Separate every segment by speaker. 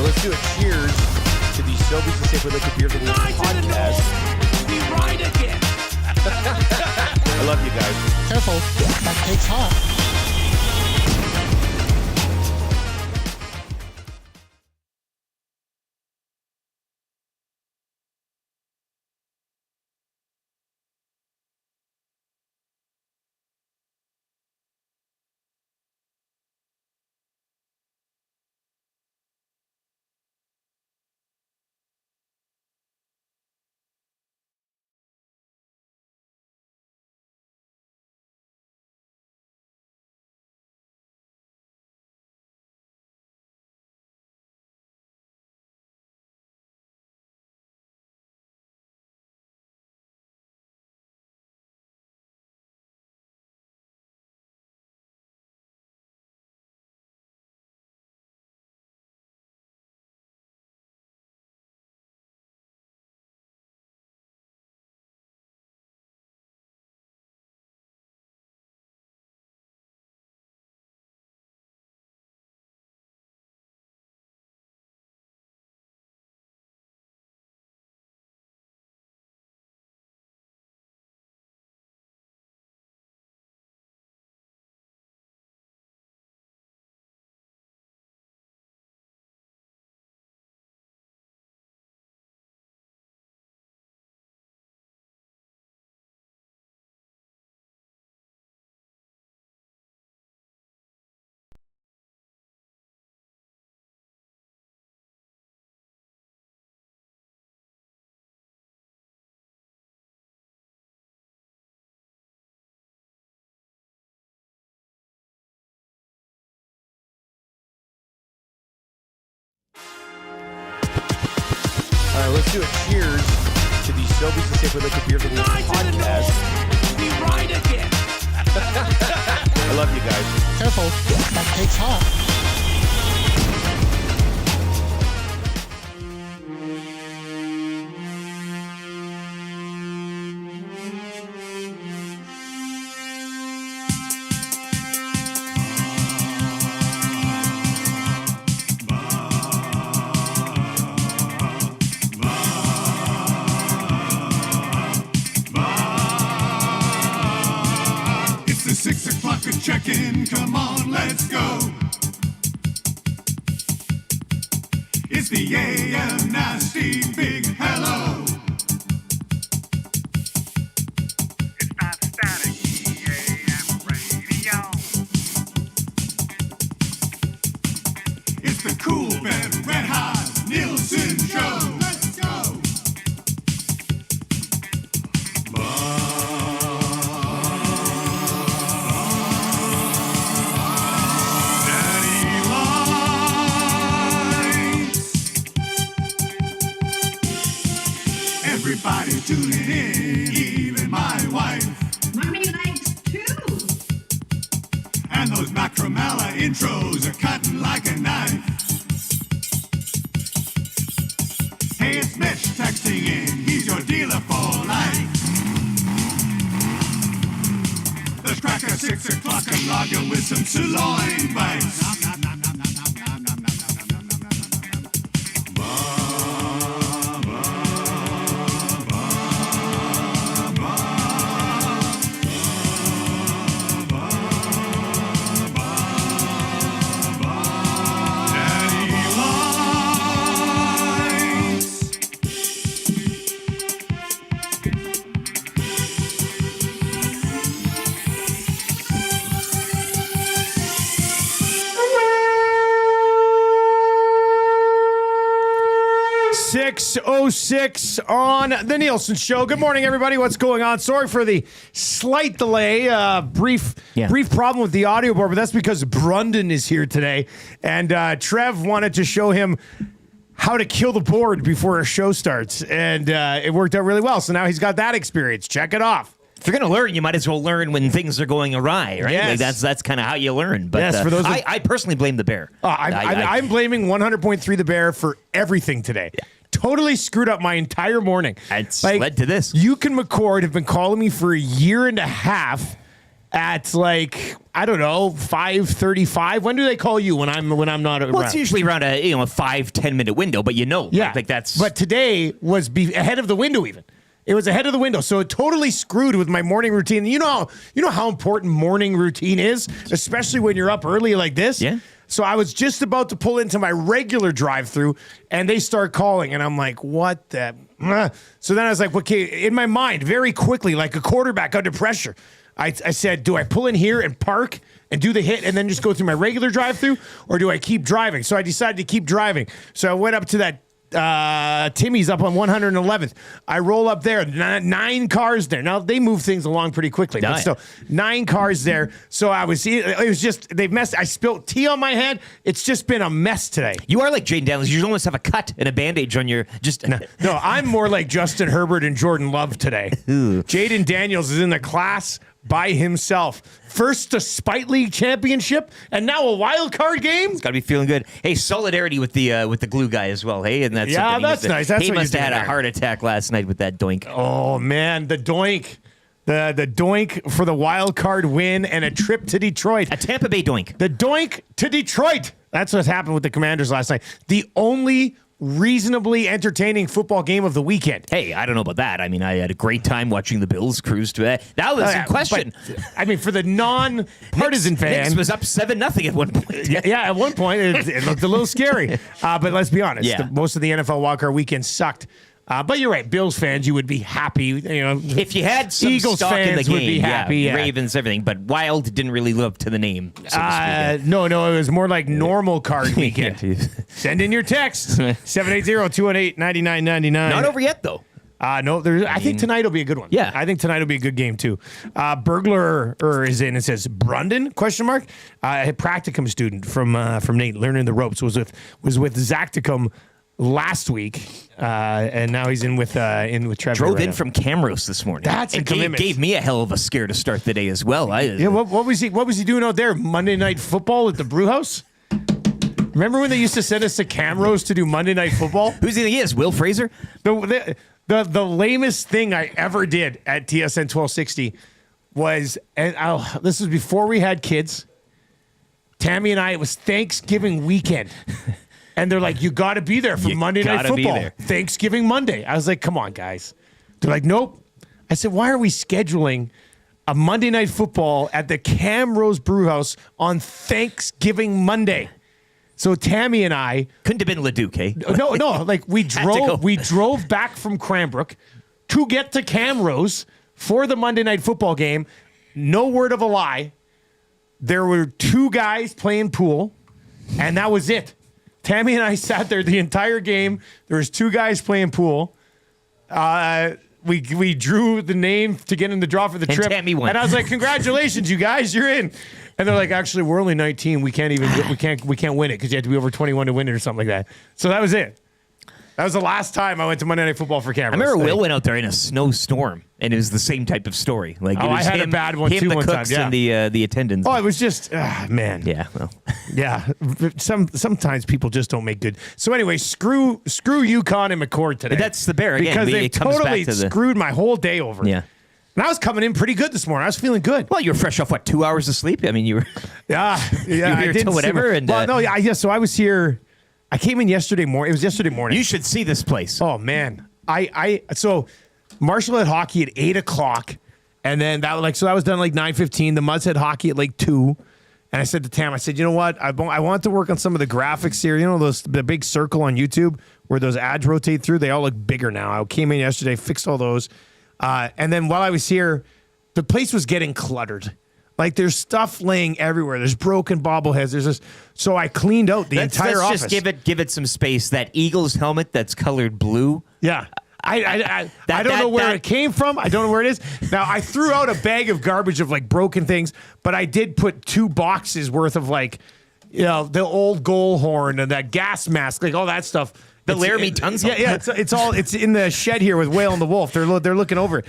Speaker 1: Let's do a cheers to the Sobeys and Safer Liquid Beer of the Week podcast.
Speaker 2: We ride again.
Speaker 1: I love you guys.
Speaker 3: Careful, that cake's hot.
Speaker 1: All right, let's do a cheers to the Sobeys and Safer Liquid Beer of the Week podcast.
Speaker 2: We ride again.
Speaker 1: I love you guys.
Speaker 3: Careful, that cake's hot.
Speaker 4: It's the 6 o'clock check-in. Come on, let's go. It's the AM nasty big hello. It's not static AM radio. It's the cool bed red hot Nielson Show. Let's go. Everybody tuning in, even my wife.
Speaker 5: Mommy likes too.
Speaker 4: And those Macromella intros are cutting like a knife. Hey, it's Mitch texting in, he's your dealer for life. Let's crack at 6 o'clock and lager with some sirloin bites.
Speaker 1: .06 on the Nielson Show. Good morning, everybody. What's going on? Sorry for the slight delay. Brief problem with the audio board, but that's because Brundon is here today, and Trev wanted to show him how to kill the board before a show starts, and it worked out really well. So now he's got that experience. Check it off.
Speaker 6: If you're going to learn, you might as well learn when things are going awry, right?
Speaker 1: Yes.
Speaker 6: Like that's kind of how you learn. But
Speaker 1: Yes, for those
Speaker 6: I personally blame the Bear.
Speaker 1: I'm blaming 100.3 the Bear for everything today.
Speaker 6: Yeah.
Speaker 1: Totally screwed up my entire morning.
Speaker 6: It's led to this.
Speaker 1: You and McCord have been calling me for a year and a half at like, I don't know, 5:35. When do they call you when I'm not around?
Speaker 6: Well, it's usually around a 5-10 minute window, but like that's.
Speaker 1: But today was ahead of the window even. It was ahead of the window, so it totally screwed with my morning routine. You know how important morning routine is, especially when you're up early like this.
Speaker 6: Yeah.
Speaker 1: So I was just about to pull into my regular drive-through, and they start calling, and I'm like, "What the?" So then I was like, "Okay," in my mind, very quickly, like a quarterback under pressure. I said, "Do I pull in here and park and do the hit, and then just go through my regular drive-through, or do I keep driving?" So I decided to keep driving. So I went up to that. Timmy's up on 111th. I roll up there, 9 cars there. Now they move things along pretty quickly, but still 9 cars there. So it was just, they've messed. I spilled tea on my head. It's just been a mess today.
Speaker 6: You are like Jaden Daniels. You almost have a cut and a bandage on your
Speaker 1: No, I'm more like Justin Herbert and Jordan Love today. Jaden Daniels is in the class by himself. First the Spite League championship, and now a wild card game.
Speaker 6: It's got to be feeling good. Hey, solidarity with the glue guy as well. Hey, and that's something.
Speaker 1: That's nice. That's
Speaker 6: he
Speaker 1: what
Speaker 6: must have had a heart attack last night with that doink.
Speaker 1: Oh man, the doink. The doink for the wild card win and a trip to Detroit.
Speaker 6: A Tampa Bay doink.
Speaker 1: The doink to Detroit. That's what happened with the Commanders last night. The only reasonably entertaining football game of the weekend.
Speaker 6: Hey, I don't know about that. I mean, I had a great time watching the Bills cruise to that. That was in question.
Speaker 1: But, I mean, for the non-partisan fan.
Speaker 6: Knicks was up 7-0 at one point.
Speaker 1: Yeah, at one point, it looked a little scary. But let's be honest. Most of the NFL wildcard weekend sucked. But you're right, Bills fans, you would be happy.
Speaker 6: If you had some
Speaker 1: Eagles
Speaker 6: stock
Speaker 1: fans
Speaker 6: in the game,
Speaker 1: would be happy. Yeah.
Speaker 6: Ravens, everything, but Wild didn't really live up to the name. So to speak.
Speaker 1: No, it was more like normal card weekend. Send in your text 780-218-9999.
Speaker 6: Not over yet, though.
Speaker 1: No, I think tonight will be a good one.
Speaker 6: Yeah,
Speaker 1: I think tonight will be a good game too. Burglar is in. It says Brundon ? A practicum student from Nate learning the ropes was with Zacticum last week, and now he's in with Trevor.
Speaker 6: Drove in from Camrose this morning.
Speaker 1: That's a commitment.
Speaker 6: Gave me a hell of a scare to start the day as well.
Speaker 1: What was he doing out there? Monday Night Football at the Brew House. Remember when they used to send us to Camrose to do Monday Night Football?
Speaker 6: Who's he? Is Will Fraser?
Speaker 1: The lamest thing I ever did at TSN 1260 was, this was before we had kids. Tammy and I, it was Thanksgiving weekend. And they're like, you got to be there for Monday Night Football. Thanksgiving Monday. I was like, come on, guys. They're like, nope. I said, why are we scheduling a Monday Night Football at the Camrose Brewhouse on Thanksgiving Monday? So Tammy and I
Speaker 6: couldn't have been Leduc, eh?
Speaker 1: No. Like we drove back from Cranbrook to get to Camrose for the Monday Night Football game. No word of a lie. There were 2 guys playing pool, and that was it. Tammy and I sat there the entire game. There was 2 guys playing pool. We drew the name to get in the draw for the trip.
Speaker 6: Tammy won.
Speaker 1: And I was like, congratulations, you guys, you're in. And they're like, actually, we're only 19. We can't win it because you have to be over 21 to win it or something like that. So that was it. That was the last time I went to Monday Night Football for Camrose.
Speaker 6: I remember Will went out there in a snowstorm, and it was the same type of story. Like, it was
Speaker 1: I had a bad one too one time.
Speaker 6: Yeah. And the attendants.
Speaker 1: Oh, it was just, man.
Speaker 6: Yeah, well.
Speaker 1: Yeah. Sometimes people just don't make good. So anyway, screw UConn and McCord today.
Speaker 6: That's the bear again.
Speaker 1: Because they totally screwed my whole day over.
Speaker 6: Yeah.
Speaker 1: And I was coming in pretty good this morning. I was feeling good.
Speaker 6: Well, you were fresh off, 2 hours of sleep? I mean, you were...
Speaker 1: Yeah.
Speaker 6: You were here till whatever.
Speaker 1: So I was here... I came in yesterday morning. It was yesterday morning.
Speaker 6: You should see this place.
Speaker 1: Oh man, so Marshall had hockey at 8 o'clock, and then that was done like 9:15. The Muds had hockey at like 2, and I said to Tam, I said, you know what? I want to work on some of the graphics here. You know the big circle on YouTube where those ads rotate through. They all look bigger now. I came in yesterday, fixed all those, and then while I was here, the place was getting cluttered. Like there's stuff laying everywhere. There's broken bobbleheads. There's this. So I cleaned out the entire office.
Speaker 6: Let's just give it some space. That Eagles helmet that's colored blue.
Speaker 1: Yeah. I don't know where it came from. I don't know where it is. Now I threw out a bag of garbage of like broken things, but I did put 2 boxes worth of like, the old goal horn and that gas mask, like all that stuff.
Speaker 6: The Laramie Tunsil.
Speaker 1: Yeah. It's in the shed here with Whale and the Wolf. They're looking over it.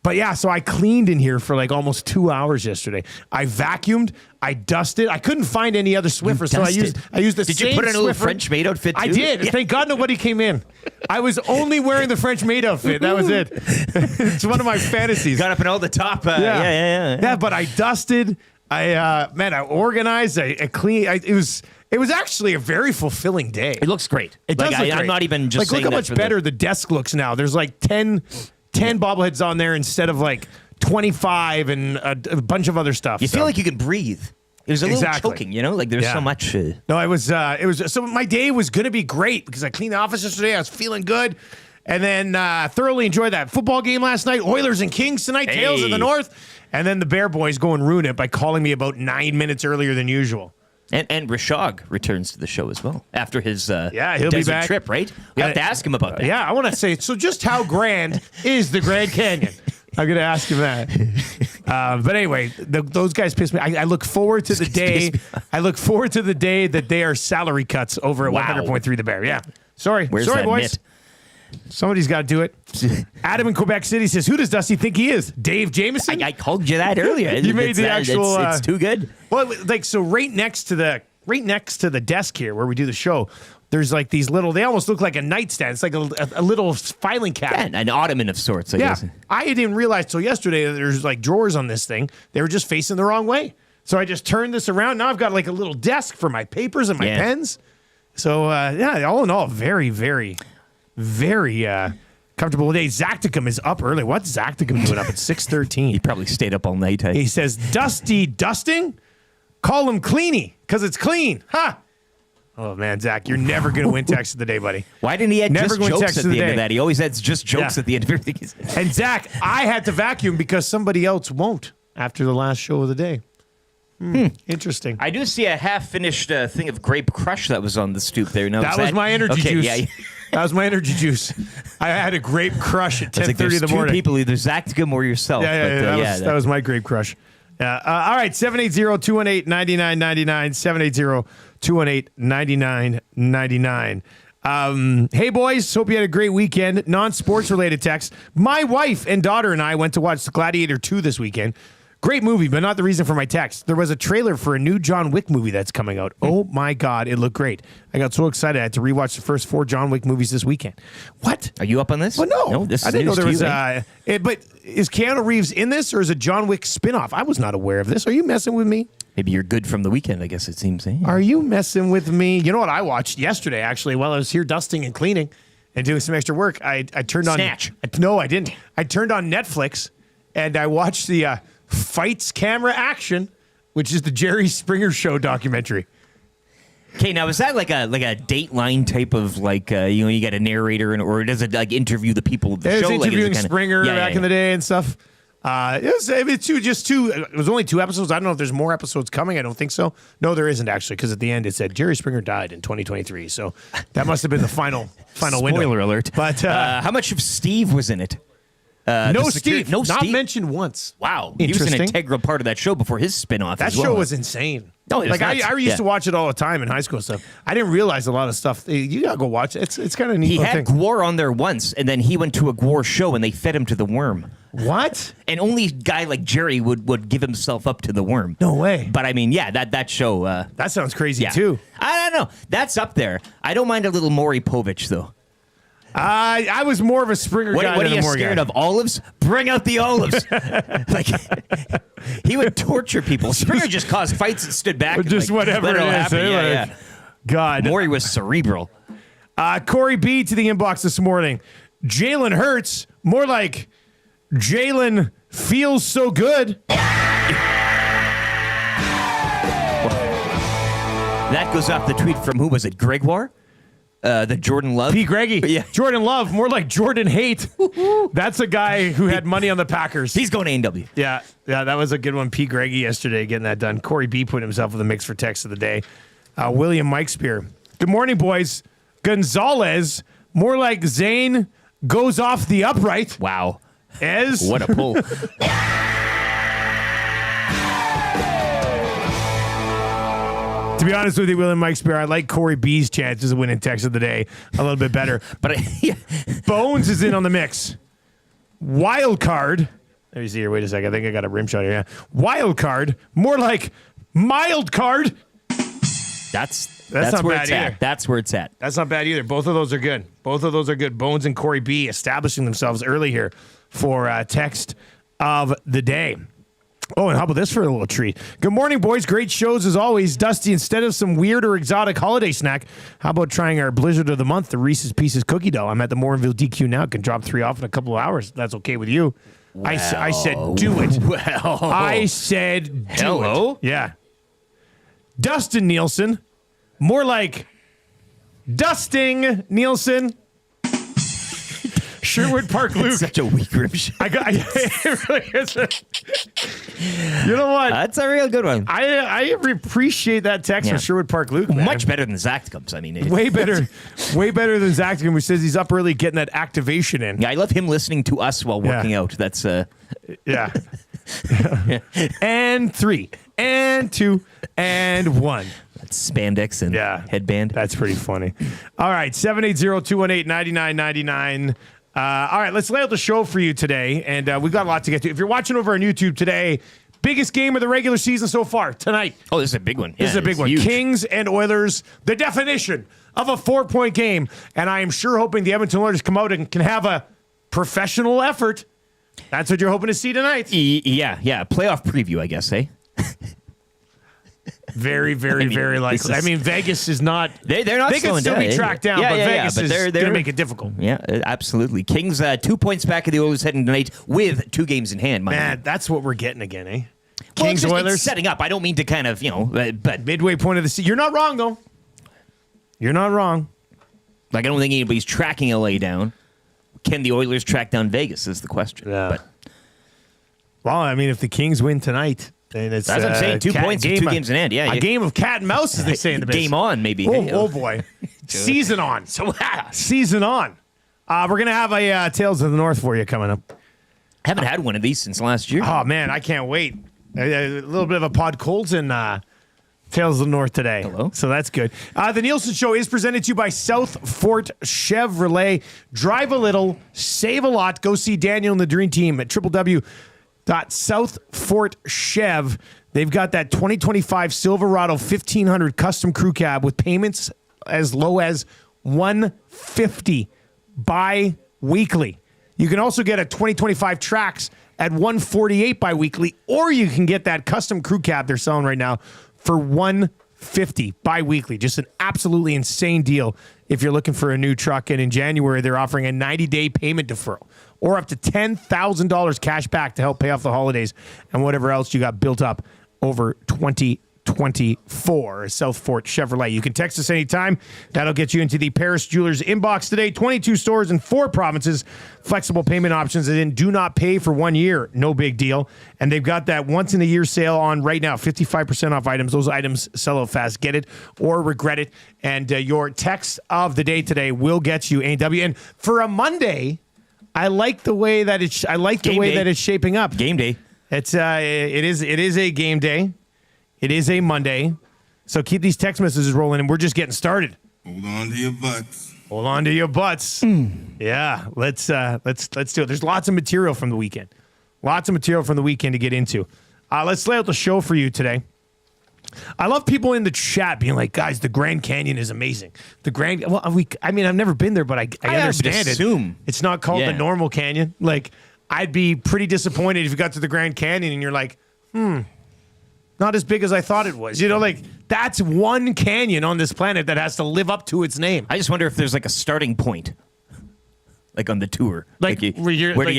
Speaker 1: But yeah, so I cleaned in here for like almost 2 hours yesterday. I vacuumed, I dusted. I couldn't find any other Swiffer, so I used the
Speaker 6: Did
Speaker 1: same
Speaker 6: you put in a little
Speaker 1: Swiffer.
Speaker 6: French maid outfit too?
Speaker 1: I did.
Speaker 6: Yeah.
Speaker 1: Thank God nobody came in. I was only wearing the French maid outfit. That was it. It's one of my fantasies.
Speaker 6: Got up in all the top. Yeah.
Speaker 1: But I dusted. I organized. I cleaned. It was actually a very fulfilling day.
Speaker 6: It looks great.
Speaker 1: It does look great.
Speaker 6: I'm not even just
Speaker 1: like,
Speaker 6: saying
Speaker 1: look how
Speaker 6: that
Speaker 1: much better the desk looks now. There's like 10 bobbleheads on there instead of like 25 and a bunch of other stuff.
Speaker 6: You feel like you can breathe. It was a little choking, like there's so much.
Speaker 1: No, it was so my day was going to be great because I cleaned the office yesterday. I was feeling good. And then thoroughly enjoyed that football game last night. Oilers and Kings tonight, Tails in the North. And then the Bear Boys go and ruin it by calling me about 9 minutes earlier than usual.
Speaker 6: And Rishaug returns to the show as well after his
Speaker 1: he'll
Speaker 6: desert
Speaker 1: be back.
Speaker 6: trip, right? We have to ask him about that.
Speaker 1: Yeah, I want to say, so just how grand is the Grand Canyon? I'm going to ask him that. But anyway, those guys piss me. I look forward to the day. I look forward to the day that they are salary cuts over at 100.3 The Bear. Yeah. Sorry,
Speaker 6: Where's
Speaker 1: that
Speaker 6: boys.
Speaker 1: Mitt? Somebody's got to do it. Adam in Quebec City says, "Who does Dusty think he is? Dave Jameson?"
Speaker 6: I called you that earlier.
Speaker 1: You made the actual.
Speaker 6: It's too good.
Speaker 1: Well, like so, right next to the desk here where we do the show, there's like these little. They almost look like a nightstand. It's like a little filing cabinet,
Speaker 6: An ottoman of sorts. I guess.
Speaker 1: I didn't realize till yesterday that there's like drawers on this thing. They were just facing the wrong way. So I just turned this around. Now I've got like a little desk for my papers and my pens. So all in all, very, very, very comfortable day. Zacticum is up early. What's Zacticum doing up at 6:13?
Speaker 6: He probably stayed up all night.
Speaker 1: He says, "Dusty dusting? Call him Cleany because it's clean." Ha! Oh, man, Zach, you're never going to win text of the day, buddy.
Speaker 6: Why didn't he add
Speaker 1: Never
Speaker 6: just
Speaker 1: going
Speaker 6: jokes
Speaker 1: text
Speaker 6: at
Speaker 1: of
Speaker 6: the
Speaker 1: the
Speaker 6: end
Speaker 1: day.
Speaker 6: of that? He always adds just jokes
Speaker 1: Yeah.
Speaker 6: at the end of everything he says.
Speaker 1: And Zach, I had to vacuum because somebody else won't after the last show of the day. Interesting.
Speaker 6: I do see a half-finished thing of grape crush that was on the stoop there. Now,
Speaker 1: That was my energy juice.
Speaker 6: Yeah.
Speaker 1: That was my energy juice. I had a grape crush at 10:30 in the morning.
Speaker 6: Two people, either Zacticum or yourself.
Speaker 1: Yeah, that was my grape crush. All right, 780-218-9999, 780-218-9999. Hey, boys, hope you had a great weekend. Non-sports related text. My wife and daughter and I went to watch Gladiator 2 this weekend. Great movie, but not the reason for my text. There was a trailer for a new John Wick movie that's coming out. Oh, my God, it looked great. I got so excited. I had to rewatch the first 4 John Wick movies this weekend. What?
Speaker 6: Are you up on this?
Speaker 1: Well, no.
Speaker 6: This
Speaker 1: I
Speaker 6: is
Speaker 1: didn't know
Speaker 6: news
Speaker 1: there
Speaker 6: to
Speaker 1: was
Speaker 6: you,
Speaker 1: but is Keanu Reeves in this, or is it John Wick spinoff? I was not aware of this. Are you messing with me?
Speaker 6: Maybe you're good from the weekend, I guess it seems.
Speaker 1: Are you messing with me? You know what I watched yesterday, actually, while I was here dusting and cleaning and doing some extra work? I turned on...
Speaker 6: Snatch.
Speaker 1: No, I didn't. I turned on Netflix, and I watched the Fights Camera Action, which is the Jerry Springer Show documentary.
Speaker 6: Okay, now is that like a Dateline type of you got a narrator or does it like interview the people of the show?
Speaker 1: It was interviewing
Speaker 6: kinda,
Speaker 1: Springer back in the day and stuff. It was only 2 episodes. I don't know if there's more episodes coming. I don't think so. No, there isn't actually, because at the end it said Jerry Springer died in 2023. So that must have been the final window.
Speaker 6: Spoiler alert.
Speaker 1: But
Speaker 6: how much of Steve was in it?
Speaker 1: no Steve.
Speaker 6: No
Speaker 1: Not
Speaker 6: Steve.
Speaker 1: mentioned once.
Speaker 6: Wow, he was an
Speaker 1: Interesting.
Speaker 6: integral part of that show before his spinoff.
Speaker 1: That
Speaker 6: as well.
Speaker 1: show was insane.
Speaker 6: No, it was
Speaker 1: like
Speaker 6: nuts.
Speaker 1: I used
Speaker 6: Yeah.
Speaker 1: to watch it all the time in high school and stuff. I didn't realize a lot of stuff. You gotta go watch it. It's kind of neat.
Speaker 6: He
Speaker 1: little
Speaker 6: had
Speaker 1: thing.
Speaker 6: Gwar on there once, and then he went to a Gwar show, and they fed him to the worm.
Speaker 1: What?
Speaker 6: And only a guy like Jerry would give himself up to the worm.
Speaker 1: No way.
Speaker 6: But I mean, yeah, that show.
Speaker 1: That sounds crazy
Speaker 6: yeah.
Speaker 1: too.
Speaker 6: I don't know. That's up there. I don't mind a little Maury Povich though.
Speaker 1: I was more of a Springer guy
Speaker 6: What
Speaker 1: than
Speaker 6: are
Speaker 1: a
Speaker 6: you
Speaker 1: Moore
Speaker 6: scared
Speaker 1: guy.
Speaker 6: of? Olives? Bring out the olives. Like he would torture people. Springer just caused fights and stood back. And,
Speaker 1: Just whatever
Speaker 6: let
Speaker 1: it
Speaker 6: all
Speaker 1: is,
Speaker 6: happen.
Speaker 1: eh?
Speaker 6: Yeah,
Speaker 1: Like,
Speaker 6: yeah.
Speaker 1: God.
Speaker 6: Maury was cerebral.
Speaker 1: Corey B to the inbox this morning. Jalen Hurts, more like Jalen feels so good.
Speaker 6: That goes off the tweet from who was it? Gregoire? The Jordan Love?
Speaker 1: P. Greggy.
Speaker 6: Yeah.
Speaker 1: Jordan Love, more like Jordan Hate. That's a guy who had money on the Packers.
Speaker 6: He's going to A&W.
Speaker 1: Yeah, that was a good one. P. Greggy yesterday getting that done. Corey B put himself in the mix for text of the day. William Mike Spear. Good morning, boys. Gonzalez, more like Zane goes off the upright.
Speaker 6: Wow.
Speaker 1: Ez.
Speaker 6: What a pull.
Speaker 1: To be honest with you, William Mike Spear, I like Corey B's chances of winning text of the day a little bit better.
Speaker 6: But
Speaker 1: Bones is in on the mix. Wildcard Let me see here. Wait a second. I think I got a rim shot here. Yeah. Wildcard. More like mild card.
Speaker 6: That's
Speaker 1: not
Speaker 6: where
Speaker 1: bad
Speaker 6: it's
Speaker 1: either.
Speaker 6: at. That's where it's at.
Speaker 1: That's not bad either. Both of those are good. Bones and Corey B establishing themselves early here for text of the day. Oh, and how about this for a little treat? Good morning, boys. Great shows as always. Dusty, instead of some weird or exotic holiday snack, how about trying our Blizzard of the Month, the Reese's Pieces cookie dough? I'm at the Morinville DQ now. Can drop 3 off in a couple of hours. That's okay with you.
Speaker 6: Well,
Speaker 1: I said do it.
Speaker 6: Well,
Speaker 1: I said do
Speaker 6: hello?
Speaker 1: it. Yeah. Dustin Nielson. More like Dusting Nielsen. Sherwood Park Luke.
Speaker 6: Such a weak rim shot.
Speaker 1: It really is. You know what?
Speaker 6: That's a real good one.
Speaker 1: I appreciate that text from Sherwood Park Luke. Man.
Speaker 6: Much better than Zacticums. I mean,
Speaker 1: way better than Zacticum, who says he's up early getting that activation in.
Speaker 6: Yeah, I love him listening to us while working out. That's
Speaker 1: yeah. And 3, and 2, and 1.
Speaker 6: That's spandex and headband.
Speaker 1: That's pretty funny. All right, 780-218-9999. All right, let's lay out the show for you today, and we've got a lot to get to. If you're watching over on YouTube today, biggest game of the regular season so far, tonight.
Speaker 6: Oh, this is a big one.
Speaker 1: This is a big one.
Speaker 6: Huge.
Speaker 1: Kings and Oilers, the definition of a 4-point game, and I am sure hoping the Edmonton Oilers come out and can have a professional effort. That's what you're hoping to see tonight.
Speaker 6: Yeah. Playoff preview, I guess, eh?
Speaker 1: Very, very, very likely. I mean, Vegas is not.
Speaker 6: They're not.
Speaker 1: They can still be tracked down, but Vegas is going to make it difficult.
Speaker 6: Yeah, absolutely. Kings 2 points back of the Oilers heading tonight with 2 games in hand.
Speaker 1: Man, that's what we're getting again, eh?
Speaker 6: Well,
Speaker 1: Kings Oilers
Speaker 6: it's setting up. I don't mean to kind of but
Speaker 1: midway point of the season. You're not wrong though. You're not wrong.
Speaker 6: Like I don't think anybody's tracking LA down. Can the Oilers track down Vegas? Is the question.
Speaker 1: Yeah.
Speaker 6: But,
Speaker 1: well, I mean, if the Kings win tonight. And it's,
Speaker 6: that's what I'm saying. 2 points, 2 games in hand. Yeah,
Speaker 1: a game of cat and mouse, as they say in the business.
Speaker 6: Game on, maybe.
Speaker 1: Oh boy, season on. Season on. We're gonna have a Tales of the North for you coming up.
Speaker 6: Haven't had one of these since last year.
Speaker 1: Oh man, I can't wait. A little bit of a Pod Colson Tales of the North today.
Speaker 6: Hello.
Speaker 1: So that's good. The Nielson Show is presented to you by South Fort Chevrolet. Drive a little, save a lot. Go see Daniel and the Dream Team at www.southfortchev. They've got that 2025 Silverado 1500 custom crew cab with payments as low as $150 bi-weekly. You can also get a 2025 Trax at $148 bi-weekly, or you can get that custom crew cab they're selling right now for $150 bi-weekly. Just an absolutely insane deal if you're looking for a new truck. And in January, they're offering a 90-day payment deferral or up to $10,000 cash back to help pay off the holidays and whatever else you got built up over 2024. South Fort Chevrolet. You can text us anytime. That'll get you into the Paris Jewelers inbox today. 22 stores in 4 provinces. Flexible payment options, and then do not pay for 1 year. No big deal. And they've got that once-in-a-year sale on right now. 55% off items. Those items sell out fast. Get it or regret it. And your text of the day today will get you A&W. And for a Monday, I like the way that it's. I like the way that it's shaping up.
Speaker 6: Game day.
Speaker 1: It's it is a game day. It is a Monday, so keep these text messages rolling, and we're just getting started.
Speaker 4: Hold on to your butts.
Speaker 1: Hold on to your butts. Yeah, let's do it. There's lots of material from the weekend. Lots of material from the weekend to get into. Let's lay out the show for you today. I love people in the chat being like, guys, the Grand Canyon is amazing. I mean, I've never been there, but I understand
Speaker 6: assume.
Speaker 1: It's not called the normal canyon. Like, I'd be pretty disappointed if you got to the Grand Canyon and you're like, not as big as I thought it was. You know, like, that's one canyon on this planet that has to live up to its name.
Speaker 6: I just wonder if there's like a starting point. Like on the tour,
Speaker 1: where do you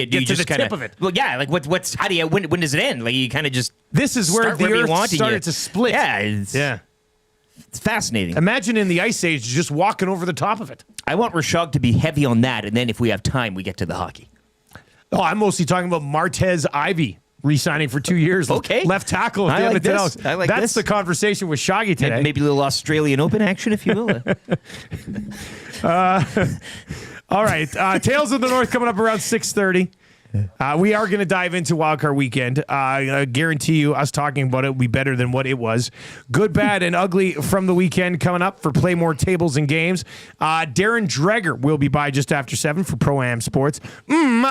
Speaker 1: get to the tip of it?
Speaker 6: Well, yeah. Like what's how do you when does it end? Like you kind of just
Speaker 1: this is where the Earth started to split.
Speaker 6: Yeah, it's fascinating.
Speaker 1: Imagine in the Ice Age just walking over the top of it.
Speaker 6: I want Rishaug to be heavy on that, and then if we have time, we get to the hockey.
Speaker 1: Oh, I'm mostly talking about Martez Ivey re-signing for 2 years.
Speaker 6: Okay,
Speaker 1: left tackle.
Speaker 6: I like this.
Speaker 1: That's the conversation with Shaggy today.
Speaker 6: Maybe a little Australian Open action, if you will.
Speaker 1: All right, Tales of the North coming up around 6:30. We are going to dive into Wildcard Weekend. I guarantee you, us talking about it will be better than what it was. Good, bad, and ugly from the weekend coming up for Play More Tables and Games. Darren Dreger will be by just after 7 for Pro-Am Sports.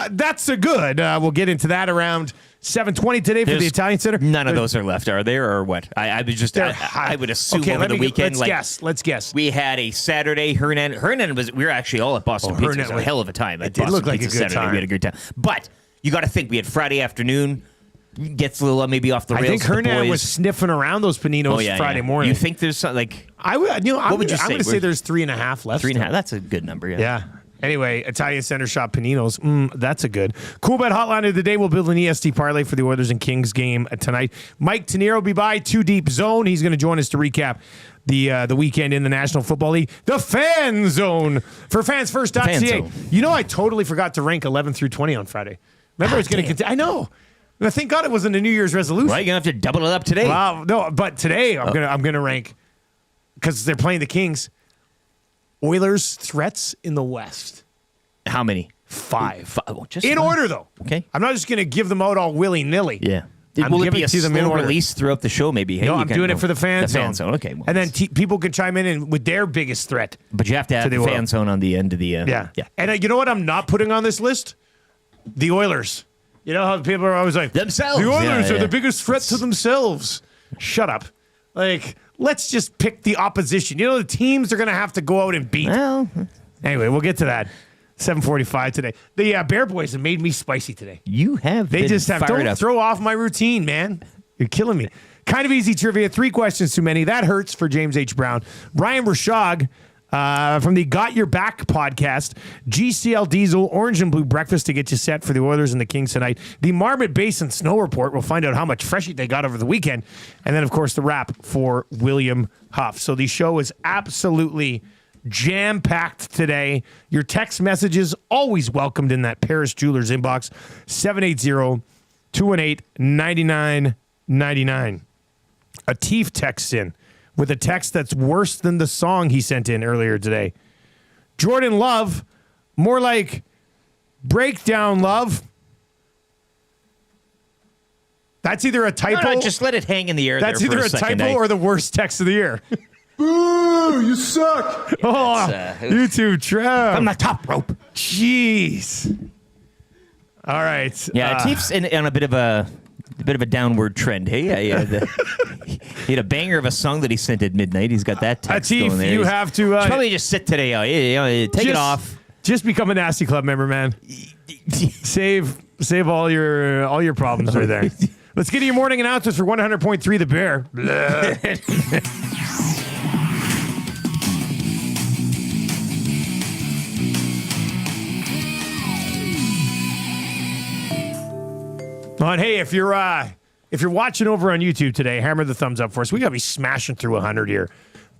Speaker 1: That's a good. We'll get into that around 7:20 today for the Italian Center.
Speaker 6: None of those are left, are there, or what? I would just, I would assume over the weekend.
Speaker 1: Let's guess.
Speaker 6: We had a Saturday. Hernan was. We were actually all at Boston Pizza. It was a hell of a time.
Speaker 1: It did look like a good
Speaker 6: Saturday.
Speaker 1: time.
Speaker 6: We had a good time. But you got to think, we had Friday afternoon. Gets a little maybe off the rails.
Speaker 1: I think Hernan was sniffing around those paninos Friday morning.
Speaker 6: You think there's something like?
Speaker 1: What would you say? I'm going to say there's 3.5 left.
Speaker 6: 3.5. That's a good number.
Speaker 1: Yeah. Anyway, Italian Center Shop Paninos. That's a good. Cool Bet Hotline of the day. We'll build an EST parlay for the Oilers and Kings game tonight. Mike Tanier will be by 2 Deep Zone. He's going to join us to recap the weekend in the National Football League. The Fan Zone for fansfirst.ca. You know, I totally forgot to rank 11 through 20 on Friday. Remember, it's going to continue. I know. Thank God it wasn't a New Year's resolution.
Speaker 6: Well, you're going to have to double it up today.
Speaker 1: Wow. No, but today I'm gonna rank, because they're playing the Kings, Oilers threats in the West.
Speaker 6: How many?
Speaker 1: 5.
Speaker 6: Just
Speaker 1: in order, though.
Speaker 6: Okay.
Speaker 1: I'm not just going to give them out all willy-nilly.
Speaker 6: Yeah.
Speaker 1: Will it be a
Speaker 6: slow release throughout the show, maybe? Hey,
Speaker 1: no, I'm doing it for the Fan Zone.
Speaker 6: Fan Zone. Okay. Well,
Speaker 1: and then people can chime in with their biggest threat.
Speaker 6: But you have to have the Fan Zone on the end of the...
Speaker 1: Yeah. And you know what I'm not putting on this list? The Oilers. You know how people are always like,
Speaker 6: themselves.
Speaker 1: The Oilers are the biggest threat to themselves. Shut up. Like, let's just pick the opposition. You know, the teams are going to have to go out and beat.
Speaker 6: Well,
Speaker 1: anyway, we'll get to that. 7:45 today. The Bear Boys have made me spicy today.
Speaker 6: You have.
Speaker 1: They just have. Don't
Speaker 6: up.
Speaker 1: throw off my routine, man. You're killing me. Kind of easy trivia. 3 questions too many. That hurts for James H. Brown. Ryan Rishaug from the Got Your Back podcast. GCL Diesel Orange and Blue breakfast to get you set for the Oilers and the Kings tonight. The Marmot Basin Snow Report. We'll find out how much freshy they got over the weekend. And then, of course, the wrap for William Huff. So the show is absolutely jam-packed today. Your text messages always welcomed in that Paris Jewelers inbox. 780-218-9999. Atif texts in with a text that's worse than the song he sent in earlier today. Jordan Love, more like breakdown love. That's either a typo.
Speaker 6: No, just let it hang in the air.
Speaker 1: That's
Speaker 6: there
Speaker 1: either
Speaker 6: for
Speaker 1: a
Speaker 6: second,
Speaker 1: typo or the worst text of the year.
Speaker 4: Boo! You suck!
Speaker 1: You too, Trev.
Speaker 6: From the top rope.
Speaker 1: Jeez. All right.
Speaker 6: Yeah, Atif's on a bit of a downward trend. Hey, he had a banger of a song that he sent at midnight. He's got that text
Speaker 1: Atif,
Speaker 6: going there.
Speaker 1: you have to
Speaker 6: probably just sit today. Take it off.
Speaker 1: Just become a Nasty Club member, man. Save all your problems right there. Let's get to your morning announcements for 100.3 The Bear. And hey, if you're watching over on YouTube today, hammer the thumbs up for us. We got to be smashing through 100 here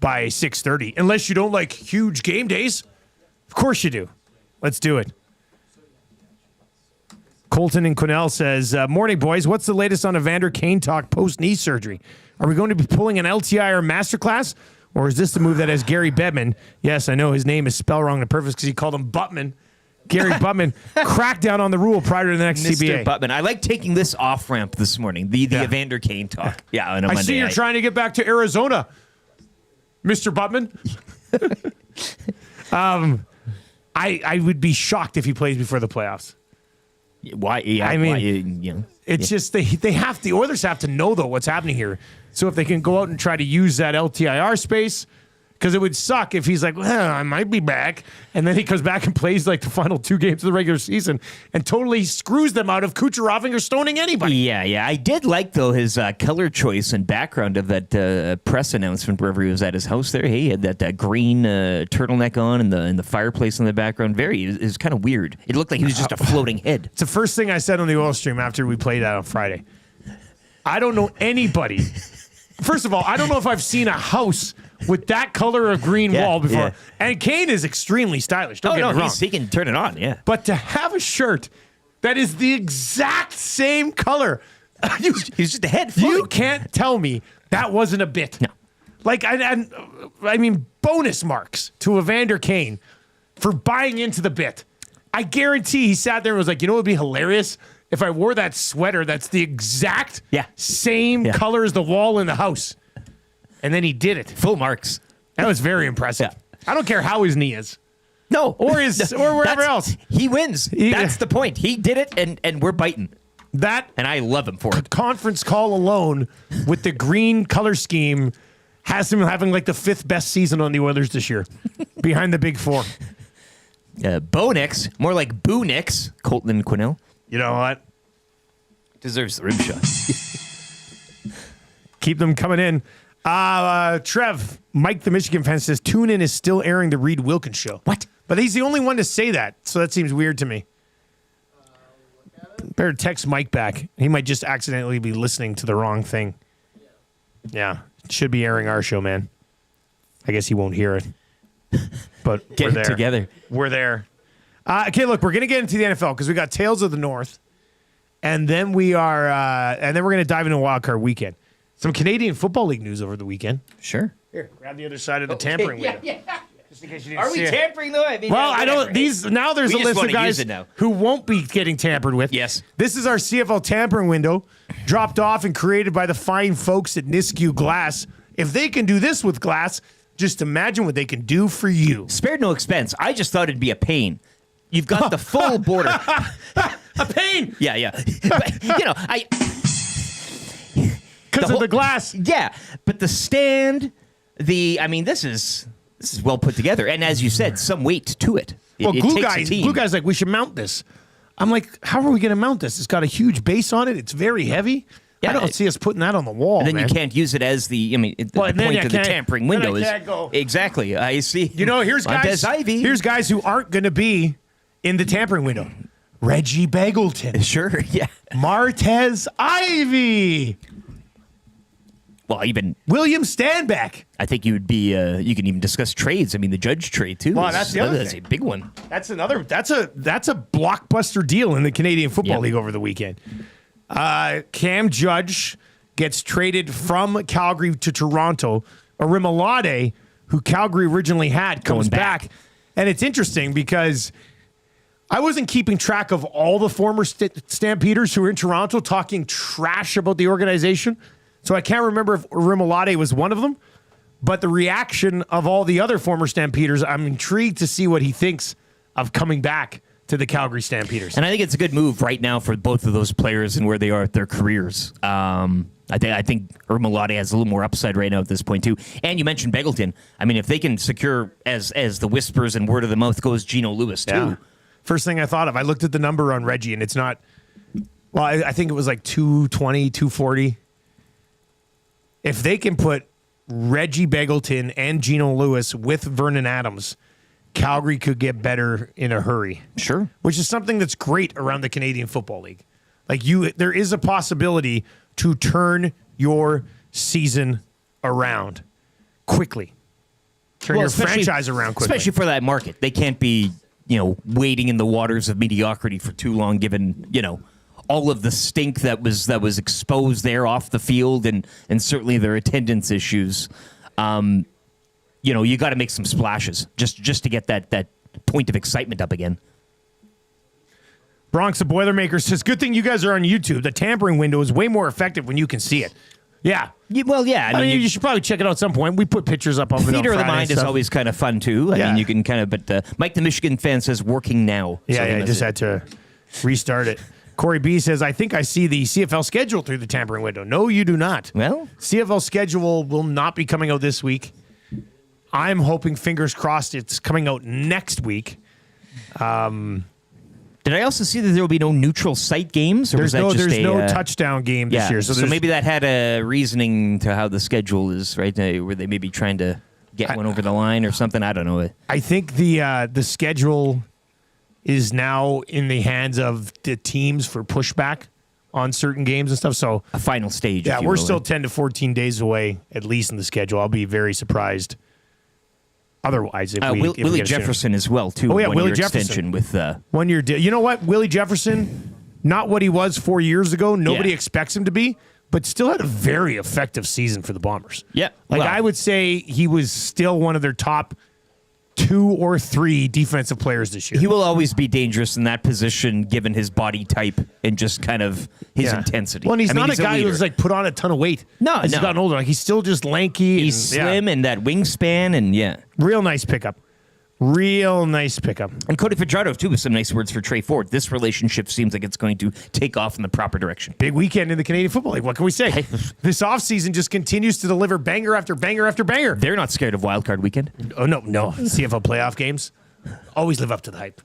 Speaker 1: by 6:30. Unless you don't like huge game days. Of course you do. Let's do it. Colton and Quinnell says, morning, boys. What's the latest on Evander Kane talk post-knee surgery? Are we going to be pulling an LTI or masterclass? Or is this the move that has Gary Bettman? Yes, I know his name is spelled wrong on purpose because he called him Buttman. Gary Buttman cracked down on the rule prior to the next CBA.
Speaker 6: Mr. Buttman. I like taking this off-ramp this morning, the Evander Kane talk. Yeah, on a Monday.
Speaker 1: I see you're trying to get back to Arizona, Mr. Buttman. I would be shocked if he plays before the playoffs.
Speaker 6: Why? Yeah,
Speaker 1: I mean, it's just the Oilers have to know, though, what's happening here. So if they can go out and try to use that LTIR space, because it would suck if he's like, well, I might be back. And then he comes back and plays like the final 2 games of the regular season and totally screws them out of Kucheroving or stoning anybody.
Speaker 6: Yeah. I did like, though, his color choice and background of that press announcement wherever he was at his house there. Hey, he had that green turtleneck on and the fireplace in the background. It was kind of weird. It looked like he was just a floating head.
Speaker 1: It's the first thing I said on the oil stream after we played that on Friday. I don't know anybody. First of all, I don't know if I've seen a house with that color of green wall before. Yeah. And Kane is extremely stylish. Don't get me wrong.
Speaker 6: He can turn it on, yeah.
Speaker 1: But to have a shirt that is the exact same color.
Speaker 6: He's just a head floating.
Speaker 1: You can't tell me that wasn't a bit.
Speaker 6: No.
Speaker 1: Like, I mean, bonus marks to Evander Kane for buying into the bit. I guarantee he sat there and was like, you know what would be hilarious? If I wore that sweater that's the exact same color as the wall in the house. And then he did it.
Speaker 6: Full marks.
Speaker 1: That was very impressive.
Speaker 6: Yeah.
Speaker 1: I don't care how his knee is.
Speaker 6: No.
Speaker 1: Or wherever else.
Speaker 6: He wins. That's the point. He did it, and we're biting.
Speaker 1: And
Speaker 6: I love him for it.
Speaker 1: Conference call alone with the green color scheme has him having like the 5th best season on the Oilers this year, behind the big 4.
Speaker 6: Bo Nix, more like Boo Nix, Colton Quinnell.
Speaker 1: You know what?
Speaker 6: Deserves the rim shot.
Speaker 1: Keep them coming in. Trev, Mike the Michigan fan says TuneIn is still airing the Reed Wilkins show.
Speaker 6: What?
Speaker 1: But he's the only one to say that, so that seems weird to me. Better text Mike back. He might just accidentally be listening to the wrong thing. Yeah, it should be airing our show, man. I guess he won't hear it. But
Speaker 6: Get
Speaker 1: we're
Speaker 6: it
Speaker 1: there.
Speaker 6: together.
Speaker 1: We're there. Okay, look, we're going to get into the NFL because we got Tales of the North, and then we're going to dive into Wildcard weekend. Some Canadian Football League news over the weekend.
Speaker 6: Sure.
Speaker 1: Here, grab the other side of the tampering window. Just in case you didn't
Speaker 6: Are we
Speaker 1: see it.
Speaker 6: tampering though? I mean,
Speaker 1: Well, I don't.
Speaker 6: whatever.
Speaker 1: These now there's
Speaker 6: We
Speaker 1: a
Speaker 6: just
Speaker 1: list of
Speaker 6: wanna
Speaker 1: guys
Speaker 6: use it now.
Speaker 1: who won't be getting tampered with.
Speaker 6: Yes.
Speaker 1: This is our CFL tampering window, dropped off and created by the fine folks at Nisku Glass. If they can do this with glass, just imagine what they can do for you.
Speaker 6: Spared no expense. I just thought it'd be a pain. You've got the full border.
Speaker 1: A pain
Speaker 6: Yeah. But,
Speaker 1: because of the glass.
Speaker 6: Yeah, but the stand, this is well put together, and as you said, some weight to it.
Speaker 1: Well,
Speaker 6: it
Speaker 1: glue
Speaker 6: takes a team.
Speaker 1: guy's like, we should mount this. I'm like, how are we going to mount this? It's got a huge base on it. It's very heavy.
Speaker 6: Yeah,
Speaker 1: I don't see us putting that on the wall.
Speaker 6: And then
Speaker 1: man.
Speaker 6: you can't use it as the
Speaker 1: Well,
Speaker 6: the
Speaker 1: and then
Speaker 6: point
Speaker 1: you
Speaker 6: of the
Speaker 1: can't-
Speaker 6: tampering
Speaker 1: then
Speaker 6: window
Speaker 1: I
Speaker 6: is
Speaker 1: can't go.
Speaker 6: Exactly. I see.
Speaker 1: You know, here's
Speaker 6: Montez
Speaker 1: guys.
Speaker 6: Ivy.
Speaker 1: Here's guys who aren't going to be in the tampering window. Reggie Beggleton,
Speaker 6: Sure. Yeah.
Speaker 1: Martez Ivy,
Speaker 6: Well, even
Speaker 1: William Stanback.
Speaker 6: I think you would be. You can even discuss trades. I mean, the Judge trade too.
Speaker 1: Well, that's the other
Speaker 6: That's
Speaker 1: thing.
Speaker 6: a big one.
Speaker 1: That's a blockbuster deal in the Canadian Football
Speaker 6: Yeah.
Speaker 1: League over the weekend. Cam Judge gets traded from Calgary to Toronto. Arimolade, who Calgary originally had, comes
Speaker 6: Going back.
Speaker 1: back. And it's interesting because I wasn't keeping track of all the former Stampeders who were in Toronto talking trash about the organization. So I can't remember if Arimolade was one of them. But the reaction of all the other former Stampeders, I'm intrigued to see what he thinks of coming back to the Calgary Stampeders.
Speaker 6: And I think it's a good move right now for both of those players and where they are at their careers. I think Ermolade has a little more upside right now at this point too. And you mentioned Beggleton. I mean, if they can secure, as the whispers and word of the mouth goes, Geno Lewis too.
Speaker 1: Yeah. First thing I thought of, I looked at the number on Reggie, and it's not. Well, I think it was like 220, 240. If they can put Reggie Beggleton and Geno Lewis with Vernon Adams, Calgary could get better in a hurry.
Speaker 6: Sure.
Speaker 1: Which is something that's great around the Canadian Football League. Like there is a possibility to turn your season around quickly. Turn your franchise around quickly.
Speaker 6: Especially for that market. They can't be, wading in the waters of mediocrity for too long, given, all of the stink that was exposed there off the field and certainly their attendance issues. You got to make some splashes just to get that point of excitement up again.
Speaker 1: Bronx the Boilermaker says, good thing you guys are on YouTube. The tampering window is way more effective when you can see it. Yeah.
Speaker 6: Well, yeah.
Speaker 1: I mean, you should probably check it out at some point. We put pictures up of it on
Speaker 6: Theater of the
Speaker 1: Friday
Speaker 6: mind
Speaker 1: and
Speaker 6: is
Speaker 1: stuff.
Speaker 6: always kind of fun, too. I
Speaker 1: Yeah.
Speaker 6: mean, you can kind of, but Mike the Michigan fan says working now.
Speaker 1: Yeah,
Speaker 6: So
Speaker 1: I
Speaker 6: that's
Speaker 1: just
Speaker 6: it.
Speaker 1: had to restart it. Corey B says, I think I see the CFL schedule through the tampering window. No, you do not.
Speaker 6: Well,
Speaker 1: CFL schedule will not be coming out this week. I'm hoping, fingers crossed, it's coming out next week.
Speaker 6: did I also see that there will be no neutral site games? Or was
Speaker 1: There's
Speaker 6: that just
Speaker 1: no
Speaker 6: a,
Speaker 1: touchdown game this
Speaker 6: yeah,
Speaker 1: year.
Speaker 6: so
Speaker 1: there's-
Speaker 6: maybe that had a reasoning to how the schedule is, right? Where they may be trying to get one over the line or something. I don't know.
Speaker 1: I think the schedule is now in the hands of the teams for pushback on certain games and stuff. So
Speaker 6: A final stage.
Speaker 1: yeah,
Speaker 6: if you
Speaker 1: we're
Speaker 6: will,
Speaker 1: still
Speaker 6: right?
Speaker 1: 10 to 14 days away, at least in the schedule. I'll be very surprised. Otherwise, if we
Speaker 6: Willie
Speaker 1: get it sooner.
Speaker 6: Jefferson as well, too.
Speaker 1: Oh, yeah,
Speaker 6: 1
Speaker 1: Willie
Speaker 6: year
Speaker 1: Jefferson.
Speaker 6: extension with
Speaker 1: 1 year deal. You know what? Willie Jefferson, not what he was 4 years ago. Nobody
Speaker 6: Yeah.
Speaker 1: expects him to be, but still had a very effective season for the Bombers.
Speaker 6: Yeah.
Speaker 1: Like
Speaker 6: Well,
Speaker 1: I would say he was still one of their top 2 or 3 defensive players this year.
Speaker 6: He will always be dangerous in that position, given his body type and just kind of his intensity.
Speaker 1: Well, and he's
Speaker 6: I mean,
Speaker 1: not a guy who's like put on a ton of weight.
Speaker 6: No,
Speaker 1: as he's gotten older. Like, he's still just lanky.
Speaker 6: He's slim and that wingspan, and
Speaker 1: real nice pickup. Real nice pickup.
Speaker 6: And Cody Fajardo, too, with some nice words for Trey Ford. This relationship seems like it's going to take off in the proper direction.
Speaker 1: Big weekend in the Canadian Football League. What can we say? This offseason just continues to deliver banger after banger after banger.
Speaker 6: They're not scared of Wildcard weekend.
Speaker 1: Oh, no. CFL playoff games always live up to the hype.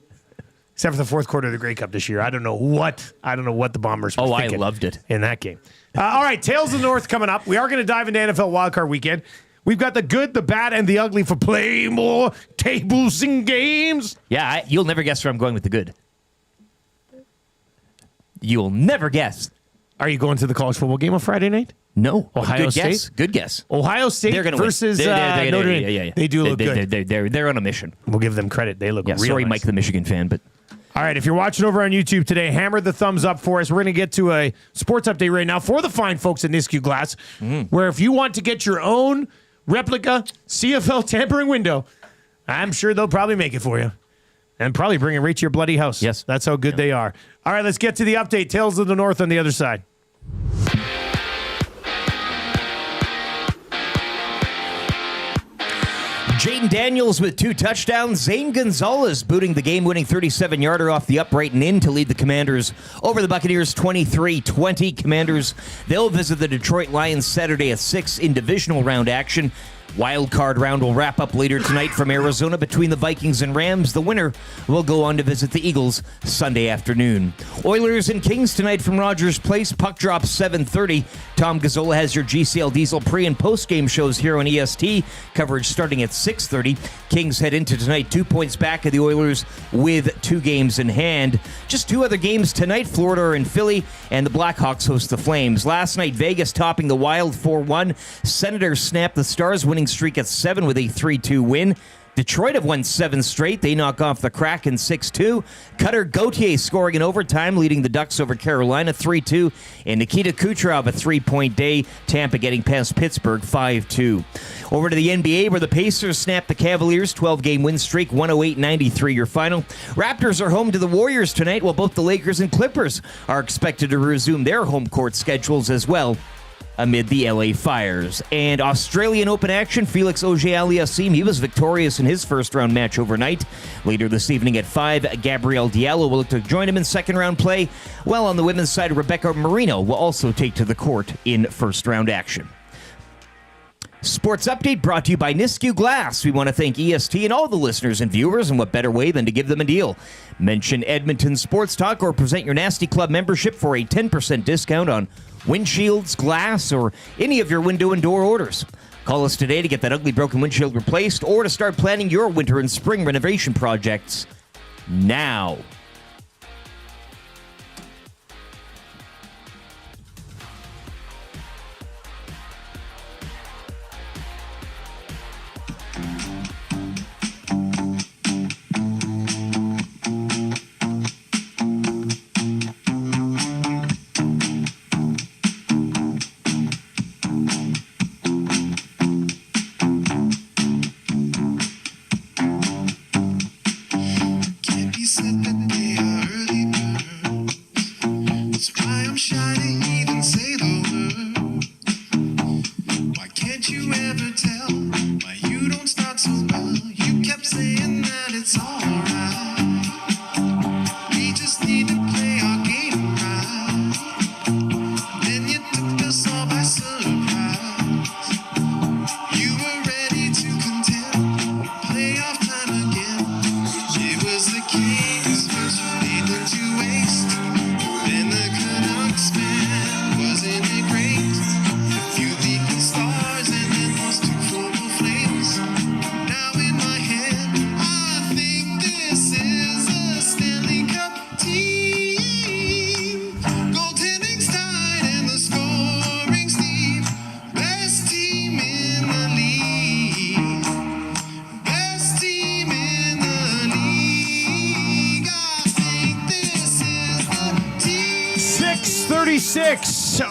Speaker 1: Except for the fourth quarter of the Grey Cup this year. I don't know what the Bombers were thinking.
Speaker 6: I loved it.
Speaker 1: In that game. All right, Tales of the North coming up. We are going to dive into NFL Wildcard weekend. We've got the good, the bad, and the ugly for play more tables and games.
Speaker 6: Yeah, you'll never guess where I'm going with the good. You'll never guess.
Speaker 1: Are you going to the college football game on Friday night?
Speaker 6: No.
Speaker 1: Ohio
Speaker 6: good
Speaker 1: State?
Speaker 6: Guess. Good guess.
Speaker 1: Ohio State versus Notre Dame.
Speaker 6: Yeah.
Speaker 1: They do look good.
Speaker 6: They're on a mission.
Speaker 1: We'll give them credit. They look real
Speaker 6: sorry,
Speaker 1: nice.
Speaker 6: Mike, the Michigan fan, but...
Speaker 1: All right, if you're watching over on YouTube today, hammer the thumbs up for us. We're going to get to a sports update right now for the fine folks at Nisku Glass, where if you want to get your own replica CFL tampering window, I'm sure they'll probably make it for you and probably bring it right to your bloody house.
Speaker 6: Yes.
Speaker 1: That's how good they are. All right, let's get to the update. Tales of the North on the other side.
Speaker 6: Jaden Daniels with 2 touchdowns. Zane Gonzalez booting the game-winning 37-yarder off the upright and in to lead the Commanders over the Buccaneers 23-20. Commanders, they'll visit the Detroit Lions Saturday at 6 in divisional round action. Wildcard round will wrap up later tonight from Arizona between the Vikings and Rams. The winner will go on to visit the Eagles Sunday afternoon. Oilers and Kings tonight from Rogers Place. Puck drop 7:30. Tom Gazzola has your GCL Diesel pre- and post-game shows here on EST. Coverage starting at 6:30. Kings head into tonight 2 points back of the Oilers with 2 games in hand. Just 2 other games tonight. Florida and Philly, and the Blackhawks host the Flames. Last night, Vegas topping the Wild 4-1. Senators snapped the Stars winning streak at 7 with a 3-2 win. Detroit have won 7 straight. They knock off the Kraken 6-2. Cutter Gauthier scoring in overtime, leading the Ducks over Carolina 3-2. And Nikita Kucherov a 3-point day. Tampa getting past Pittsburgh 5-2. Over to the NBA, where the Pacers snapped the Cavaliers 12-game win streak, 108-93 your final. Raptors are home to the Warriors tonight, while both the Lakers and Clippers are expected to resume their home court schedules as well amid the LA Fires. And Australian Open action, Felix Auger-Aliassime, he was victorious in his first-round match overnight. Later this evening at 5, Gabrielle Diallo will look to join him in second-round play, while on the women's side, Rebecca Marino will also take to the court in first-round action. Sports Update brought to you by Nisku Glass. We want to thank EST and all the listeners and viewers, and what better way than to give them a deal. Mention Edmonton Sports Talk or present your Nasty Club membership for a 10% discount on windshields, glass, or any of your window and door orders. Call us today to get that ugly broken windshield replaced or to start planning your winter and spring renovation projects now.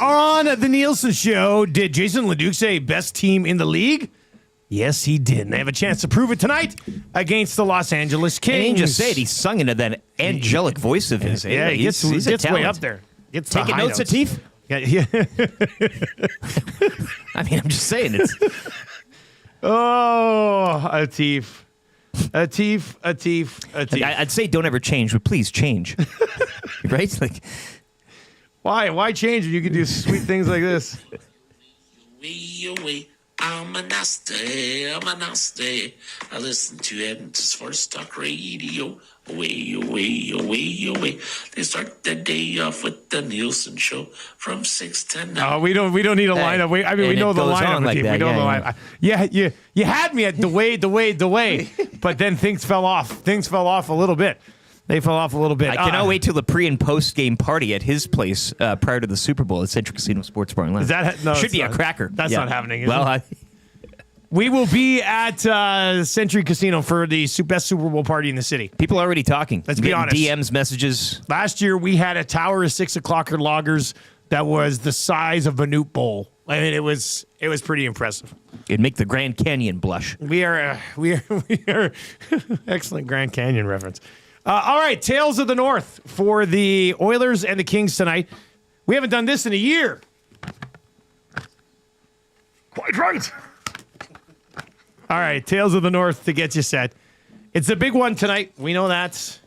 Speaker 1: On the Nielson Show, did Jason Leduc say best team in the league? Yes, he did. And they have a chance to prove it tonight against the Los Angeles Kings.
Speaker 6: And he just said he sung into that angelic voice of his.
Speaker 1: Yeah, he gets way up there. Gets
Speaker 6: Taking notes, Atif?
Speaker 1: Yeah.
Speaker 6: I mean, I'm just saying it's.
Speaker 1: Oh, Atif.
Speaker 6: I'd say don't ever change, but please change. Right? Like,
Speaker 1: why change when you can do sweet things like this?
Speaker 7: Away. I'm a nasty. I listen to Edmonton's First Talk Radio. Away. They start the day off with the Nielson Show from 6 to 9.
Speaker 1: Oh, we don't need a lineup. We know the lineup.
Speaker 6: Like that,
Speaker 1: we know the lineup. Yeah, you had me at the way, but then things fell off. Things fell off a little bit. They fell off a little bit.
Speaker 6: I cannot wait till the pre and post game party at his place prior to the Super Bowl at Century Casino Sports Bar and Lounge. Should be a cracker.
Speaker 1: That's not happening.
Speaker 6: Well,
Speaker 1: we will be at Century Casino for the best Super Bowl party in the city.
Speaker 6: people are already talking.
Speaker 1: Let's be honest.
Speaker 6: DMs, messages.
Speaker 1: Last year we had a tower of 6 o'clocker loggers that was the size of a Newt Bowl. I mean, it was pretty impressive.
Speaker 6: It'd make the Grand Canyon blush.
Speaker 1: We are excellent Grand Canyon reference. All right, Tales of the North for the Oilers and the Kings tonight. We haven't done this in a year. Quite right. All right, Tales of the North to get you set. It's a big one tonight. We know that.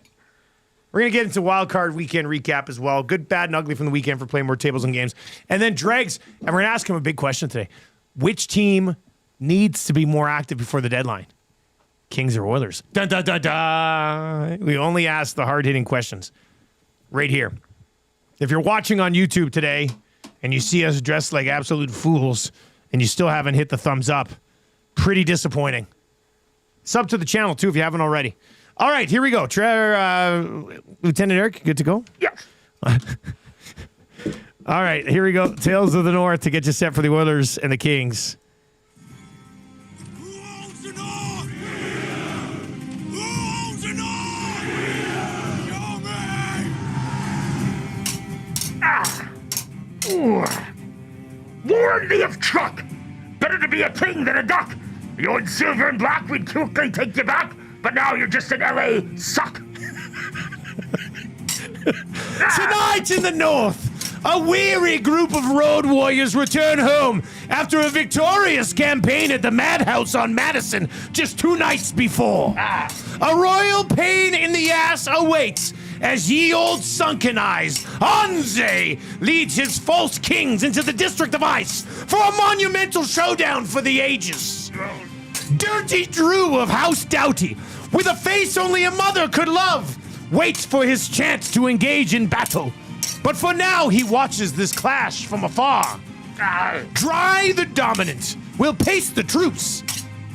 Speaker 1: We're going to get into Wildcard weekend recap as well. Good, bad, and ugly from the weekend for playing more tables and games. And then Dregs, and we're going to ask him a big question today. Which team needs to be more active before the deadline? Kings or Oilers? Dun, dun, dun, dun. We only ask the hard-hitting questions right here. If you're watching on YouTube today and you see us dressed like absolute fools and you still haven't hit the thumbs up, pretty disappointing. Sub to the channel, too, if you haven't already. All right, here we go. Lieutenant Eric, good to go?
Speaker 2: Yeah.
Speaker 1: All right, here we go. Tales of the North to get you set for the Oilers and the Kings.
Speaker 4: Who owns the North? Who owns the North? Show me!
Speaker 2: Warren me of truck. Better to be a king than a duck. You're in silver and black, we'd quickly take you back, but now you're just an LA suck.
Speaker 1: Tonight in the North, a weary group of road warriors return home after a victorious campaign at the Madhouse on Madison just 2 nights before. A royal pain in the ass awaits as ye old sunken eyes, Anze leads his false kings into the District of Ice for a monumental showdown for the ages. Dirty Drew of House Doughty, with a face only a mother could love, waits for his chance to engage in battle. But for now, he watches this clash from afar. Dry the Dominant will pace the troops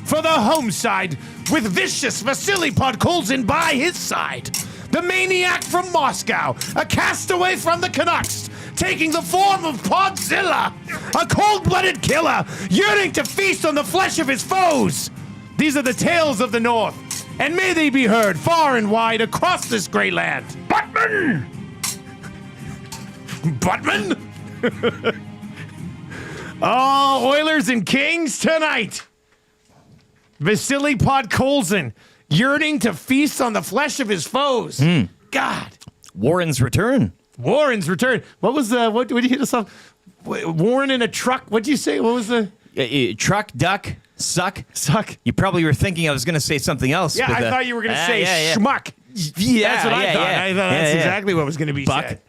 Speaker 1: for the home side with vicious Vasily Podkolzin by his side. The maniac from Moscow, a castaway from the Canucks, taking the form of Podzilla, a cold-blooded killer yearning to feast on the flesh of his foes. These are the tales of the North, and may they be heard far and wide across this great land. Buttman! Buttman? Oh, Oilers and Kings tonight. Vasily Podkolzin yearning to feast on the flesh of his foes. God.
Speaker 6: Warren's return.
Speaker 1: Warren's return. What was the, what did you hit us off? Warren in a truck. What'd you say? What was the?
Speaker 6: Truck, duck, suck.
Speaker 1: Suck.
Speaker 6: You probably were thinking I was going to say something else.
Speaker 1: Yeah, I thought you were going to say schmuck.
Speaker 6: Yeah,
Speaker 1: that's what I thought. I thought that's exactly what was going to be
Speaker 6: Buck.
Speaker 1: said.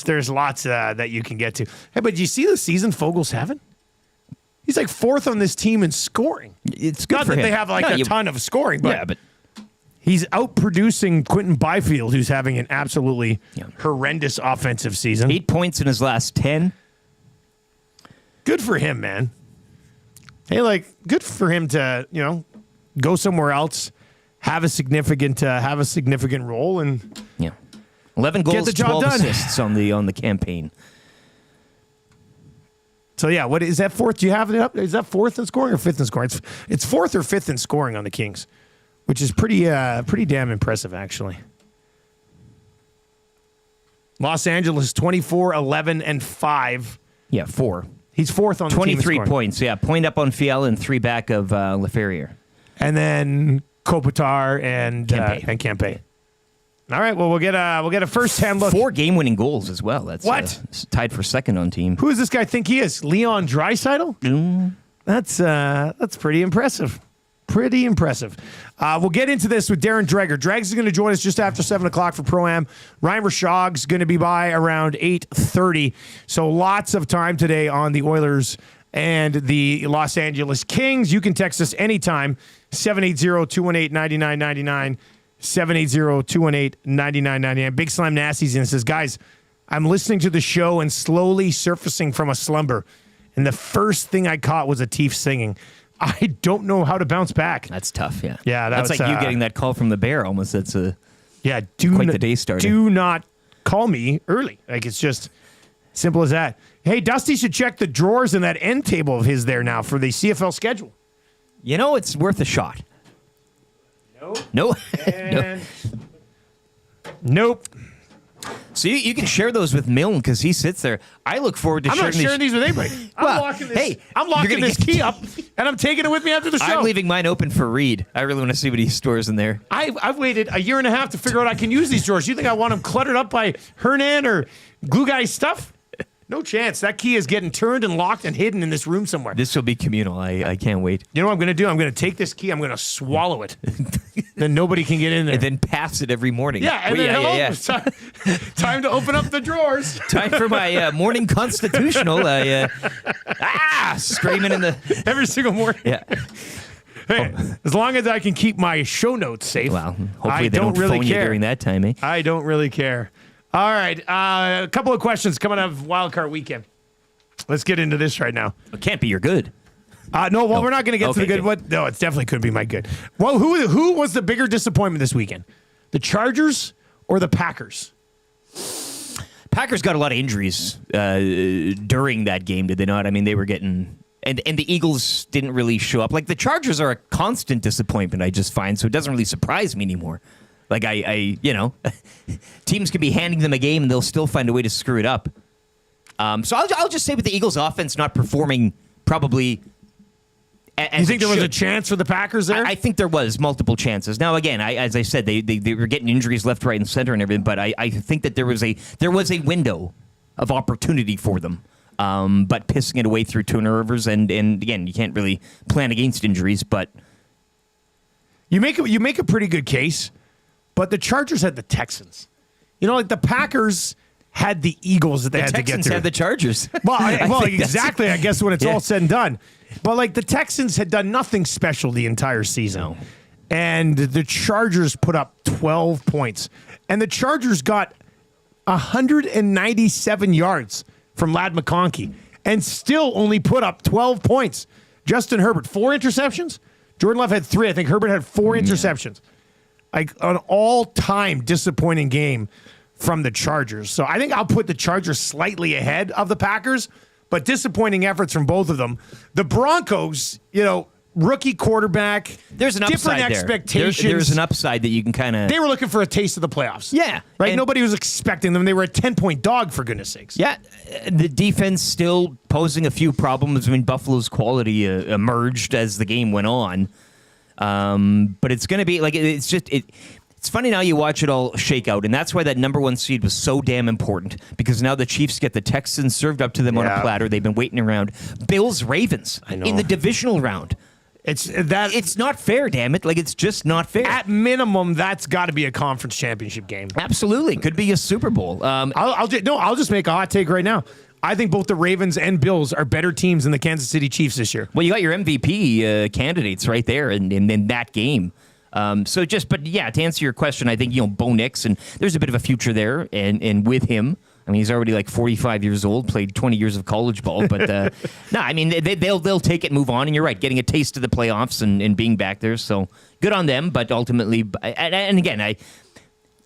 Speaker 1: There's lots that you can get to. Hey, but do you see the season Fogel's having? He's like 4th on this team in scoring.
Speaker 6: It's good
Speaker 1: Not
Speaker 6: for
Speaker 1: that
Speaker 6: him.
Speaker 1: they have like a ton of scoring, but,
Speaker 6: Yeah, but
Speaker 1: he's outproducing Quentin Byfield, who's having an absolutely horrendous offensive season.
Speaker 6: 8 points in his last 10.
Speaker 1: Good for him, man. Hey, like, good for him to, go somewhere else, have a significant role, and
Speaker 6: 11 goals,
Speaker 1: Get the job
Speaker 6: 12
Speaker 1: done.
Speaker 6: assists on the campaign.
Speaker 1: so yeah. What is that 4th? Do you have it up? Is that 4th in scoring or 5th in scoring? It's 4th or 5th in scoring on the Kings, which is pretty damn impressive, actually. Los Angeles 24, 11, and 5.
Speaker 6: Yeah, 4.
Speaker 1: He's fourth on the team in
Speaker 6: 23
Speaker 1: scoring.
Speaker 6: points, yeah. Point up on Fiala and 3 back of Laferriere.
Speaker 1: And then Kopitar and Kempe. All right, well, we'll get a first-hand look.
Speaker 6: 4 game-winning goals as well. That's
Speaker 1: What?
Speaker 6: Tied for second on team.
Speaker 1: Who does this guy think he is? Leon Draisaitl? That's pretty impressive. Pretty impressive. We'll get into this with Darren Dreger. Dregs is going to join us just after 7 o'clock for Pro-Am. Ryan Rishaug's going to be by around 8:30. So lots of time today on the Oilers and the Los Angeles Kings. You can text us anytime, 780-218-9999, 780-218-9999. Big Slime Nasty's in and says, guys, I'm listening to the show and slowly surfacing from a slumber. And the first thing I caught was a Teef singing. I don't know how to bounce back.
Speaker 6: That's tough, yeah.
Speaker 1: Yeah,
Speaker 6: that's
Speaker 1: was,
Speaker 6: like you getting that call from the bear almost. That's
Speaker 1: quite
Speaker 6: the day starter.
Speaker 1: Do not call me early. Like, it's just simple as that. Hey, Dusty should check the drawers in that end table of his there now for the CFL schedule.
Speaker 6: You know, it's worth a shot. No.
Speaker 1: Nope.
Speaker 6: So you can share those with Milne because he sits there. I look forward to
Speaker 1: I'm not sharing these with anybody. I'm locking this key up, and I'm taking it with me after the show.
Speaker 6: I'm leaving mine open for Reed. I really want to see what he stores in there.
Speaker 1: I've waited a year and a half to figure out I can use these drawers. You think I want them cluttered up by Hernan or Glue Guy stuff? No chance. That key is getting turned and locked and hidden in this room somewhere.
Speaker 6: This will be communal. I can't wait.
Speaker 1: You know what I'm going to do? I'm going to take this key. I'm going to swallow it. Then nobody can get in there.
Speaker 6: And then pass it every morning.
Speaker 1: Yeah. And then it's time to open up the drawers.
Speaker 6: Time for my morning constitutional. Screaming in the...
Speaker 1: Every single morning.
Speaker 6: Yeah.
Speaker 1: Hey, as long as I can keep my show notes safe.
Speaker 6: Well, hopefully they don't
Speaker 1: really
Speaker 6: phone
Speaker 1: care
Speaker 6: you during that time, eh?
Speaker 1: I don't really care. All right, a couple of questions coming out of Wildcard weekend. Let's get into this right now.
Speaker 6: It can't be your good.
Speaker 1: We're not going to get to the good. What? No, it definitely could be my good. Well, who was the bigger disappointment this weekend? The Chargers or the Packers?
Speaker 6: Packers got a lot of injuries during that game, did they not? I mean, they were getting... And the Eagles didn't really show up. Like, the Chargers are a constant disappointment, I just find, so it doesn't really surprise me anymore. Like, teams can be handing them a game and they'll still find a way to screw it up. So I'll just say with the Eagles' offense not performing probably as
Speaker 1: you think there was a chance for the Packers there?
Speaker 6: I think there was multiple chances. Now, again, as I said, they were getting injuries left, right, and center and everything, but I think that there was a window of opportunity for them. But pissing it away through turnovers, and again, you can't really plan against injuries, but...
Speaker 1: You make a pretty good case. But the Chargers had the Texans. You know, like the Packers had the Eagles that they had to get through.
Speaker 6: The Texans had the Chargers.
Speaker 1: Well, exactly, I guess, when it's all said and done. But, like, the Texans had done nothing special the entire season.
Speaker 6: No.
Speaker 1: And the Chargers put up 12 points. And the Chargers got 197 yards from Ladd McConkey and still only put up 12 points. Justin Herbert, 4 interceptions. Jordan Love had 3. I think Herbert had 4 interceptions. Like, an all-time disappointing game from the Chargers. So I think I'll put the Chargers slightly ahead of the Packers, but disappointing efforts from both of them. The Broncos, rookie quarterback.
Speaker 6: There's an upside
Speaker 1: different
Speaker 6: there.
Speaker 1: expectations.
Speaker 6: There's an upside that you can kind of...
Speaker 1: They were looking for a taste of the playoffs.
Speaker 6: Yeah.
Speaker 1: Right? Nobody was expecting them. They were a 10-point dog, for goodness sakes.
Speaker 6: Yeah. The defense still posing a few problems. I mean, Buffalo's quality emerged as the game went on. But it's going to be like it's funny now you watch it all shake out, and that's why that number 1 seed was so damn important, because now the Chiefs get the Texans served up to them on a platter. They've been waiting around. Bills Ravens in the divisional round. It's not fair, damn it. Like, it's just not fair.
Speaker 1: At minimum, that's got to be a conference championship game.
Speaker 6: Absolutely, could be a Super Bowl.
Speaker 1: I'll just make a hot take right now. I think both the Ravens and Bills are better teams than the Kansas City Chiefs this year.
Speaker 6: Well, you got your MVP candidates right there in that game. But to answer your question, I think, Bo Nix, and there's a bit of a future there, and with him, I mean, he's already like 45 years old, played 20 years of college ball, but no, I mean, they'll take it and move on, and you're right, getting a taste of the playoffs and being back there, so good on them, but ultimately, and again,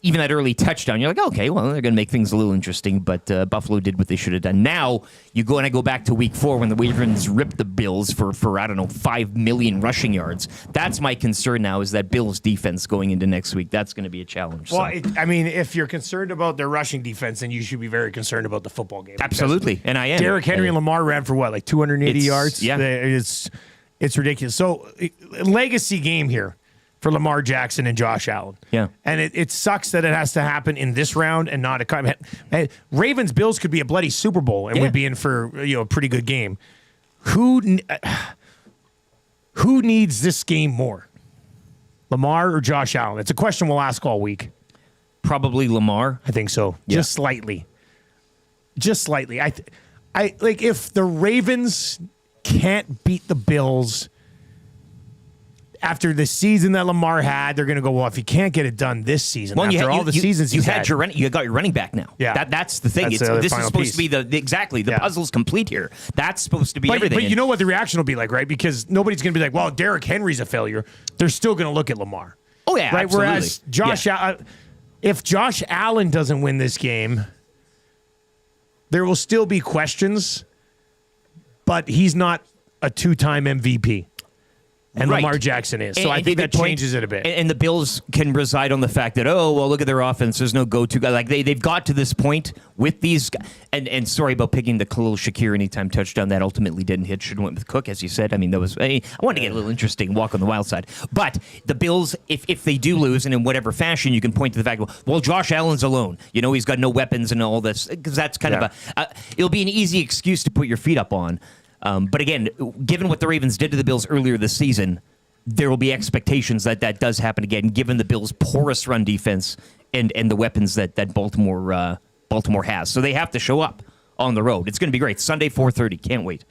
Speaker 6: even that early touchdown, you're like, okay, well, they're going to make things a little interesting, but Buffalo did what they should have done. Now, you go back to week 4 when the Ravens ripped the Bills for I don't know, 5 million rushing yards. That's my concern now, is that Bills defense going into next week. That's going to be a challenge.
Speaker 1: Well, if you're concerned about their rushing defense, then you should be very concerned about the football game.
Speaker 6: Absolutely, and I am.
Speaker 1: Derrick Henry and Lamar ran for what, like 280 yards?
Speaker 6: Yeah.
Speaker 1: It's ridiculous. So, legacy game here for Lamar Jackson and Josh Allen.
Speaker 6: Yeah.
Speaker 1: And it sucks that it has to happen in this round and not Ravens-Bills could be a bloody Super Bowl and we'd be in for a pretty good game. Who needs this game more? Lamar or Josh Allen? It's a question we'll ask all week.
Speaker 6: Probably Lamar.
Speaker 1: I think so.
Speaker 6: Yeah.
Speaker 1: Just slightly. I like if the Ravens can't beat the Bills after the season that Lamar had, they're going to go, well, if you can't get it done this season, after all the seasons
Speaker 6: you got your running back now.
Speaker 1: Yeah.
Speaker 6: That's the thing.
Speaker 1: That's
Speaker 6: This is supposed to be the puzzle's complete here. That's supposed to be everything.
Speaker 1: But you know what the reaction will be like, right? Because nobody's going to be like, well, Derrick Henry's a failure. They're still going to look at Lamar.
Speaker 6: Oh, yeah,
Speaker 1: right?
Speaker 6: absolutely.
Speaker 1: Whereas if Josh Allen doesn't win this game, there will still be questions, but he's not a 2-time MVP. And Lamar Jackson is. So I think that changes it a bit.
Speaker 6: And the Bills can reside on the fact that, oh, well, look at their offense. There's no go-to guy. Like, they've got to this point with these guys. And sorry about picking the Khalil Shakir anytime touchdown. That ultimately didn't hit. Should have went with Cook, as you said. I mean, I wanted to get a little interesting, walk on the wild side. But the Bills, if they do lose, and in whatever fashion, you can point to the fact, well, Josh Allen's alone. He's got no weapons and all this. Because that's kind of it'll be an easy excuse to put your feet up on. But again, given what the Ravens did to the Bills earlier this season, there will be expectations that does happen again, given the Bills' porous run defense and the weapons that Baltimore has. So they have to show up on the road. It's going to be great. Sunday, 4:30. Can't wait.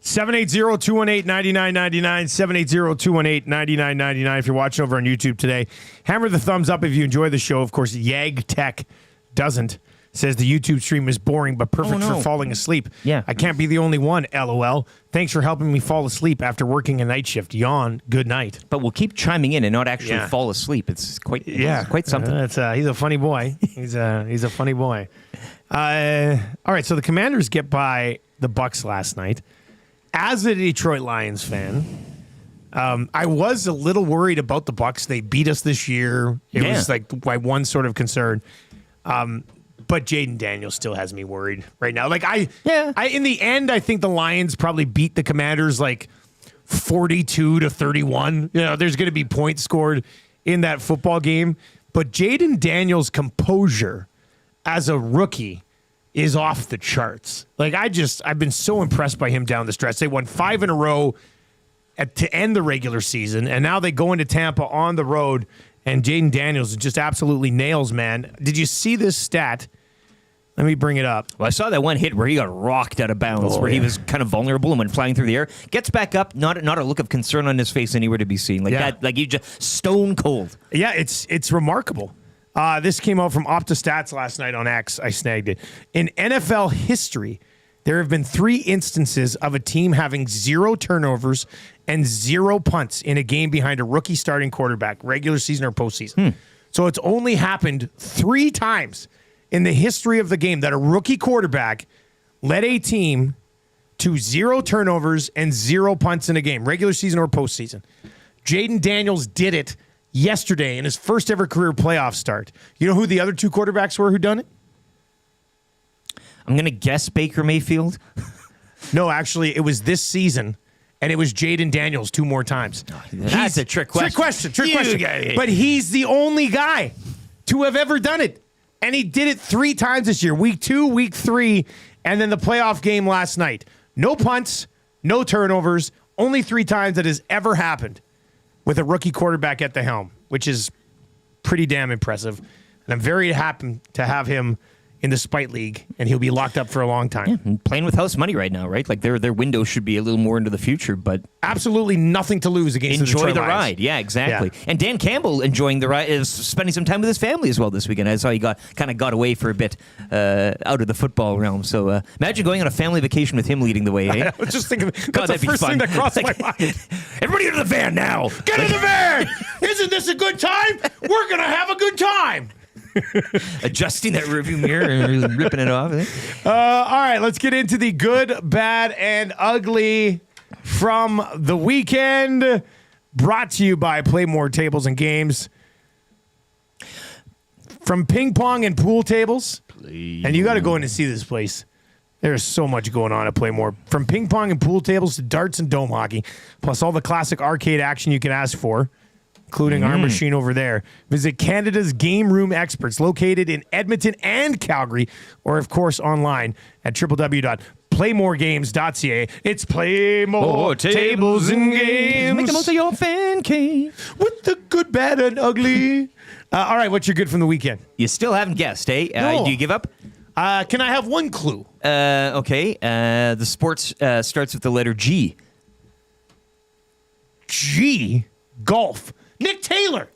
Speaker 1: 780-218-9999, 780-218-9999. If you're watching over on YouTube today, hammer the thumbs up if you enjoy the show. Of course, Yag Tech doesn't. Says the YouTube stream is boring but perfect for falling asleep.
Speaker 6: Yeah.
Speaker 1: I can't be the only one, LOL. Thanks for helping me fall asleep after working a night shift. Yawn. Good night.
Speaker 6: But we'll keep chiming in and not actually fall asleep. It's quite something.
Speaker 1: He's a funny boy. He's a funny boy. All right, so the Commanders get by the Bucs last night. As a Detroit Lions fan, I was a little worried about the Bucs. They beat us this year. It was like my one sort of concern. But Jaden Daniels still has me worried right now. Like in the end, I think the Lions probably beat the Commanders like 42-31. There's going to be points scored in that football game. But Jaden Daniels' composure as a rookie is off the charts. Like I've been so impressed by him down the stretch. They won 5 in a row to end the regular season, and now they go into Tampa on the road. And Jaden Daniels just absolutely nails, man. Did you see this stat? Let me bring it up.
Speaker 6: Well, I saw that one hit where he got rocked out of bounds, he was kind of vulnerable and went flying through the air. Gets back up, not a look of concern on his face anywhere to be seen. That, like you just stone cold.
Speaker 1: Yeah, it's remarkable. This came out from OptaStats last night on X. I snagged it. In NFL history, there have been 3 instances of a team having 0 turnovers and 0 punts in a game behind a rookie starting quarterback, regular season or postseason. So it's only happened 3 times in the history of the game that a rookie quarterback led a team to 0 turnovers and 0 punts in a game, regular season or postseason. Jaden Daniels did it yesterday in his first ever career playoff start. You know who the other 2 quarterbacks were who done it?
Speaker 6: I'm going to guess Baker Mayfield.
Speaker 1: No, actually, it was this season, and it was Jaden Daniels 2 more times.
Speaker 6: That's a trick question.
Speaker 1: Trick question. But he's the only guy to have ever done it. And he did it 3 times this year. Week 2, week 3, and then the playoff game last night. No punts, no turnovers. Only 3 times that has ever happened with a rookie quarterback at the helm, which is pretty damn impressive. And I'm very happy to have him in the Spite League, and he'll be locked up for a long time.
Speaker 6: Yeah, playing with house money right now, right? Like their window should be a little more into the future, but
Speaker 1: absolutely nothing to lose against
Speaker 6: enjoy the
Speaker 1: Lions.
Speaker 6: ride. Yeah, exactly. Yeah. And Dan Campbell enjoying the ride, is spending some time with his family as well this weekend. I saw he got away for a bit out of the football realm. So imagine going on a family vacation with him leading the way. Eh?
Speaker 1: I was just thinking, that's the first thing that crossed my mind.
Speaker 6: Everybody into the van now.
Speaker 1: Get in the van! Isn't this a good time? We're gonna have a good time.
Speaker 6: Adjusting that rearview mirror and ripping it off.
Speaker 1: All right, let's get into the good, bad, and ugly from the weekend. Brought to you by Play More Tables and Games. From ping pong and pool tables. And you got to go in and see this place. There's so much going on at Playmore. From ping pong and pool tables to darts and dome hockey, plus all the classic arcade action you can ask for, including our machine over there. Visit Canada's Game Room Experts, located in Edmonton and Calgary, or, of course, online at www.playmoregames.ca. It's Playmore Tables and Games.
Speaker 6: Make the most of your fan cave.
Speaker 1: With the good, bad, and ugly. All right, what's your good from the weekend?
Speaker 6: You still haven't guessed, eh?
Speaker 1: No.
Speaker 6: Do you give up?
Speaker 1: Can I have one clue?
Speaker 6: Okay. The sports starts with the letter G.
Speaker 1: G. Golf. Nick Taylor.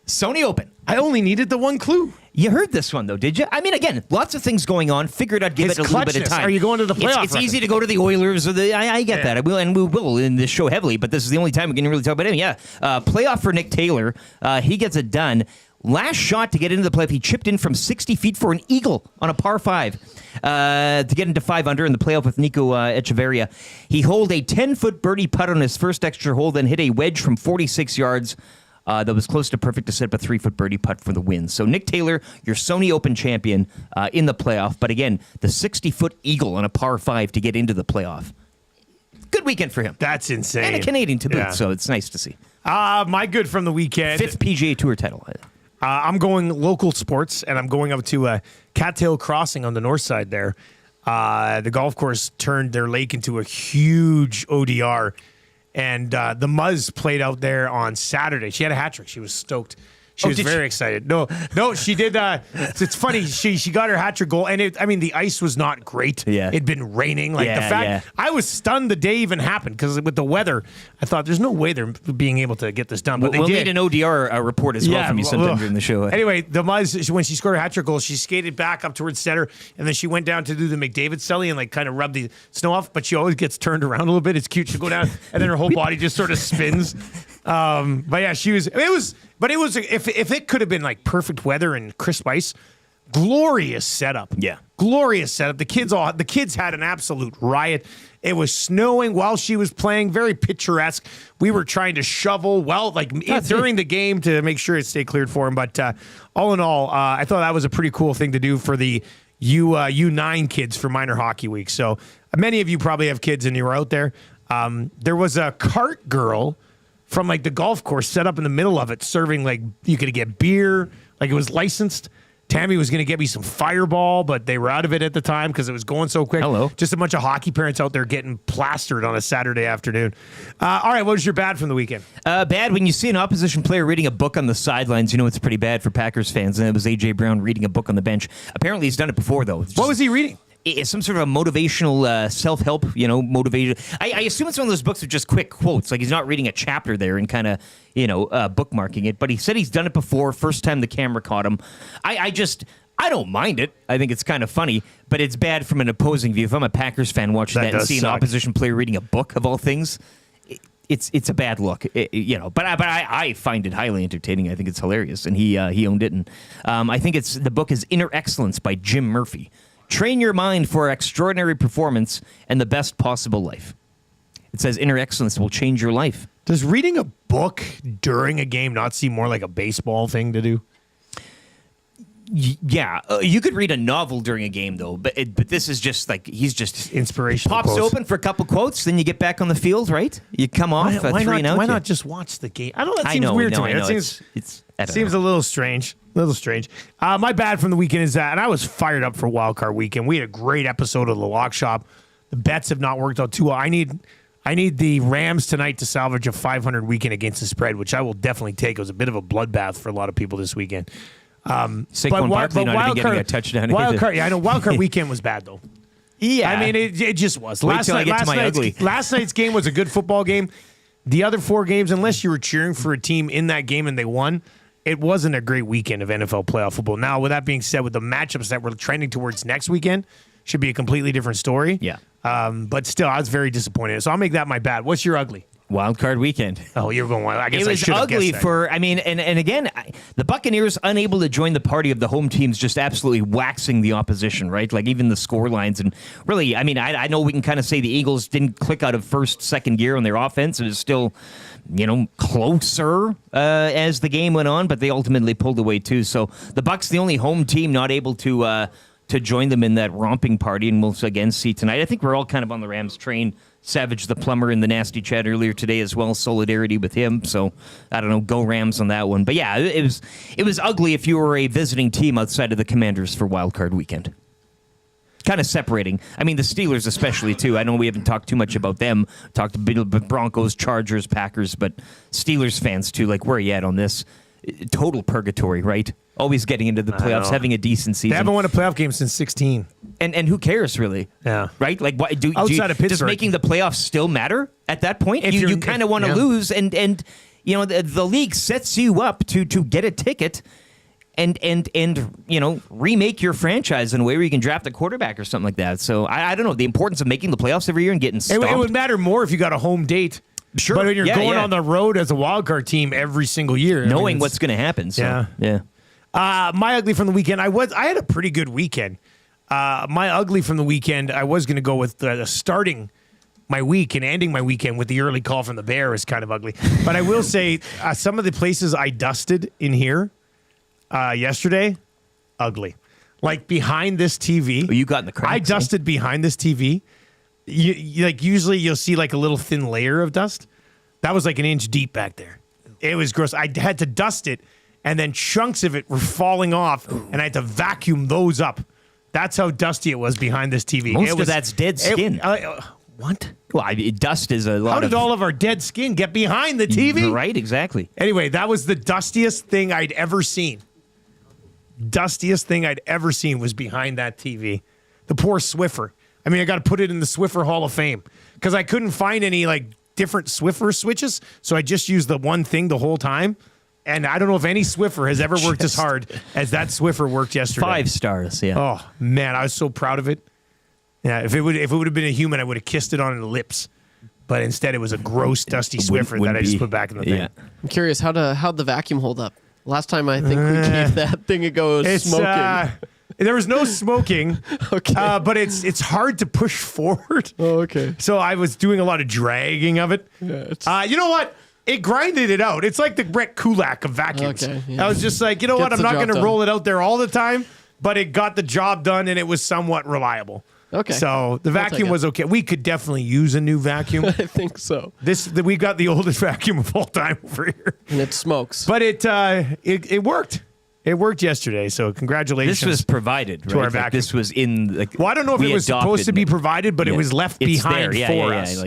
Speaker 6: Sony Open.
Speaker 1: I only needed the one clue.
Speaker 6: You heard this one, though, did you? I mean, again, lots of things going on. Figured I'd give
Speaker 1: His
Speaker 6: it a little bit of
Speaker 1: clutchness.
Speaker 6: time.
Speaker 1: Are you going to the playoff
Speaker 6: It's
Speaker 1: record?
Speaker 6: easy to go to the Oilers or the. I get that. I will, and we will in this show heavily, but this is the only time we can really talk about him. Yeah. Playoff for Nick Taylor. He gets it done. Last shot to get into the playoff, he chipped in from 60 feet for an eagle on a par 5 to get into 5 under in the playoff with Nico Echeverria. He holed a 10-foot birdie putt on his first extra hole, then hit a wedge from 46 yards that was close to perfect to set up a 3-foot birdie putt for the win. So Nick Taylor, your Sony Open champion in the playoff. But again, the 60-foot eagle on a par 5 to get into the playoff. Good weekend for him.
Speaker 1: That's insane.
Speaker 6: And a Canadian to boot,
Speaker 1: Yeah.
Speaker 6: so it's nice to see.
Speaker 1: My good from the weekend.
Speaker 6: 5th PGA Tour title.
Speaker 1: I'm going local sports, and I'm going up to Cattail Crossing on the north side there. The golf course turned their lake into a huge ODR, and the Muzz played out there on Saturday. She had a hat trick. She was stoked. She was very excited. No, she did. It's funny. She got her hat trick goal, and the ice was not great.
Speaker 6: Yeah.
Speaker 1: It'd been raining. Like the fact, I was stunned the day even happened because with the weather, I thought there's no way they're being able to get this done. But
Speaker 6: we'll
Speaker 1: they did.
Speaker 6: need an ODR report as well from you sometime during the show.
Speaker 1: Anyway, the Muzz, when she scored her hat trick goal, she skated back up towards center, and then she went down to do the McDavid celly and like kind of rub the snow off. But she always gets turned around a little bit. It's cute. She'll go down, and then her whole body just sort of spins. But yeah, she was. It was. If it could have been like perfect weather and crisp ice, glorious setup.
Speaker 6: Yeah,
Speaker 1: glorious setup. The kids had an absolute riot. It was snowing while she was playing. Very picturesque. We were trying to shovel during the game to make sure it stayed cleared for him. But all in all, I thought that was a pretty cool thing to do for the U9 kids for minor hockey week. So many of you probably have kids and you were out there. There was a cart girl from like the golf course set up in the middle of it, serving like you could get beer, like it was licensed. Tammy was going to get me some Fireball, but they were out of it at the time because it was going so quick.
Speaker 6: Hello.
Speaker 1: Just a bunch of hockey parents out there getting plastered on a Saturday afternoon. All right, what was your bad from the weekend?
Speaker 6: Bad, when you see an opposition player reading a book on the sidelines, you know it's pretty bad for Packers fans. And it was A.J. Brown reading a book on the bench. Apparently he's done it before, though.
Speaker 1: What was he reading?
Speaker 6: It's some sort of a motivational self-help, motivation. I assume it's one of those books with just quick quotes. Like he's not reading a chapter there and kind of, bookmarking it. But he said he's done it before. First time the camera caught him. I don't mind it. I think it's kind of funny, but it's bad from an opposing view. If I'm a Packers fan watching that and seeing an opposition player reading a book of all things, it's a bad look, But I find it highly entertaining. I think it's hilarious, and he owned it. And I think the book is Inner Excellence by Jim Murphy. Train your mind for extraordinary performance and the best possible life. It says inner excellence will change your life.
Speaker 1: Does reading a book during a game not seem more like a baseball thing to do?
Speaker 6: Yeah, you could read a novel during a game, though. But this is just like he's just
Speaker 1: inspirational.
Speaker 6: Pops
Speaker 1: quotes.
Speaker 6: Open for a couple quotes, then you get back on the field, right? You come off
Speaker 1: why
Speaker 6: 3 and out.
Speaker 1: Why not just watch the game? I don't know. That seems weird to me. That seems a little strange. My bad from the weekend is that, and I was fired up for Wildcard weekend. We had a great episode of the Lock Shop. The bets have not worked out too well. I need the Rams tonight to salvage a 500 weekend against the spread, which I will definitely take. It was a bit of a bloodbath for a lot of people this weekend.
Speaker 6: Saquon Barkley not even getting a touchdown.
Speaker 1: Wildcard, yeah, I know. Wildcard weekend was bad though.
Speaker 6: Yeah,
Speaker 1: I mean it just was.
Speaker 6: Wait till I get to my ugly.
Speaker 1: Last night's game was a good football game. The other 4 games, unless you were cheering for a team in that game and they won, it wasn't a great weekend of NFL playoff football. Now, with that being said, with the matchups that we're trending towards next weekend, should be a completely different story.
Speaker 6: Yeah.
Speaker 1: But still, I was very disappointed. So I'll make that my bad. What's your ugly?
Speaker 6: Wildcard weekend.
Speaker 1: Oh, you're going wild. I guess
Speaker 6: It
Speaker 1: I
Speaker 6: was
Speaker 1: should have
Speaker 6: ugly
Speaker 1: guessed that.
Speaker 6: and again, the Buccaneers unable to join the party of the home teams, just absolutely waxing the opposition, right? Like even the score lines. And really, I know we can kind of say the Eagles didn't click out of first, second gear on their offense. It was still, closer as the game went on, but they ultimately pulled away too. So the Bucs, the only home team not able to join them in that romping party, and we'll again see tonight. I think we're all kind of on the Rams train. Savage the plumber in the nasty chat earlier today as well. Solidarity with him. So I don't know. Go Rams on that one. But yeah, it was ugly if you were a visiting team outside of the Commanders for Wildcard weekend. Kind of separating. The Steelers especially too. I know we haven't talked too much about them. Talked a bit about Broncos, Chargers, Packers, but Steelers fans too. Like, where are you at on this? Total purgatory, right? Always getting into the playoffs, having a decent season.
Speaker 1: They haven't won a playoff game since 16.
Speaker 6: And who cares, really?
Speaker 1: Yeah.
Speaker 6: Right? Like, what,
Speaker 1: Outside of Pittsburgh.
Speaker 6: does making the playoffs still matter at that point?
Speaker 1: If
Speaker 6: You kind of want to lose, and the league sets you up to get a ticket and remake your franchise in a way where you can draft a quarterback or something like that. So I don't know. The importance of making the playoffs every year and getting stomped.
Speaker 1: It would matter more if you got a home date.
Speaker 6: Sure.
Speaker 1: But when you're going on the road as a wildcard team every single year.
Speaker 6: Knowing what's going to happen. So, yeah.
Speaker 1: My ugly from the weekend, I had a pretty good weekend. My ugly from the weekend, I was going to go with starting my week and ending my weekend with the early call from the Bear is kind of ugly. But I will say some of the places I dusted in here yesterday, ugly. Like behind this TV.
Speaker 6: Oh, you got in the cracks.
Speaker 1: I dusted behind this TV. Usually you'll see like a little thin layer of dust. That was like an inch deep back there. It was gross. I had to dust it, and then chunks of it were falling off, and I had to vacuum those up. That's how dusty it was behind this TV.
Speaker 6: Most of that's dead skin.
Speaker 1: What?
Speaker 6: Well, dust is a lot.
Speaker 1: How did all of our dead skin get behind the TV?
Speaker 6: Right, exactly.
Speaker 1: Anyway, that was the dustiest thing I'd ever seen. Dustiest thing I'd ever seen was behind that TV. The poor Swiffer. I got to put it in the Swiffer Hall of Fame because I couldn't find any different Swiffer switches, so I just used the one thing the whole time. And I don't know if any Swiffer has ever worked as hard as that Swiffer worked yesterday.
Speaker 6: 5 stars, yeah.
Speaker 1: Oh man, I was so proud of it. Yeah, if it would have been a human, I would have kissed it on the lips. But instead, it was a gross, dusty Swiffer that I just put back in the thing.
Speaker 8: Yeah. I'm curious, how'd the vacuum hold up? Last time I think we gave that thing a go smoking.
Speaker 1: There was no smoking,
Speaker 8: Okay.
Speaker 1: but it's hard to push forward.
Speaker 8: Oh, okay.
Speaker 1: So I was doing a lot of dragging of it.
Speaker 8: Yeah,
Speaker 1: you know what? It grinded it out. It's like the Brett Kulak of vacuums.
Speaker 8: Okay, yeah.
Speaker 1: I was just like, you know what?
Speaker 8: Gets
Speaker 1: I'm not
Speaker 8: the
Speaker 1: going to
Speaker 8: job
Speaker 1: roll it out there all the time, but it got the job done and it was somewhat reliable.
Speaker 8: Okay.
Speaker 1: So the vacuum was okay. We could definitely use a new vacuum.
Speaker 8: I think so.
Speaker 1: We got the oldest vacuum of all time over here.
Speaker 8: And it smokes.
Speaker 1: But it worked. It worked yesterday, so congratulations.
Speaker 6: This was provided,
Speaker 1: to
Speaker 6: right?
Speaker 1: our vacuum.
Speaker 6: This was in.
Speaker 1: Well, I don't know if it was supposed to be provided, but it was left behind for us.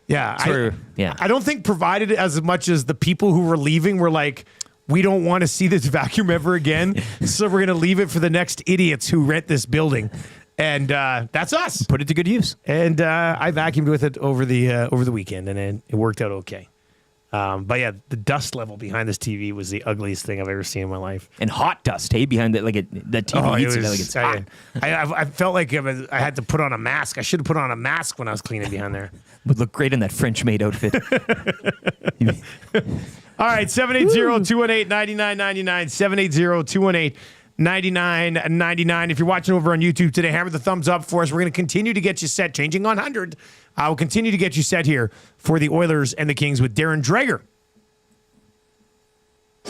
Speaker 1: I don't think provided as much as the people who were leaving were like, we don't want to see this vacuum ever again, so we're going to leave it for the next idiots who rent this building. And that's us.
Speaker 6: Put it to good use.
Speaker 1: And I vacuumed with it over the weekend, and it worked out okay. But yeah, the dust level behind this TV was the ugliest thing I've ever seen in my life.
Speaker 6: And hot dust, hey, behind it, the TV heats it like it's hot.
Speaker 1: I felt like I had to put on a mask. I should have put on a mask when I was cleaning behind there.
Speaker 6: Would look great in that French maid outfit.
Speaker 1: All right, 780-218-9999, 780-218-9999. If you're watching over on YouTube today, hammer the thumbs up for us. We're going to continue to get you set. Changing on 100. I will continue to get you set here for the Oilers and the Kings with Darren Dreger.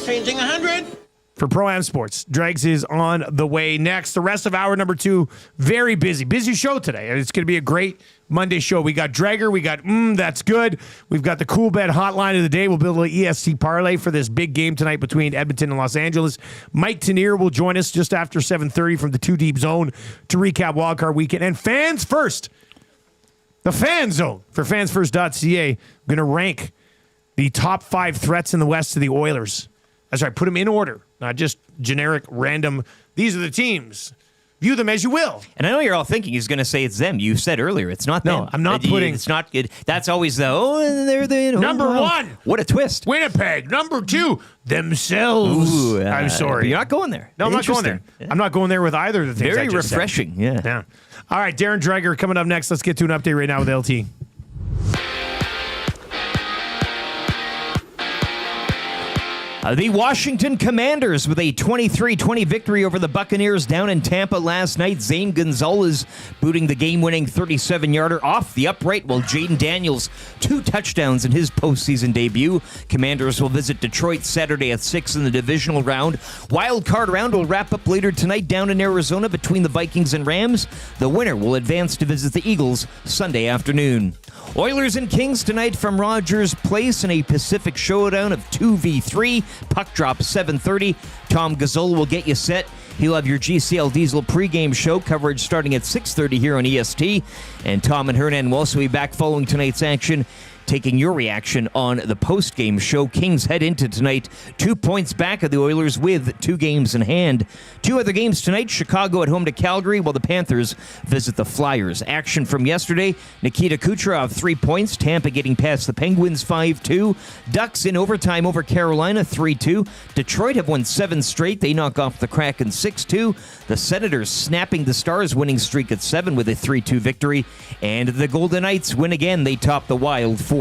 Speaker 3: Changing 100.
Speaker 1: For Pro-Am Sports. Dregs is on the way next. The rest of hour number 2, very busy. Busy show today. It's going to be a great Monday show. We got Dreger. We got, that's good. We've got the Cool Bet hotline of the day. We'll build a ESC parlay for this big game tonight between Edmonton and Los Angeles. Mike Tanier will join us just after 7:30 from the 2 Deep Zone to recap Wildcard Weekend. And Fans First, the Fan Zone for fansfirst.ca, going to rank the top 5 threats in the West to the Oilers. That's right, put them in order, not just generic, random, these are the teams. View them as you will.
Speaker 6: And I know you're all thinking he's going to say it's them. You said earlier, it's not them.
Speaker 1: No, I'm not putting...
Speaker 6: It's not good. That's always they're the...
Speaker 1: Number 1.
Speaker 6: What a twist.
Speaker 1: Winnipeg. Number 2, themselves.
Speaker 6: Ooh,
Speaker 1: I'm sorry.
Speaker 6: You're not going there.
Speaker 1: No, I'm not going there. Yeah. I'm not going there with either of the things
Speaker 6: Very
Speaker 1: I just
Speaker 6: refreshing,
Speaker 1: said. Yeah. All right, Darren Dreger coming up next. Let's get to an update right now with LT.
Speaker 6: The Washington Commanders with a 23-20 victory over the Buccaneers down in Tampa last night. Zane Gonzalez booting the game-winning 37-yarder off the upright, while Jaden Daniels 2 touchdowns in his postseason debut. Commanders will visit Detroit Saturday at 6 in the divisional round. Wildcard round will wrap up later tonight down in Arizona between the Vikings and Rams. The winner will advance to visit the Eagles Sunday afternoon. Oilers and Kings tonight from Rogers Place in a Pacific showdown of 2v3. Puck drop 7:30. Tom Gazzola will get you set. He'll have your GCL Diesel pregame show coverage starting at 6:30 here on EST. And Tom and Hernan will also be back following tonight's action, taking your reaction on the postgame show. Kings head into tonight 2 points back of the Oilers with 2 games in hand. 2 other games tonight: Chicago at home to Calgary, while the Panthers visit the Flyers. Action from yesterday: Nikita Kucherov 3 points, Tampa getting past the Penguins 5-2. Ducks in overtime over Carolina 3-2. Detroit have won 7 straight. They knock off the Kraken 6-2. The Senators snapping the Stars' winning streak at 7 with a 3-2 victory. And the Golden Knights win again. They top the Wild 4-1.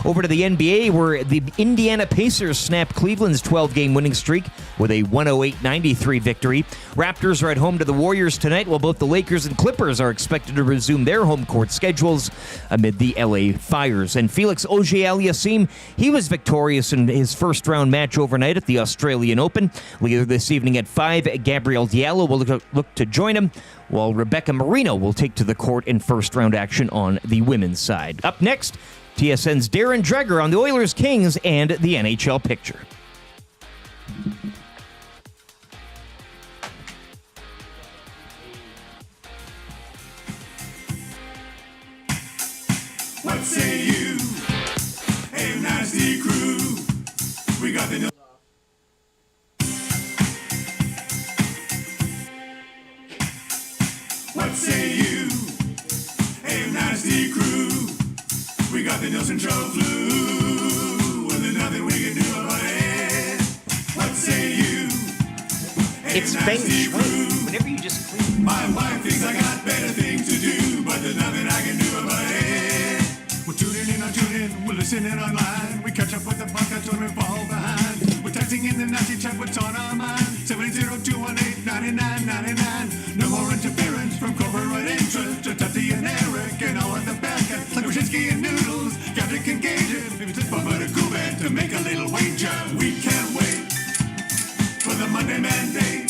Speaker 6: Over to the NBA, where the Indiana Pacers snapped Cleveland's 12-game winning streak with a 108-93 victory. Raptors are at home to the Warriors tonight, while both the Lakers and Clippers are expected to resume their home court schedules amid the LA fires. And Felix Auger-Aliassime, he was victorious in his first-round match overnight at the Australian Open. Later this evening at 5, Gabrielle Diallo will look to join him, while Rebecca Marino will take to the court in first-round action on the women's side. Up next, TSN's Darren Dreger on the Oilers, Kings, and the NHL picture.
Speaker 4: What say you? A nasty crew. We got the What say you? A nasty crew. We got the Nielson Show flu. Well, there's nothing we can do about it. What say you?
Speaker 6: It's feng shui. Whenever you just clean.
Speaker 4: My wife thinks I got better things to do, but there's nothing I can do about it. We're tuning in on TuneIn, we're listening online. We catch up with the podcast when we fall behind. We're texting in the nasty chat, what's on our mind. 780-218-9999. No more interference from corporate interest. To Tutti and Eric and all at the back end. Like Rishaug and Noodles, Captain can gauge it. Maybe it's fun but a cool band to make a little wager. We can't wait for the Monday Mandate.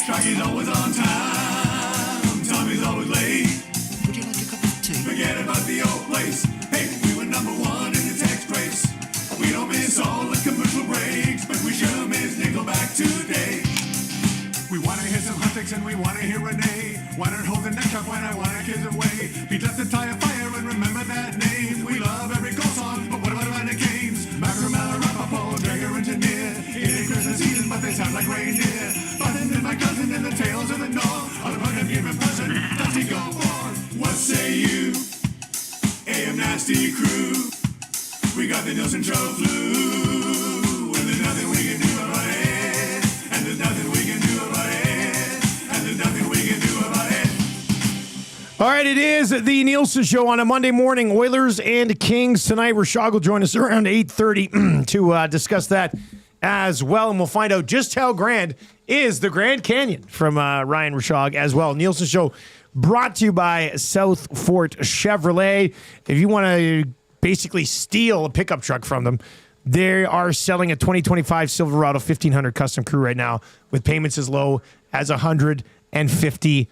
Speaker 4: Shaggy's always on time. Tommy's always late.
Speaker 3: Would you like a cup of tea?
Speaker 4: Forget about the old place. Hey, we were number 1 in the text race. We don't miss all the commercial breaks, but we sure miss Nickelback today. We wanna hear some hot takes and we wanna hear Renee. Why not hold the neck up when I wanna kiss away? Beat left the tire fire and remember that name. We love every goal song, but what about Evander Kane's? Macramella, wrapup, Dreger and Tanier. It ain't Christmas season, but they sound like reindeer. Button and my cousin and the tales of the North. On a random given person, does he go for? What say you? AM Nasty Crew. We got the Nielson Show flu. And there's nothing we can do about it. And there's nothing we can do about it. And there's nothing we can do about it.
Speaker 1: All right, it is the Nielson Show on a Monday morning. Oilers and Kings tonight. Rishaug will join us around 8:30 to discuss that as well. And we'll find out just how grand is the Grand Canyon from Ryan Rishaug as well. Nielson Show brought to you by South Fort Chevrolet. If you want to basically steal a pickup truck from them, they are selling a 2025 Silverado 1500 Custom Crew right now with payments as low as $150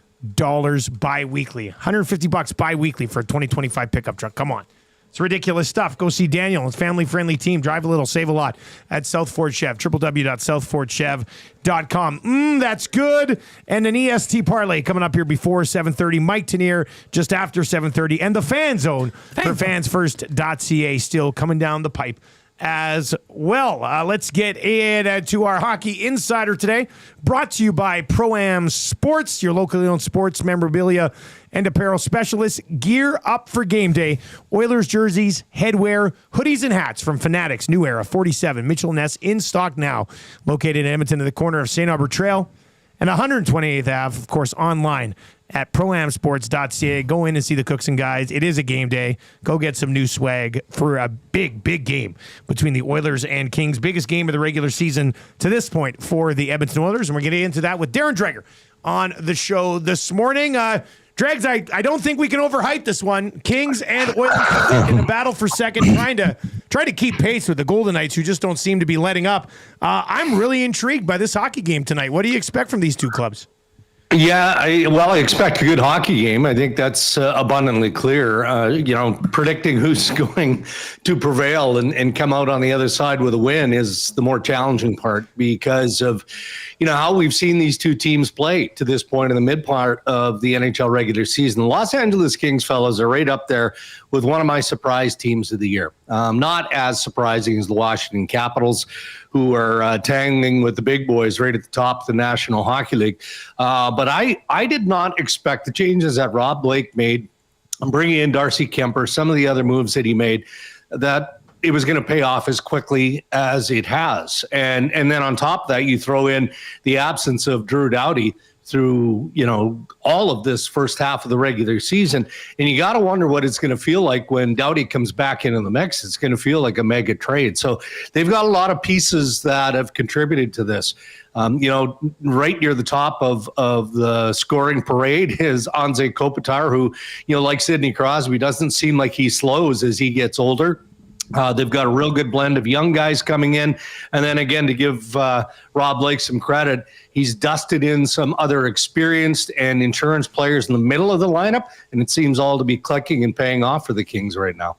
Speaker 1: bi-weekly. $150 bi-weekly for a 2025 pickup truck. Come on. It's ridiculous stuff. Go see Daniel and his family-friendly team. Drive a little, save a lot at South Fort Chev. www.southfortchev.com. That's good. And an EST parlay coming up here before 7:30. Mike Tanier just after 7:30. And the Fan Zone for fansfirst.ca still coming down the pipe as well. Let's get into our Hockey Insider today. Brought to you by Pro-Am Sports, your locally owned sports memorabilia and apparel specialists. Gear up for game day. Oilers jerseys, headwear, hoodies, and hats from Fanatics New Era 47 Mitchell & Ness in stock now. Located in Edmonton at the corner of St. Albert Trail And 128th Ave, of course, online at proamsports.ca. Go in and see the Cooks and Guys. It is a game day. Go get some new swag for a big, big game between the Oilers and Kings. Biggest game of the regular season to this point for the Edmonton Oilers. And we're getting into that with Darren Dreger on the show this morning. Dregs, I don't think we can overhype this one. Kings and Oilers in the battle for second, trying to keep pace with the Golden Knights, who just don't seem to be letting up. I'm really intrigued by this hockey game tonight. What do you expect from these two clubs?
Speaker 9: Yeah, I expect a good hockey game. I think that's abundantly clear. Predicting who's going to prevail and come out on the other side with a win is the more challenging part because of, how we've seen these two teams play to this point in the mid part of the NHL regular season. The Los Angeles Kings, fellas, are right up there with one of my surprise teams of the year. Not as surprising as the Washington Capitals, who are tangling with the big boys right at the top of the National Hockey League. But I did not expect the changes that Rob Blake made, bringing in Darcy Kemper, some of the other moves that he made, that it was going to pay off as quickly as it has. And then on top of that, you throw in the absence of Drew Doughty through, all of this first half of the regular season. And you got to wonder what it's going to feel like when Doughty comes back into the mix. It's going to feel like a mega trade. So they've got a lot of pieces that have contributed to this. Right near the top of the scoring parade is Anze Kopitar, who, like Sidney Crosby, doesn't seem like he slows as he gets older. They've got a real good blend of young guys coming in. And then again, to give Rob Blake some credit, he's dusted in some other experienced and insurance players in the middle of the lineup, and it seems all to be clicking and paying off for the Kings right now.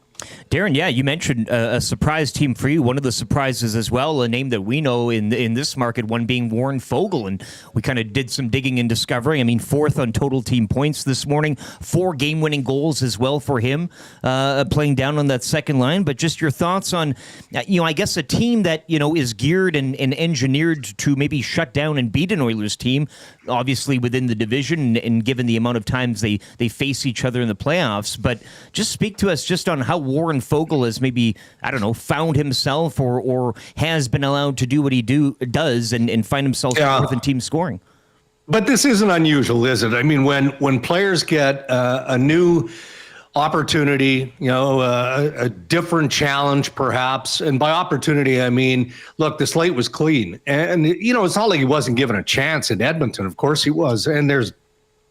Speaker 6: Darren, yeah, you mentioned a surprise team for you. One of the surprises as well, a name that we know in this market, one being Warren Foegele, and we kind of did some digging and discovering. I mean, 4th on total team points this morning, 4 game-winning goals as well for him, playing down on that second line. But just your thoughts on, I guess a team that, is geared and engineered to maybe shut down and beat an Oilers team, obviously within the division and given the amount of times they face each other in the playoffs. But just speak to us just on how Warren Foegele has maybe, found himself or has been allowed to do what he does and find himself fourth in team scoring.
Speaker 9: But this isn't unusual, is it? I mean, when players get a new opportunity, a different challenge perhaps, and by opportunity, I mean, look, the slate was clean. And, it's not like he wasn't given a chance in Edmonton. Of course he was. And there's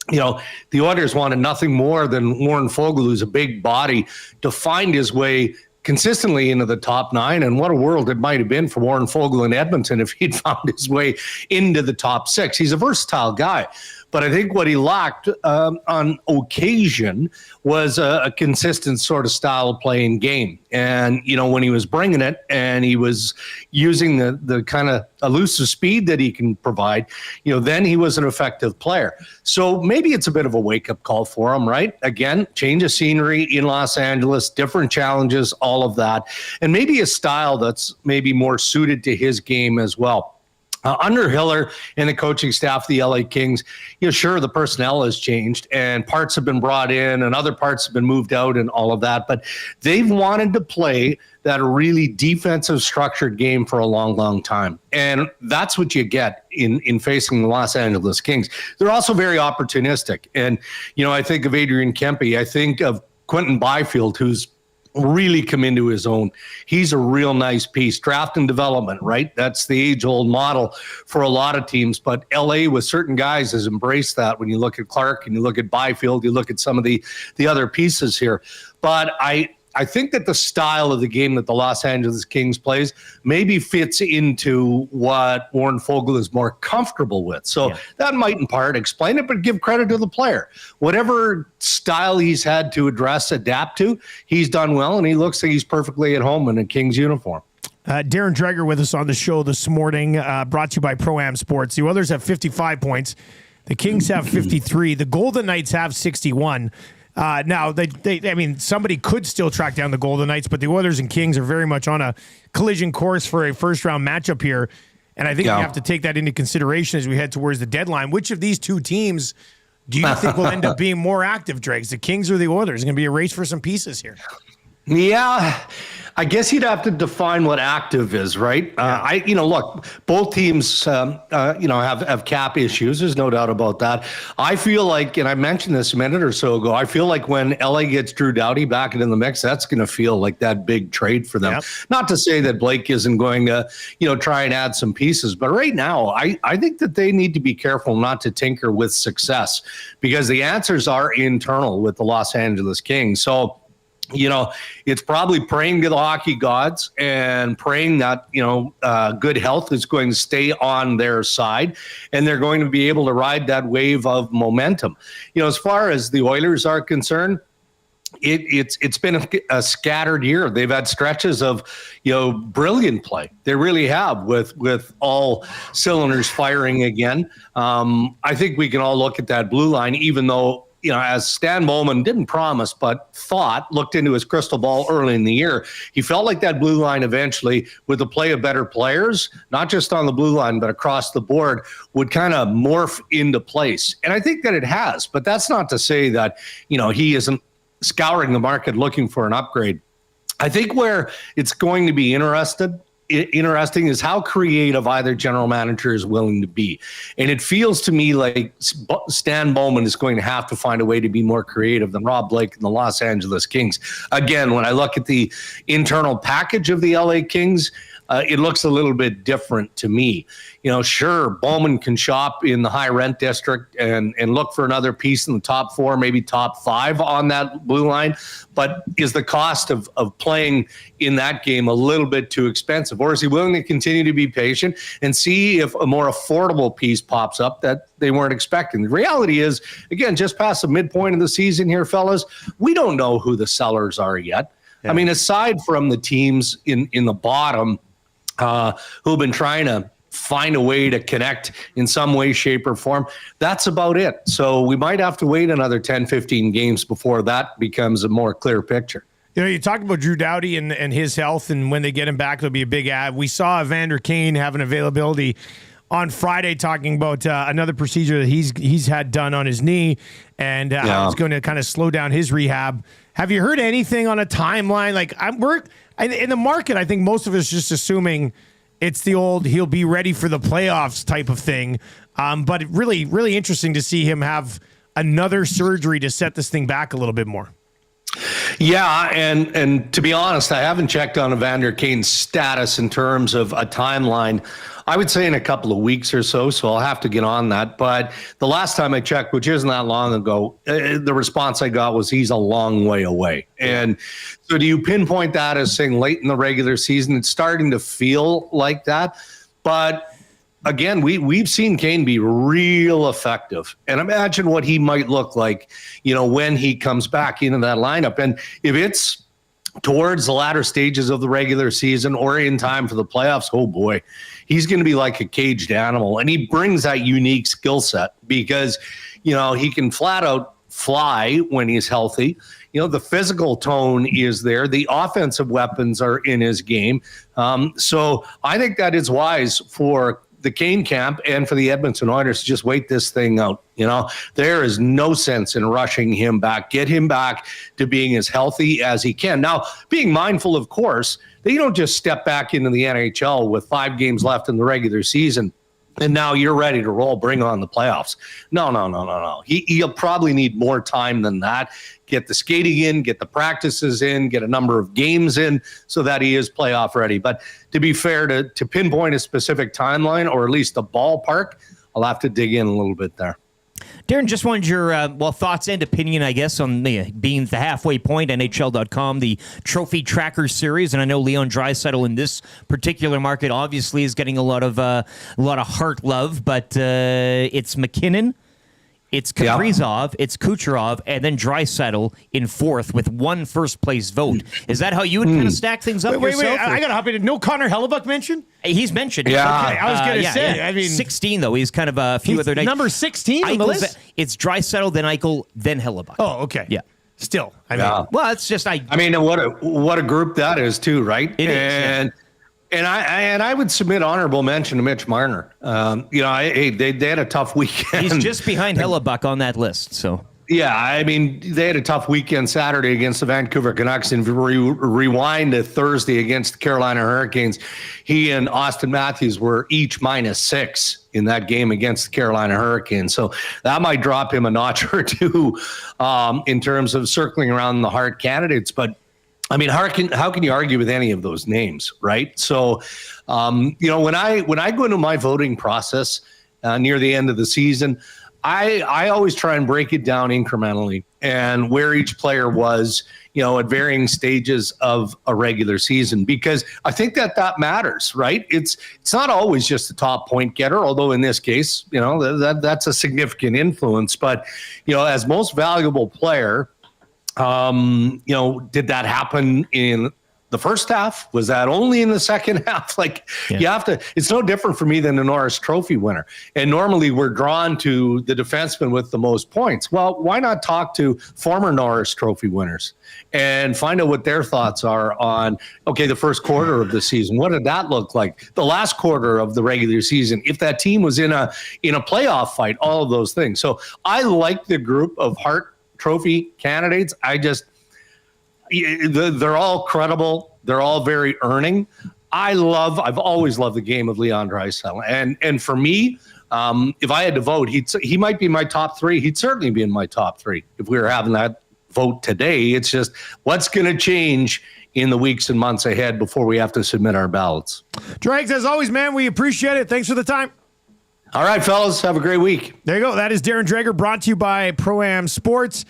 Speaker 9: the Oilers wanted nothing more than Warren Foegele, who's a big body, to find his way consistently into the top 9. And what a world it might have been for Warren Foegele in Edmonton if he'd found his way into the top 6. He's a versatile guy. But I think what he lacked on occasion was a consistent sort of style of playing game. And, when he was bringing it and he was using the kind of elusive speed that he can provide, then he was an effective player. So maybe it's a bit of a wake-up call for him, right? Again, change of scenery in Los Angeles, different challenges, all of that. And maybe a style that's maybe more suited to his game as well. Under Hiller and the coaching staff of the LA Kings, sure, the personnel has changed and parts have been brought in and other parts have been moved out and all of that, but they've wanted to play that really defensive structured game for a long, long time. And that's what you get in facing the Los Angeles Kings. They're also very opportunistic. And, I think of Adrian Kempe, I think of Quentin Byfield, who's really come into his own. He's a real nice piece. Draft and development, right? That's the age-old model for a lot of teams. But LA with certain guys has embraced that. When you look at Clark and you look at Byfield, you look at some of the other pieces here. But I think that the style of the game that the Los Angeles Kings plays maybe fits into what Warren Foegele is more comfortable with. So that might in part explain it, but give credit to the player. Whatever style he's had to adapt to, he's done well, and he looks like he's perfectly at home in a Kings uniform.
Speaker 1: Darren Dreger with us on the show this morning, brought to you by Pro-Am Sports. The Oilers have 55 points. The Kings have 53. The Golden Knights have 61. Now, somebody could still track down the Golden Knights, but the Oilers and Kings are very much on a collision course for a first-round matchup here. And I think we have to take that into consideration as we head towards the deadline. Which of these two teams do you think will end up being more active, Dregs? The Kings or the Oilers? It's going to be a race for some pieces here.
Speaker 9: Yeah, I guess you'd have to define what active is, right? Look, both teams, have cap issues. There's no doubt about that. I feel like, and I mentioned this a minute or so ago, I feel like when LA gets Drew Doughty back into the mix, that's going to feel like that big trade for them. Yep. Not to say that Blake isn't going to, try and add some pieces, but right now, I think that they need to be careful not to tinker with success because the answers are internal with the Los Angeles Kings. So, it's probably praying to the hockey gods and praying that, good health is going to stay on their side and they're going to be able to ride that wave of momentum. As far as the Oilers are concerned, it's been a scattered year. They've had stretches of, brilliant play. They really have with all cylinders firing again. I think we can all look at that blue line, even though, as Stan Bowman didn't promise, but looked into his crystal ball early in the year, he felt like that blue line eventually, with the play of better players, not just on the blue line, but across the board, would kind of morph into place. And I think that it has, but that's not to say that, he isn't scouring the market looking for an upgrade. I think where it's going to be interesting is how creative either general manager is willing to be. And it feels to me like Stan Bowman is going to have to find a way to be more creative than Rob Blake and the Los Angeles Kings. Again, when I look at the internal package of the LA Kings, it looks a little bit different to me. Sure, Bowman can shop in the high rent district and look for another piece in the top 4, maybe top 5 on that blue line. But is the cost of playing in that game a little bit too expensive? Or is he willing to continue to be patient and see if a more affordable piece pops up that they weren't expecting? The reality is, again, just past the midpoint of the season here, fellas, we don't know who the sellers are yet. Yeah. I mean, aside from the teams in the bottom, who've been trying to find a way to connect in some way, shape, or form, that's about it. So we might have to wait another 10, 15 games before that becomes a more clear picture.
Speaker 1: You talk about Drew Doughty and his health, and when they get him back, there'll be a big ad. We saw Evander Kane have an availability on Friday talking about another procedure that he's had done on his knee and how it's going to kind of slow down his rehab. Have you heard anything on a timeline? Like, in the market, I think most of us just assuming it's the old he'll be ready for the playoffs type of thing. But really, really interesting to see him have another surgery to set this thing back a little bit more.
Speaker 9: Yeah, and to be honest, I haven't checked on Evander Kane's status in terms of a timeline. I would say in a couple of weeks or so I'll have to get on that. But the last time I checked, which isn't that long ago, the response I got was he's a long way away. And so do you pinpoint that as saying late in the regular season? It's starting to feel like that. But again, we've seen Kane be real effective. And imagine what he might look like, when he comes back into that lineup. And if it's towards the latter stages of the regular season or in time for the playoffs, oh boy, he's going to be like a caged animal. And he brings that unique skill set because, he can flat out fly when he's healthy. The physical tone is there. The offensive weapons are in his game. So I think that is wise for the Kane camp and for the Edmonton Oilers to just wait this thing out. There is no sense in rushing him back. Get him back to being as healthy as he can. Now, being mindful, of course, that you don't just step back into the NHL with 5 games left in the regular season and now you're ready to roll, bring on the playoffs. No. He'll probably need more time than that. Get the skating in, get the practices in, get a number of games in so that he is playoff ready. But to be fair, to pinpoint a specific timeline or at least a ballpark, I'll have to dig in a little bit there.
Speaker 6: Darren, just wanted your thoughts and opinion, I guess, on being the halfway point, NHL.com, the Trophy Tracker Series, and I know Leon Draisaitl in this particular market obviously is getting a lot of heart love, but it's McKinnon, it's Kaprizov, it's Kucherov, and then Draisaitl in 4th with 1 first-place vote. Is that how you would kind of stack things up yourself?
Speaker 1: Wait, I got to hop in. No Connor Hellebuck mentioned?
Speaker 6: He's mentioned.
Speaker 1: Yeah. Okay, I was going to say.
Speaker 6: Yeah. I mean, 16, though. He's kind of a few other nights.
Speaker 1: Number 16 on the list?
Speaker 6: It's Draisaitl, then Eichel, then Hellebuck.
Speaker 1: Oh, okay.
Speaker 6: Yeah.
Speaker 1: Still. I mean,
Speaker 6: well, it's just...
Speaker 9: what a group that is, too, right?
Speaker 6: It is, yeah.
Speaker 9: And I would submit honorable mention to Mitch Marner. They had a tough weekend.
Speaker 6: He's just behind Hellebuck on that list. So
Speaker 9: Yeah, I mean, they had a tough weekend Saturday against the Vancouver Canucks, and if you rewind to Thursday against the Carolina Hurricanes, he and Austin Matthews were each -6 in that game against the Carolina Hurricanes. So that might drop him a notch or two in terms of circling around the Hart candidates. But I mean, how can you argue with any of those names, right? So, when I go into my voting process near the end of the season, I always try and break it down incrementally and where each player was, at varying stages of a regular season, because I think that matters, right? It's not always just the top point getter, although in this case, that's a significant influence. But, as most valuable player, did that happen in the first half? Was that only in the second half? You have to, it's no different for me than the Norris Trophy winner. And normally we're drawn to the defenseman with the most points. Well, why not talk to former Norris Trophy winners and find out what their thoughts are on, the first quarter of the season? What did that look like? The last quarter of the regular season, if that team was in a playoff fight, all of those things. So I like the group of Hart Trophy candidates. They're all credible. They're all very earning. I've always loved the game of Leon Draisaitl. And for me, if I had to vote, he might be my top 3. He'd certainly be in my top 3 if we were having that vote today. It's just what's going to change in the weeks and months ahead before we have to submit our ballots.
Speaker 1: Dregs, as always, man, we appreciate it. Thanks for the time.
Speaker 9: All right, fellas, have a great week.
Speaker 1: There you go. That is Darren Dreger, brought to you by Pro-Am Sports.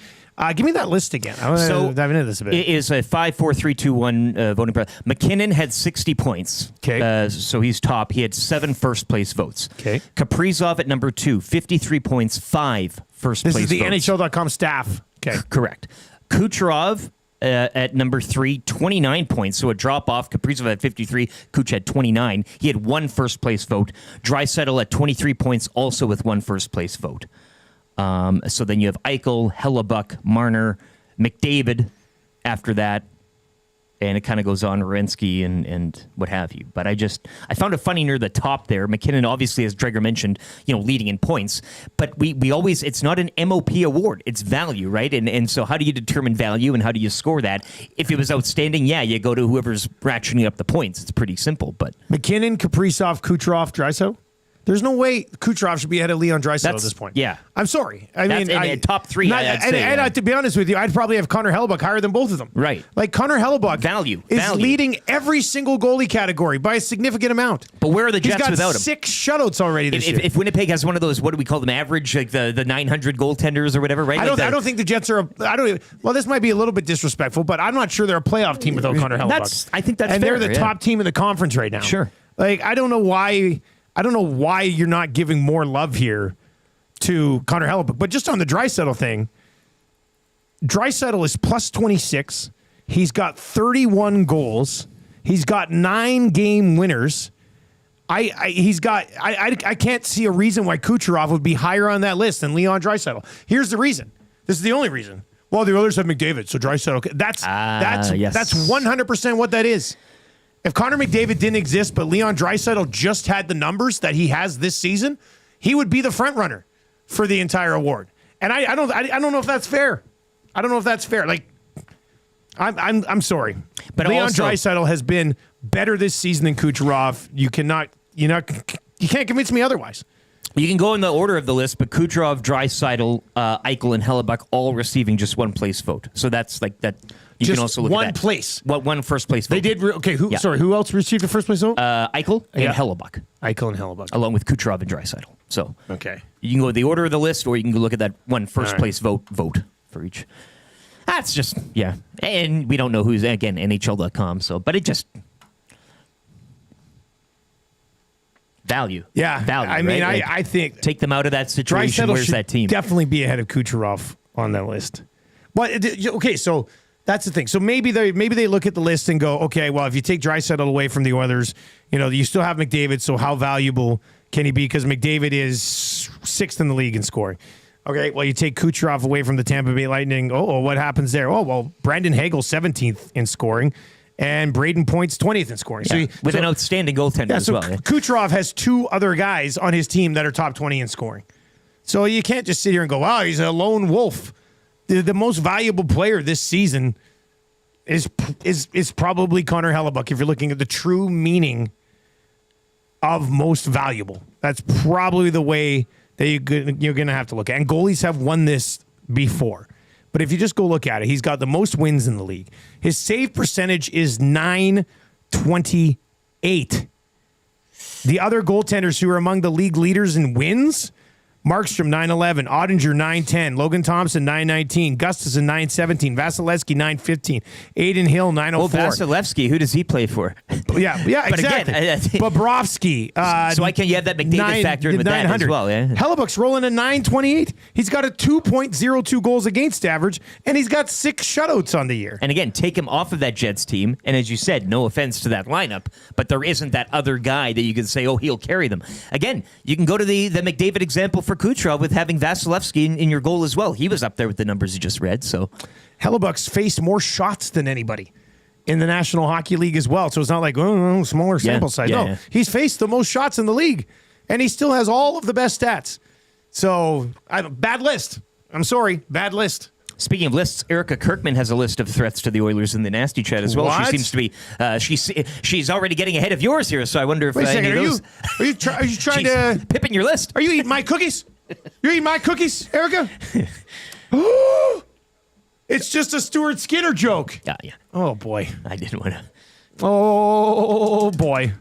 Speaker 1: Give me that list again. I want to dive into this a bit.
Speaker 6: It is a 5-4-3-2-1 voting process. McKinnon had 60 points.
Speaker 1: Okay.
Speaker 6: So he's top. He had 7 first-place votes.
Speaker 1: Okay.
Speaker 6: Kaprizov at number 2, 53 points, 5 first-place votes.
Speaker 1: This is the NHL.com staff. Okay.
Speaker 6: Correct. Kucherov at number 3, 29 points. So a drop-off. Kaprizov had 53. Kuch had 29. He had 1 first-place vote. Draisaitl at 23 points, also with 1 first-place vote. So then you have Eichel, Hellebuck, Marner, McDavid after that, and it kind of goes on, Werenski and what have you. But I found it funny near the top there. McKinnon, obviously, as Dreger mentioned, leading in points. But we always, it's not an MOP award. It's value, right? And so how do you determine value and how do you score that? If it was outstanding, you go to whoever's ratcheting up the points. It's pretty simple. But
Speaker 1: McKinnon, Kaprizov, Kucherov, Draisaitl? There's no way Kucherov should be ahead of Leon Draisaitl at this point.
Speaker 6: Yeah.
Speaker 1: I'm sorry. I mean,
Speaker 6: top 3, I'd say.
Speaker 1: To be honest with you, I'd probably have Connor Hellebuck higher than both of them.
Speaker 6: Right.
Speaker 1: Like Connor Hellebuck
Speaker 6: value
Speaker 1: is leading every single goalie category by a significant amount.
Speaker 6: But where are the Jets without him?
Speaker 1: He's got 6 shutouts already this year.
Speaker 6: If Winnipeg has one of those, what do we call them, average, like the 900 goaltenders or whatever, right?
Speaker 1: I don't think the Jets are well, this might be a little bit disrespectful, but I'm not sure they're a playoff team without Connor Hellebuck.
Speaker 6: I think that's
Speaker 1: and
Speaker 6: fair,
Speaker 1: they're the top team in the conference right now.
Speaker 6: Sure.
Speaker 1: Like, I don't know why you're not giving more love here to Connor Hellebuck. But just on the Draisaitl thing, Draisaitl is plus 26. He's got 31 goals. He's got 9 game winners. I can't see a reason why Kucherov would be higher on that list than Leon Draisaitl. Here's the reason. This is the only reason. Well, the others have McDavid, so Draisaitl. That's 100% what that is. If Connor McDavid didn't exist, but Leon Draisaitl just had the numbers that he has this season, he would be the front runner for the entire award. And I don't know if that's fair. I don't know if that's fair. Like, I'm sorry, but Leon Draisaitl has been better this season than Kucherov. You can't convince me otherwise.
Speaker 6: You can go in the order of the list, but Kucherov, Draisaitl, Eichel, and Hellebuck all receiving just 1 place vote. So that's like that. You
Speaker 1: just
Speaker 6: can also look
Speaker 1: one
Speaker 6: at that.
Speaker 1: Place.
Speaker 6: One first place vote.
Speaker 1: They did. Who else received the first place vote?
Speaker 6: Eichel and Hellebuck.
Speaker 1: Eichel and Hellebuck.
Speaker 6: Along with Kucherov and Draisaitl. So
Speaker 1: okay,
Speaker 6: you can go with the order of the list, or you can go look at that one first place vote for each. That's just and we don't know who's again NHL.com. So, but it just value.
Speaker 1: Yeah,
Speaker 6: value.
Speaker 1: I mean,
Speaker 6: right?
Speaker 1: I think
Speaker 6: take them out of that situation.
Speaker 1: Draisaitl
Speaker 6: Where's that team?
Speaker 1: Definitely be ahead of Kucherov on that list. But okay, so that's the thing. So maybe they look at the list and go, okay, well, if you take Draisaitl away from the Oilers, you still have McDavid. So how valuable can he be? Because McDavid is 6th in the league in scoring. Okay, well, you take Kucherov away from the Tampa Bay Lightning. Oh, what happens there? Oh, well, Brandon Hagel 17th in scoring, and Braden Point's 20th in scoring.
Speaker 6: Yeah, with an outstanding goaltender as well.
Speaker 1: Kucherov has 2 other guys on his team that are top 20 in scoring. So you can't just sit here and go, wow, he's a lone wolf. the most valuable player this season is probably Connor Hellebuyck if you're looking at the true meaning of most valuable. That's probably the way that you're going to have to look at it. And goalies have won this before. But if you just go look at it, he's got the most wins in the league. His save percentage is .928. The other goaltenders who are among the league leaders in wins, Markstrom, 911, Ottinger, 910, Logan Thompson, 919, Gustafsson, 917, Vasilevsky, 915, Aiden Hill, 904.
Speaker 6: Well, Vasilevsky, who does he play for?
Speaker 1: Yeah,
Speaker 6: But
Speaker 1: exactly.
Speaker 6: again,
Speaker 1: Bobrovsky.
Speaker 6: so why can't you have that McDavid factor in with that as well? Yeah.
Speaker 1: Hellebuyck's rolling a 928. He's got a 2.02 goals against average, and he's got 6 shutouts on the year.
Speaker 6: And again, take him off of that Jets team. And as you said, no offense to that lineup, but there isn't that other guy that you can say, oh, he'll carry them. Again, you can go to the McDavid example for Kucherov with having Vasilevsky in your goal as well. He was up there with the numbers you just read. So
Speaker 1: Hellebuyck's faced more shots than anybody in the National Hockey League as well. So it's not like, oh, smaller sample size. No, he's faced the most shots in the league, and he still has all of the best stats. So, bad list. I'm sorry, bad list.
Speaker 6: Speaking of lists, Erica Kirkman has a list of threats to the Oilers in the nasty chat as well.
Speaker 1: What?
Speaker 6: She seems to be she's already getting ahead of yours here. So I wonder if
Speaker 1: Wait a second,
Speaker 6: any of those,
Speaker 1: are you trying
Speaker 6: she's
Speaker 1: to
Speaker 6: pipping your list?
Speaker 1: Are you eating my cookies? You're eating my cookies, Erica? It's just a Stuart Skinner joke.
Speaker 6: Yeah.
Speaker 1: Oh boy,
Speaker 6: I didn't want to.
Speaker 1: Oh boy.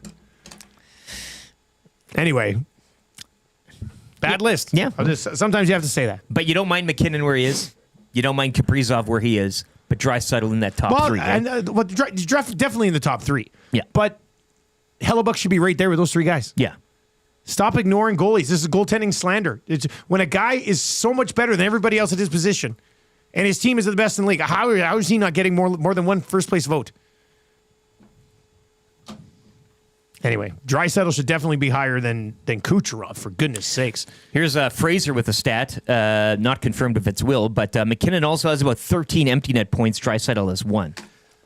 Speaker 1: Anyway, bad list.
Speaker 6: Yeah.
Speaker 1: Sometimes you have to say that.
Speaker 6: But you don't mind McKinnon where he is. You don't mind Kaprizov where he is. But Draisaitl in that top 3. Right?
Speaker 1: And definitely in the top 3.
Speaker 6: Yeah.
Speaker 1: But Hellebuyck should be right there with those 3 guys.
Speaker 6: Yeah.
Speaker 1: Stop ignoring goalies. This is goaltending slander. It's when a guy is so much better than everybody else at his position, and his team is the best in the league. How is he not getting more than one first place vote? Anyway, Draisaitl should definitely be higher than Kucherov, for goodness sakes.
Speaker 6: Here's Fraser with a stat, not confirmed if it's Will, but McKinnon also has about 13 empty net points. Draisaitl has 1,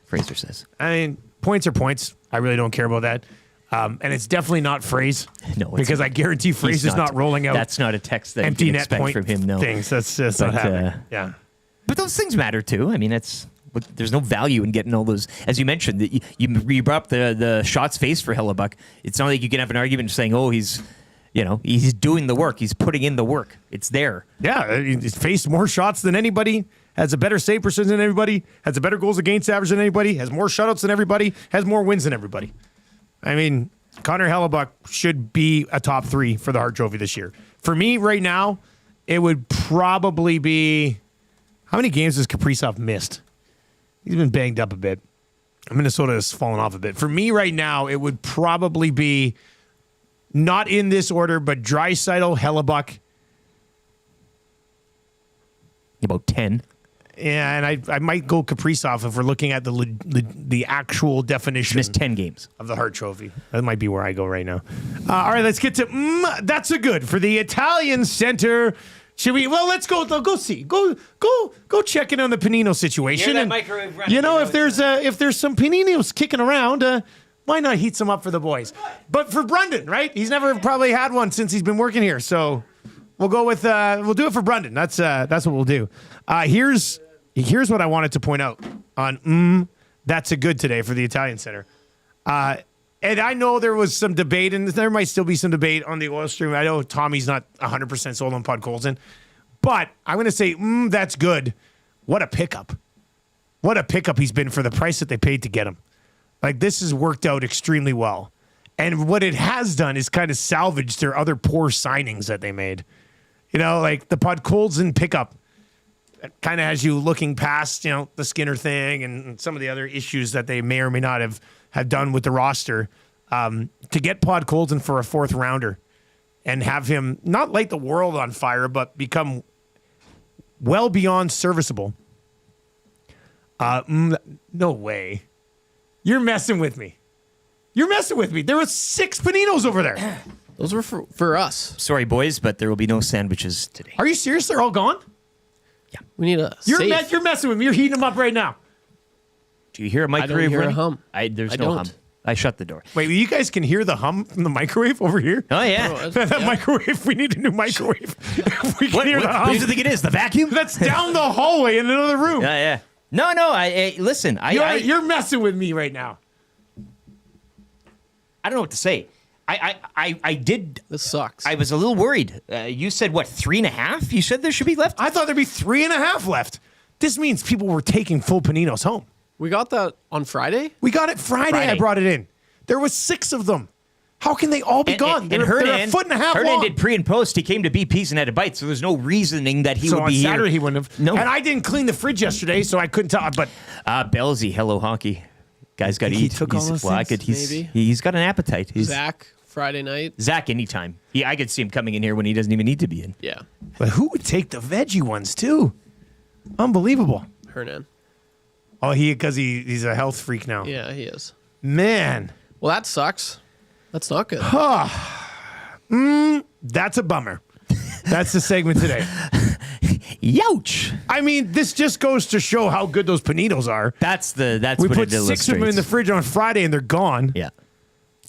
Speaker 6: Fraser says.
Speaker 1: I mean, points are points. I really don't care about that. And it's definitely not Phrase.
Speaker 6: No,
Speaker 1: because I guarantee Phrase is not rolling out.
Speaker 6: That's not a text that
Speaker 1: empty
Speaker 6: you can
Speaker 1: net
Speaker 6: expect
Speaker 1: point
Speaker 6: from him. No
Speaker 1: things. That's not happening. Yeah,
Speaker 6: but those things matter too. I mean, there's no value in getting all those. As you mentioned, you brought up the shots faced for Hellebuyck. It's not like you can have an argument saying, oh, he's doing the work. He's putting in the work. It's there.
Speaker 1: Yeah, he's faced more shots than anybody. Has a better save percentage than everybody. Has a better goals against average than anybody. Has more shutouts than everybody. Has more wins than everybody. I mean, Connor Hellebuyck should be a top 3 for the Hart Trophy this year. For me, right now, it would probably be... How many games has Kaprizov missed? He's been banged up a bit. Minnesota has fallen off a bit. For me right now, it would probably be, not in this order, but Draisaitl, Hellebuyck.
Speaker 6: About 10.
Speaker 1: Yeah, and I might go Kaprizov if we're looking at the actual definition.
Speaker 6: Missed 10 games
Speaker 1: of the Hart Trophy. That might be where I go right now. All right, let's get to that's a good for the Italian center. Should we? Well, let's go. Go see. Go check in on the Panino situation. And, if there's some Paninos kicking around, why not heat some up for the boys? But for Brendan, right? He's never probably had one since he's been working here. So we'll go with we'll do it for Brendan. That's what we'll do. Here's what I wanted to point out on that's a good today for the Italian center. And I know there was some debate, and there might still be some debate on the oil stream. I know Tommy's not 100% sold on Podkolzin, but I'm going to say, that's good. What a pickup. What a pickup he's been for the price that they paid to get him. Like, this has worked out extremely well. And what it has done is kind of salvaged their other poor signings that they made. Like the Podkolzin pickup kind of has you looking past, the Skinner thing and some of the other issues that they may or may not have done with the roster, to get Podkolzin for a 4th rounder and have him not light the world on fire, but become well beyond serviceable. No way. You're messing with me. There were 6 Paninos over there.
Speaker 8: Those were for us.
Speaker 6: Sorry, boys, but there will be no sandwiches today.
Speaker 1: Are you serious? They're all gone?
Speaker 6: Yeah.
Speaker 8: We need a
Speaker 1: You're messing with me. You're heating them up right now.
Speaker 6: Do you hear a microwave
Speaker 8: I don't hear
Speaker 6: running?
Speaker 8: a hum.
Speaker 6: There's
Speaker 8: I
Speaker 6: no
Speaker 8: don't.
Speaker 6: hum. I shut the door.
Speaker 1: Wait, you guys can hear the hum from the microwave over here?
Speaker 6: Oh, yeah.
Speaker 1: That microwave, we need a new microwave. We can hear the hum.
Speaker 6: What do you think it is? The vacuum?
Speaker 1: That's down the hallway in another room.
Speaker 6: Yeah. No. Listen.
Speaker 1: You're messing with me right now.
Speaker 6: I don't know what to say. I did.
Speaker 8: This sucks.
Speaker 6: I was a little worried. You said, what, 3.5? You said there should be left?
Speaker 1: I thought there'd be 3.5 left. This means people were taking full paninos home.
Speaker 8: We got that on Friday?
Speaker 1: We got it Friday. I brought it in. There was 6 of them. How can they all be gone?
Speaker 6: They're
Speaker 1: a foot and a half
Speaker 6: Hernan
Speaker 1: long.
Speaker 6: did pre and post. He came to BP's and had a bite, so there's no reasoning that he would be here.
Speaker 1: on Saturday he wouldn't have.
Speaker 6: No.
Speaker 1: And I didn't clean the fridge yesterday, so I couldn't tell. But
Speaker 6: Belsey, hello hockey. Guy's got to
Speaker 1: He
Speaker 6: eat.
Speaker 1: took all those things?
Speaker 8: Maybe.
Speaker 6: He's got an appetite.
Speaker 8: Zach, Friday night.
Speaker 6: Zach, anytime. I could see him coming in here when he doesn't even need to be in.
Speaker 8: Yeah.
Speaker 1: But who would take the veggie ones too? Unbelievable.
Speaker 8: Hernan.
Speaker 1: Oh, because he's a health freak now.
Speaker 8: Yeah, he is.
Speaker 1: Man.
Speaker 8: Well, that sucks. That's not good.
Speaker 1: That's a bummer. That's the segment today.
Speaker 6: Youch.
Speaker 1: I mean, this just goes to show how good those paninos are.
Speaker 6: That's
Speaker 1: We
Speaker 6: what
Speaker 1: put
Speaker 6: it
Speaker 1: 6 of them in the fridge on Friday and they're gone.
Speaker 6: Yeah.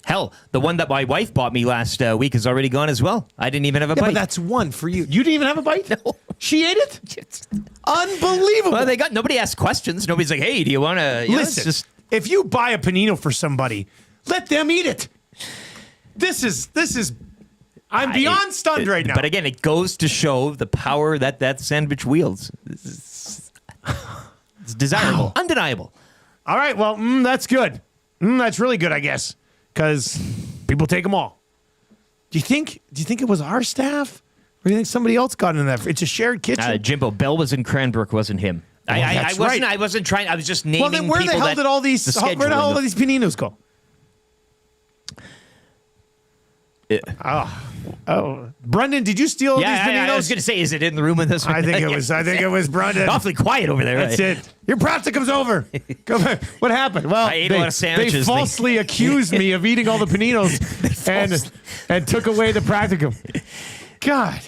Speaker 6: Hell, the one that my wife bought me last week is already gone as well. I didn't even have a
Speaker 1: Yeah,
Speaker 6: bite.
Speaker 1: but that's one for you. You didn't even have a bite?
Speaker 6: No.
Speaker 1: She ate it? Unbelievable.
Speaker 6: Well, nobody asked questions. Nobody's like, hey, do you want to...
Speaker 1: Listen, if you buy a panino for somebody, let them eat it. This is I'm beyond stunned right now.
Speaker 6: But again, it goes to show the power that sandwich wields. It's desirable.
Speaker 1: Wow.
Speaker 6: Undeniable.
Speaker 1: All right, well, that's good. That's really good, I guess, because people take them all. Do you think it was our staff? Or do you think somebody else got in that? It's a shared kitchen.
Speaker 6: Jimbo Bell was in Cranbrook, wasn't him.
Speaker 1: That's right.
Speaker 6: I wasn't trying. I was just naming.
Speaker 1: Well, then where the hell did all these paninos go? Oh, Brendan, did you steal these paninos?
Speaker 6: I was going to say, is it in the room with this one?
Speaker 1: I think it was Brendan.
Speaker 6: Awfully quiet over there.
Speaker 1: That's it. Your practicum's over. Go back. What happened? Well,
Speaker 6: I ate a lot of sandwiches.
Speaker 1: They falsely accused me of eating all the paninos and took away the practicum. God.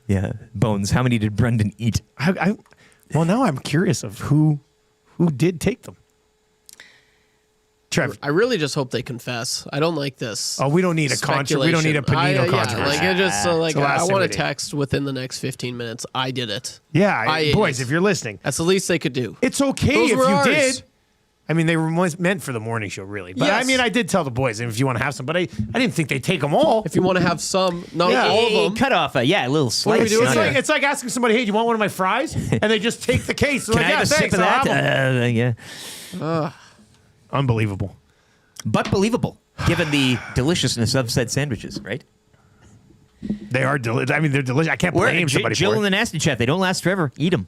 Speaker 6: Yeah. Bones, how many did Brendan eat?
Speaker 1: Well, now I'm curious of who did take them. Trev.
Speaker 8: I really just hope they confess. I don't like this.
Speaker 1: Oh, we don't need a controversy. We don't need a panino controversy.
Speaker 8: Yeah, like it just I want
Speaker 1: to
Speaker 8: a text within the next 15 minutes. I did it.
Speaker 1: Yeah, boys, if you're listening,
Speaker 8: that's the least they could do.
Speaker 1: It's okay
Speaker 8: Those
Speaker 1: if
Speaker 8: were
Speaker 1: you
Speaker 8: ours.
Speaker 1: did. I mean, they were meant for the morning show, really. But
Speaker 8: Yes.
Speaker 1: I mean, I did tell the boys if you want to have some, but I didn't think they'd take them all.
Speaker 8: If you want to have some, not all of them.
Speaker 6: Cut off a little slice.
Speaker 1: It's like asking somebody, hey, do you want one of my fries? And they just take the case. They're
Speaker 6: Can
Speaker 1: like,
Speaker 6: I have a
Speaker 1: thanks,
Speaker 6: sip of
Speaker 1: I'll
Speaker 6: that?
Speaker 1: have 'em." Unbelievable.
Speaker 6: But believable, given the deliciousness of said sandwiches, right?
Speaker 1: They are delicious. I mean, they're delicious. I can't blame somebody
Speaker 6: Jill
Speaker 1: for
Speaker 6: in
Speaker 1: it.
Speaker 6: the Nasty Chat, they don't last forever. Eat them.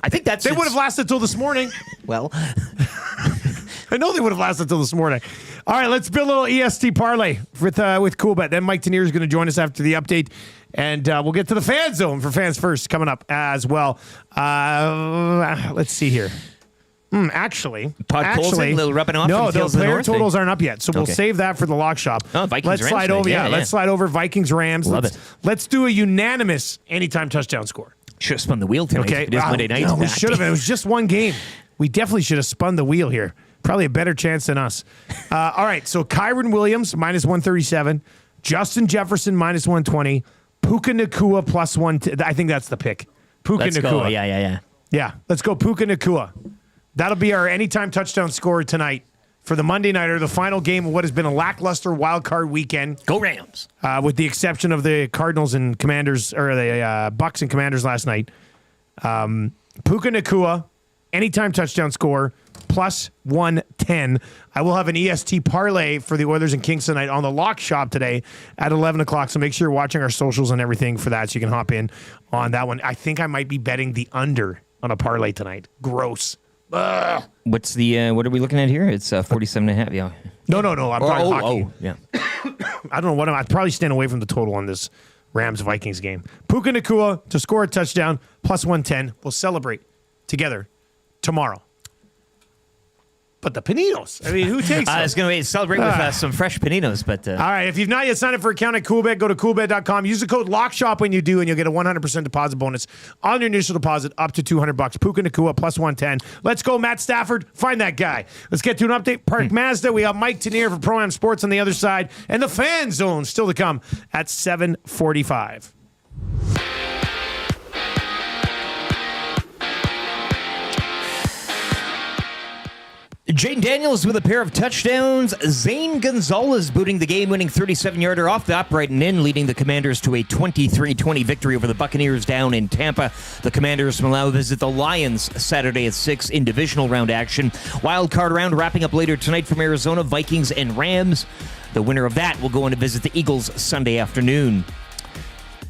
Speaker 6: I think
Speaker 1: They would have lasted till this morning.
Speaker 6: Well,
Speaker 1: I know they would have lasted till this morning. All right, let's build a little EST parlay with CoolBet. Then Mike Tanier is going to join us after the update, and we'll get to the fan zone for fans first coming up as well. Let's see here. Actually,
Speaker 6: little rubbing off.
Speaker 1: No,
Speaker 6: and
Speaker 1: the
Speaker 6: Tales of the
Speaker 1: player
Speaker 6: North,
Speaker 1: totals aren't up yet, so we'll
Speaker 6: Okay.
Speaker 1: save that for the lock shop.
Speaker 6: Oh, Vikings,
Speaker 1: let's
Speaker 6: Rams
Speaker 1: slide
Speaker 6: tonight.
Speaker 1: over.
Speaker 6: Yeah,
Speaker 1: Let's slide over Vikings Rams.
Speaker 6: Love
Speaker 1: let's,
Speaker 6: it.
Speaker 1: Let's do a unanimous anytime touchdown score.
Speaker 6: Should have spun the wheel tonight.
Speaker 1: Okay,
Speaker 6: It is Monday night.
Speaker 1: No, we should have. It was just one game. We definitely should have spun the wheel here. Probably a better chance than us. All right, so Kyron Williams minus 137, Justin Jefferson minus 120, Puka Nacua plus 1. I think that's the pick. Puka
Speaker 6: Let's
Speaker 1: Nacua.
Speaker 6: go. Yeah.
Speaker 1: Yeah, let's go Puka Nacua. That'll be our anytime touchdown scorer tonight for the Monday nighter, the final game of what has been a lackluster wild card weekend.
Speaker 6: Go Rams.
Speaker 1: With the exception of the Cardinals and Commanders, or the Bucks and Commanders last night. Puka Nacua, anytime touchdown score, plus 110. I will have an EST parlay for the Oilers and Kings tonight on the lock shop today at 11 o'clock. So make sure you're watching our socials and everything for that so you can hop in on that one. I think I might be betting the under on a parlay tonight. Gross. Ugh.
Speaker 6: What's the what are we looking at here? It's 47.5. Yeah.
Speaker 1: No. I'm talking hockey.
Speaker 6: Yeah.
Speaker 1: I don't know what I'd probably stand away from the total on this Rams-Vikings game. Puka Nacua to score a touchdown, plus 110. We'll celebrate together tomorrow. but the Paninos. I mean, who takes
Speaker 6: I
Speaker 1: them?
Speaker 6: was going to celebrate with some fresh Paninos, but...
Speaker 1: All right, if you've not yet signed up for an account at CoolBet, go to coolbet.com. Use the code LOCKSHOP when you do, and you'll get a 100% deposit bonus on your initial deposit up to $200. Puka Nakua plus 110. Let's go, Matt Stafford. Find that guy. Let's get to an update. Park Mazda. We got Mike Tanier for Pro-Am Sports on the other side, and the Fan Zone still to come at 7:45.
Speaker 6: Jaden Daniels with a pair of touchdowns. Zane Gonzalez booting the game-winning 37-yarder off the upright and in, leading the Commanders to a 23-20 victory over the Buccaneers down in Tampa. The Commanders will now visit the Lions Saturday at 6 in divisional round action. Wildcard round wrapping up later tonight from Arizona, Vikings and Rams. The winner of that will go on to visit the Eagles Sunday afternoon.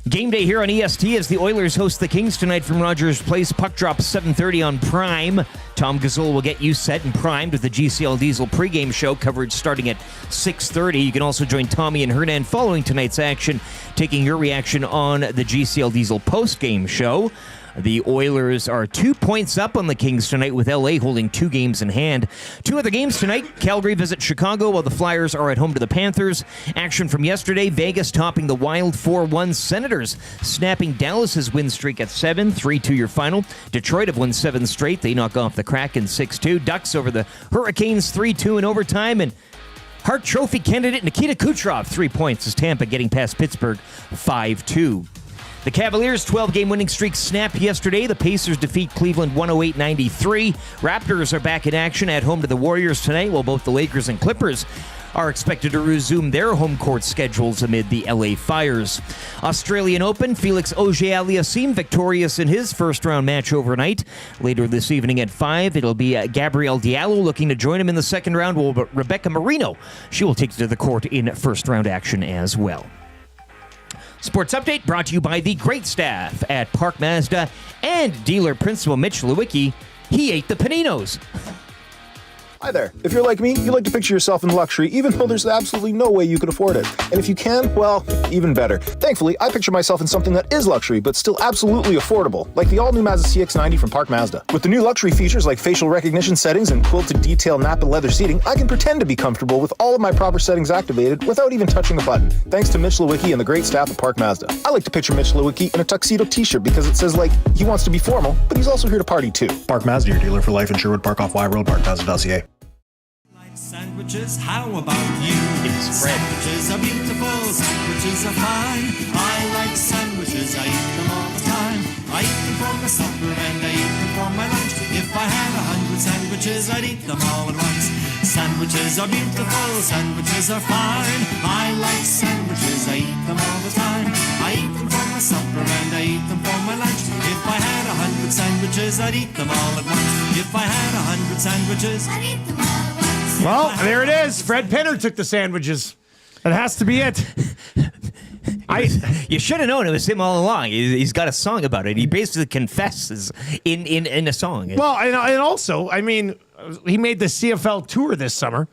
Speaker 6: Game day here on EST as the Oilers host the Kings tonight from Rogers Place. Puck drop 7:30 on Prime. Tom Gazzola will get you set and primed with the GCL Diesel pregame show coverage starting at 6:30. You can also join Tommy and Hernan following tonight's action, taking your reaction on the GCL Diesel postgame show. The Oilers are 2 points up on the Kings tonight, with LA holding 2 games in hand. 2 other games tonight. Calgary visit Chicago while the Flyers are at home to the Panthers. Action from yesterday, Vegas topping the Wild 4-1. Senators snapping Dallas's win streak at 7, 3-2 your final. Detroit have won 7 straight. They knock off the Kraken 6-2. Ducks over the Hurricanes 3-2 in overtime. And Hart Trophy candidate Nikita Kucherov 3 points as Tampa getting past Pittsburgh 5-2. The Cavaliers' 12-game winning streak snapped yesterday. The Pacers defeat Cleveland 108-93. Raptors are back in action at home to the Warriors tonight, while both the Lakers and Clippers are expected to resume their home court schedules amid the LA fires. Australian Open, Felix Auger-Aliassime victorious in his first-round match overnight. Later this evening at 5, it'll be Gabrielle Diallo looking to join him in the second round, while Rebecca Marino, she will take to the court in first-round action as well. Sports Update brought to you by the great staff at Park Mazda and dealer principal Mitch Lewicki. He ate the Paninos.
Speaker 10: Hi there. If you're like me, you like to picture yourself in luxury, even though there's absolutely no way you could afford it. And if you can, well, even better. Thankfully, I picture myself in something that is luxury, but still absolutely affordable, like the all-new Mazda CX-90 from Park Mazda. With the new luxury features like facial recognition settings and quilted detail Napa leather seating, I can pretend to be comfortable with all of my proper settings activated without even touching a button, thanks to Mitch Lewicki and the great staff at Park Mazda. I like to picture Mitch Lewicki in a tuxedo t-shirt because it says, like, he wants to be formal, but he's also here to party too.
Speaker 11: Park Mazda, your dealer for life in Sherwood Park off Y Road, parkmazda.ca.
Speaker 4: Sandwiches, how about you?
Speaker 6: It's Fred.
Speaker 4: Sandwiches are beautiful, sandwiches are fine. I like sandwiches, I eat them all the time. I eat them for my supper and I eat them for my lunch. If I had 100 sandwiches, I'd eat them all at once. Sandwiches are beautiful, sandwiches are fine. I like sandwiches, I eat them all the time. I eat them for my supper and I eat them for my lunch. If I had 100 sandwiches, I'd eat them all at once. If I had 100 sandwiches, I'd eat them all at once.
Speaker 1: Well, there it is. Fred Penner took the sandwiches. That has to be it.
Speaker 6: You should have known it was him all along. He's got a song about it. He basically confesses in a song.
Speaker 1: Well, and also, I mean, he made the CFL tour this summer,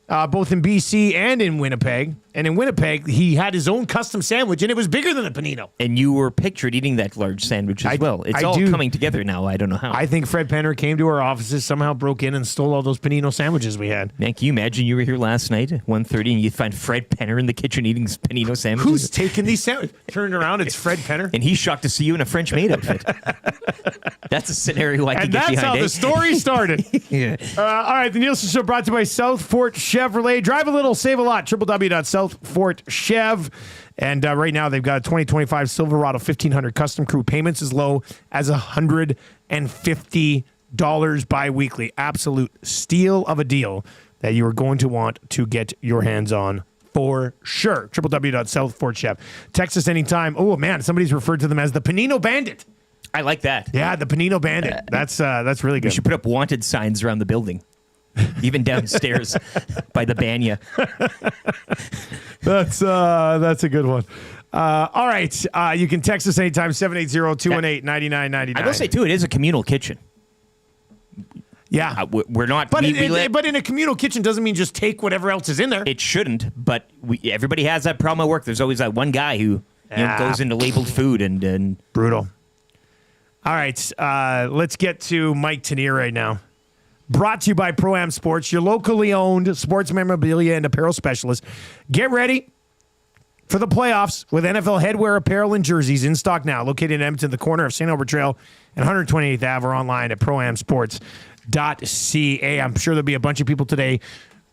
Speaker 1: both in BC and in Winnipeg. And in Winnipeg, he had his own custom sandwich, and it was bigger than a Panino.
Speaker 6: And you were pictured eating that large sandwich as well. It's all coming together now. I don't know how.
Speaker 1: I think Fred Penner came to our offices, somehow broke in and stole all those Panino sandwiches we had.
Speaker 6: Man, can you imagine you were here last night at 1:30 and you find Fred Penner in the kitchen eating Panino sandwiches?
Speaker 1: Who's taking these sandwiches? Turned around, it's Fred Penner.
Speaker 6: And he's shocked to see you in a French maid outfit. That's a scenario I can get behind.
Speaker 1: And that's how the story started.
Speaker 6: Yeah.
Speaker 1: All right, the Nielson Show brought to you by South Fort Chevrolet. Drive a little, save a lot. www.southfortchev. And right now they've got a 2025 Silverado 1500 custom crew. Payments as low as $150 bi-weekly. Absolute steal of a deal that you are going to want to get your hands on for sure. www.southfortchev. Text us anytime. Oh, man, somebody's referred to them as the Panino Bandit.
Speaker 6: I like that.
Speaker 1: Yeah, the Panino Bandit. That's really good.
Speaker 6: We should put up wanted signs around the building. Even downstairs by the Banya.
Speaker 1: That's a good one. All right. You can text us anytime, 780-218-9999.
Speaker 6: I will say, too, it is a communal kitchen.
Speaker 1: Yeah.
Speaker 6: We're not...
Speaker 1: But in a communal kitchen doesn't mean just take whatever else is in there.
Speaker 6: It shouldn't, but everybody has that problem at work. There's always that one guy who goes into labeled food and...
Speaker 1: Brutal. All right. Let's get to Mike Tanier right now. brought to you by Pro-Am Sports, your locally owned sports memorabilia and apparel specialist. Get ready for the playoffs with NFL headwear, apparel, and jerseys in stock now. Located in Edmonton, the corner of St. Albert Trail and 128th Ave, or online at proamsports.ca. I'm sure there'll be a bunch of people today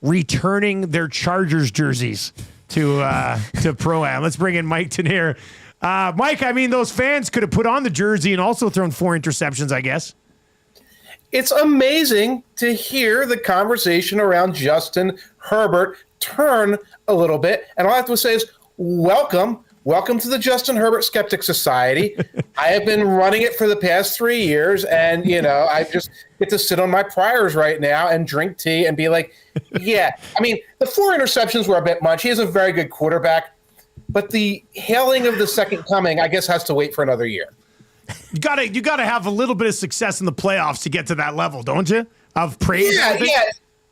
Speaker 1: returning their Chargers jerseys to Pro-Am. Let's bring in Mike Tanier. Mike, I mean, those fans could have put on the jersey and also thrown 4 interceptions, I guess.
Speaker 12: It's amazing to hear the conversation around Justin Herbert turn a little bit. And all I have to say is, welcome to the Justin Herbert Skeptic Society. I have been running it for the past 3 years, and, I just get to sit on my priors right now and drink tea and be like, yeah. I mean, the 4 interceptions were a bit much. He is a very good quarterback, but the hailing of the second coming, I guess, has to wait for another year.
Speaker 1: You gotta have a little bit of success in the playoffs to get to that level, don't you? Of praise.
Speaker 12: Yeah.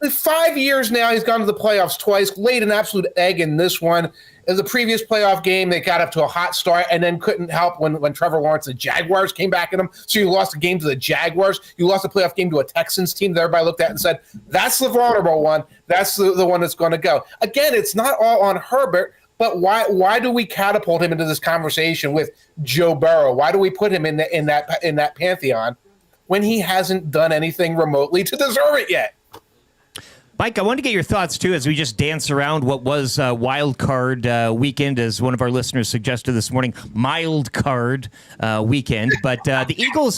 Speaker 12: 5 years now, he's gone to the playoffs twice, laid an absolute egg in this one. In the previous playoff game, they got up to a hot start and then couldn't help when Trevor Lawrence, the Jaguars, came back at them. So you lost a game to the Jaguars. You lost a playoff game to a Texans team that everybody looked at and said, that's the vulnerable one. That's the one that's going to go. Again, it's not all on Herbert, but why do we catapult him into this conversation with Joe Burrow? Why do we put him in that pantheon when he hasn't done anything remotely to deserve it yet?
Speaker 6: Mike, I want to get your thoughts, too, as we just dance around what was Wildcard weekend, as one of our listeners suggested this morning, mild card weekend. But the Eagles...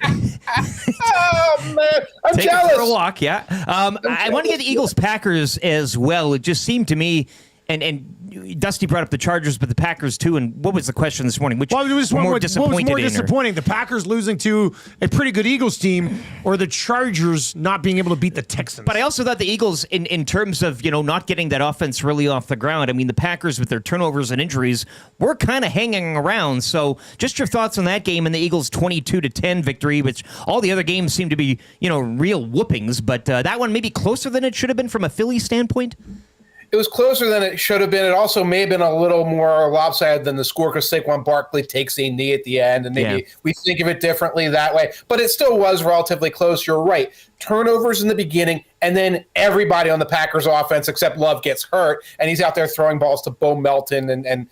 Speaker 12: Oh, man. I'm
Speaker 6: Take
Speaker 12: jealous.
Speaker 6: It for a walk, yeah. I want to get the Eagles-Packers as well. It just seemed to me... And Dusty brought up the Chargers, but the Packers too. And what was the question this morning? Which
Speaker 1: it was
Speaker 6: more disappointed?
Speaker 1: What was more disappointing? The Packers losing to a pretty good Eagles team, or the Chargers not being able to beat the Texans?
Speaker 6: But I also thought the Eagles, in terms of not getting that offense really off the ground. I mean, the Packers with their turnovers and injuries were kind of hanging around. So, just your thoughts on that game and the Eagles' 22-10 victory, which all the other games seem to be real whoopings, but that one maybe closer than it should have been from a Philly standpoint.
Speaker 12: It was closer than it should have been. It also may have been a little more lopsided than the score because Saquon Barkley takes a knee at the end, and maybe we think of it differently that way. But it still was relatively close. You're right. Turnovers in the beginning, and then everybody on the Packers offense except Love gets hurt, and he's out there throwing balls to Bo Melton and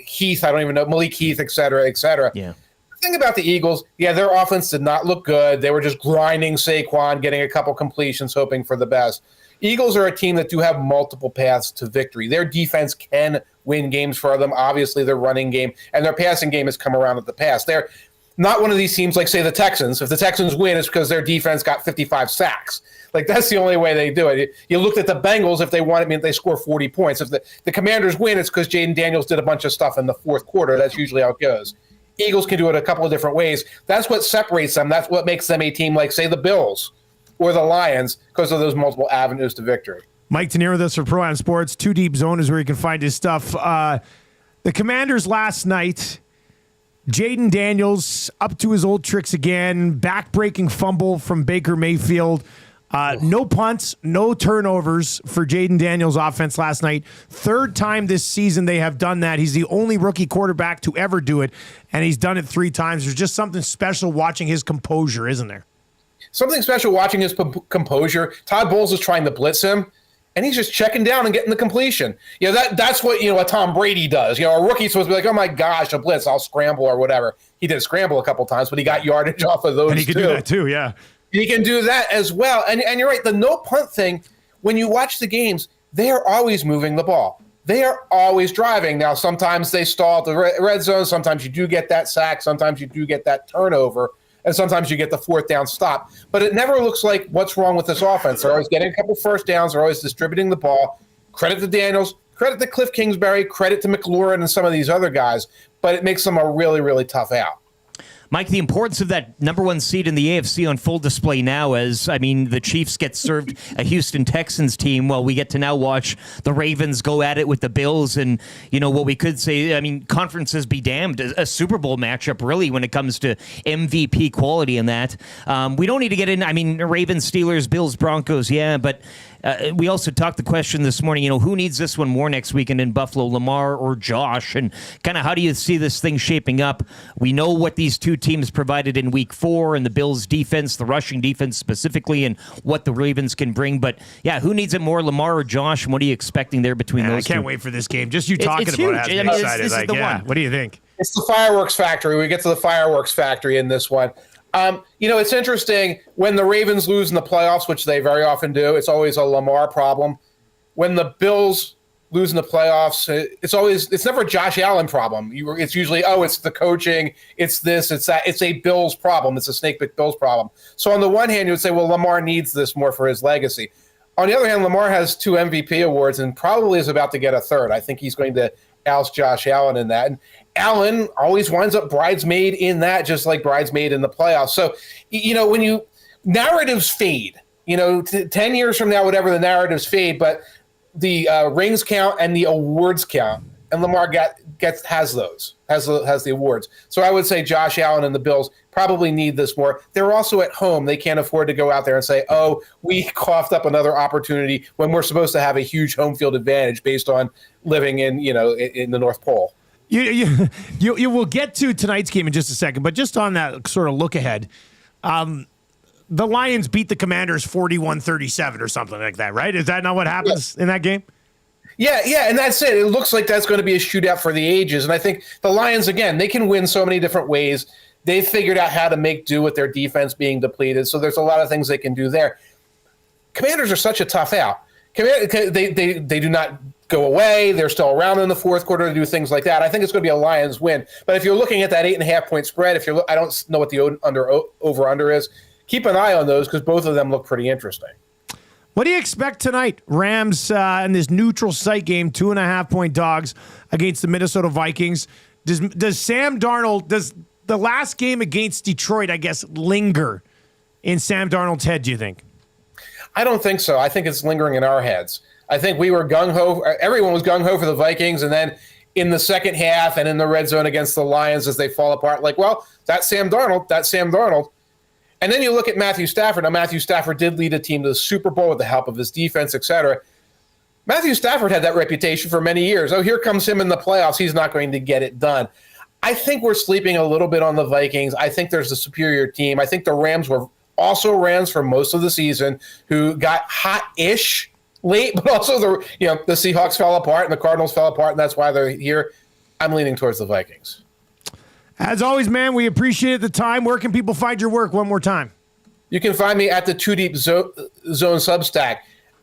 Speaker 12: Heath, I don't even know, Malik Heath, et cetera, et cetera.
Speaker 6: Yeah.
Speaker 12: The thing about the Eagles, their offense did not look good. They were just grinding Saquon, getting a couple completions, hoping for the best. Eagles are a team that do have multiple paths to victory. Their defense can win games for them. Obviously, their running game and their passing game has come around at the pass. They're not one of these teams like, say, the Texans. If the Texans win, it's because their defense got 55 sacks. Like, that's the only way they do it. You looked at the Bengals, if they won, they score 40 points. If the Commanders win, it's because Jaden Daniels did a bunch of stuff in the fourth quarter. That's usually how it goes. Eagles can do it a couple of different ways. That's what separates them. That's what makes them a team like, say, the Bills or the Lions, because of those multiple avenues to victory.
Speaker 1: Mike Tanier with us for Pro-Am Sports. 2 Deep Zone is where you can find his stuff. The Commanders last night, Jaden Daniels up to his old tricks again, back-breaking fumble from Baker Mayfield. No punts, no turnovers for Jaden Daniels' offense last night. 3rd time this season they have done that. He's the only rookie quarterback to ever do it, and he's done it 3 times. There's just something special watching his composure, isn't there?
Speaker 12: Something special watching his composure. Todd Bowles is trying to blitz him, and he's just checking down and getting the completion. That's what a Tom Brady does. A rookie's supposed to be like, oh my gosh, a blitz, I'll scramble or whatever. He did scramble a couple times, but he got yardage off of those.
Speaker 1: And he can do that too, yeah.
Speaker 12: He can do that as well. And you're right, the no punt thing. When you watch the games, they are always moving the ball. They are always driving. Now, sometimes they stall at the red zone. Sometimes you do get that sack. Sometimes you do get that turnover. And sometimes you get the 4th down stop. But it never looks like what's wrong with this offense. They're always getting a couple first downs. They're always distributing the ball. Credit to Daniels. Credit to Cliff Kingsbury. Credit to McLaurin and some of these other guys. But it makes them a really, really tough out.
Speaker 6: Mike, the importance of that number 1 seed in the AFC on full display now as, the Chiefs get served a Houston Texans team while we get to now watch the Ravens go at it with the Bills and, what we could say, conferences be damned, a Super Bowl matchup really when it comes to MVP quality in that. We don't need to get in, Ravens, Steelers, Bills, Broncos, yeah, but we also talked the question this morning, who needs this one more next weekend in Buffalo, Lamar or Josh? And kind of how do you see this thing shaping up? We know what these 2 teams provided in week 4 and the Bills' defense, the rushing defense specifically, and what the Ravens can bring. But, yeah, who needs it more, Lamar or Josh? And what are you expecting there betwing those two?
Speaker 1: I can't wait for this game. Just you talking
Speaker 6: it's
Speaker 1: about
Speaker 6: huge.
Speaker 1: it has me
Speaker 6: I mean,
Speaker 1: excited.
Speaker 6: this is the one.
Speaker 1: What do you think?
Speaker 12: It's the fireworks factory. We get to the fireworks factory in this one. It's interesting when the Ravens lose in the playoffs, which they very often do. It's always a Lamar problem. When the Bills lose in the playoffs, it's never a Josh Allen problem. It's usually, it's the coaching, it's this, it's that. It's a Bills problem. It's a snake-bit Bills problem. So on the one hand, you would say, well, Lamar needs this more for his legacy. On the other hand, Lamar has 2 MVP awards and probably is about to get a third. I think he's going to oust Josh Allen in that. And Allen always winds up bridesmaid in that, just like bridesmaid in the playoffs. So, when narratives fade, 10 years from now, whatever, the narratives fade, but the rings count and the awards count. And Lamar has the awards. So I would say Josh Allen and the Bills probably need this more. They're also at home. They can't afford to go out there and say, we coughed up another opportunity when we're supposed to have a huge home field advantage based on living in the North Pole.
Speaker 1: You will get to tonight's game in just a second, but just on that sort of look ahead, the Lions beat the Commanders 41-37 or something like that, right? Is that not what happens in that game?
Speaker 12: Yeah, and that's it. It looks like that's going to be a shootout for the ages. And I think the Lions, again, they can win so many different ways. They've figured out how to make do with their defense being depleted, so there's a lot of things they can do there. Commanders are such a tough out. They do not go away. They're still around in the fourth quarter to do things like that. I think it's going to be a Lions win. But if you're looking at that 8.5-point spread, I don't know what the over-under is, keep an eye on those because both of them look pretty interesting.
Speaker 1: What do you expect tonight? Rams in this neutral site game, 2.5-point dogs against the Minnesota Vikings. Does Sam Darnold, does the last game against Detroit, I guess, linger in Sam Darnold's head, do you think?
Speaker 12: I don't think so. I think it's lingering in our heads. I think we were gung-ho. Everyone was gung-ho for the Vikings, and then in the second half and in the red zone against the Lions as they fall apart, that's Sam Darnold. And then you look at Matthew Stafford. Now, Matthew Stafford did lead a team to the Super Bowl with the help of his defense, et cetera. Matthew Stafford had that reputation for many years. Here comes him in the playoffs. He's not going to get it done. I think we're sleeping a little bit on the Vikings. I think there's a superior team. I think the Rams were also Rams for most of the season who got hot-ish late, but also the Seahawks fell apart and the Cardinals fell apart, and that's why they're here. I'm leaning towards the Vikings.
Speaker 1: As always, man, we appreciate the time. Where can people find your work one more time?
Speaker 12: You can find me at the Too Deep Zone Substack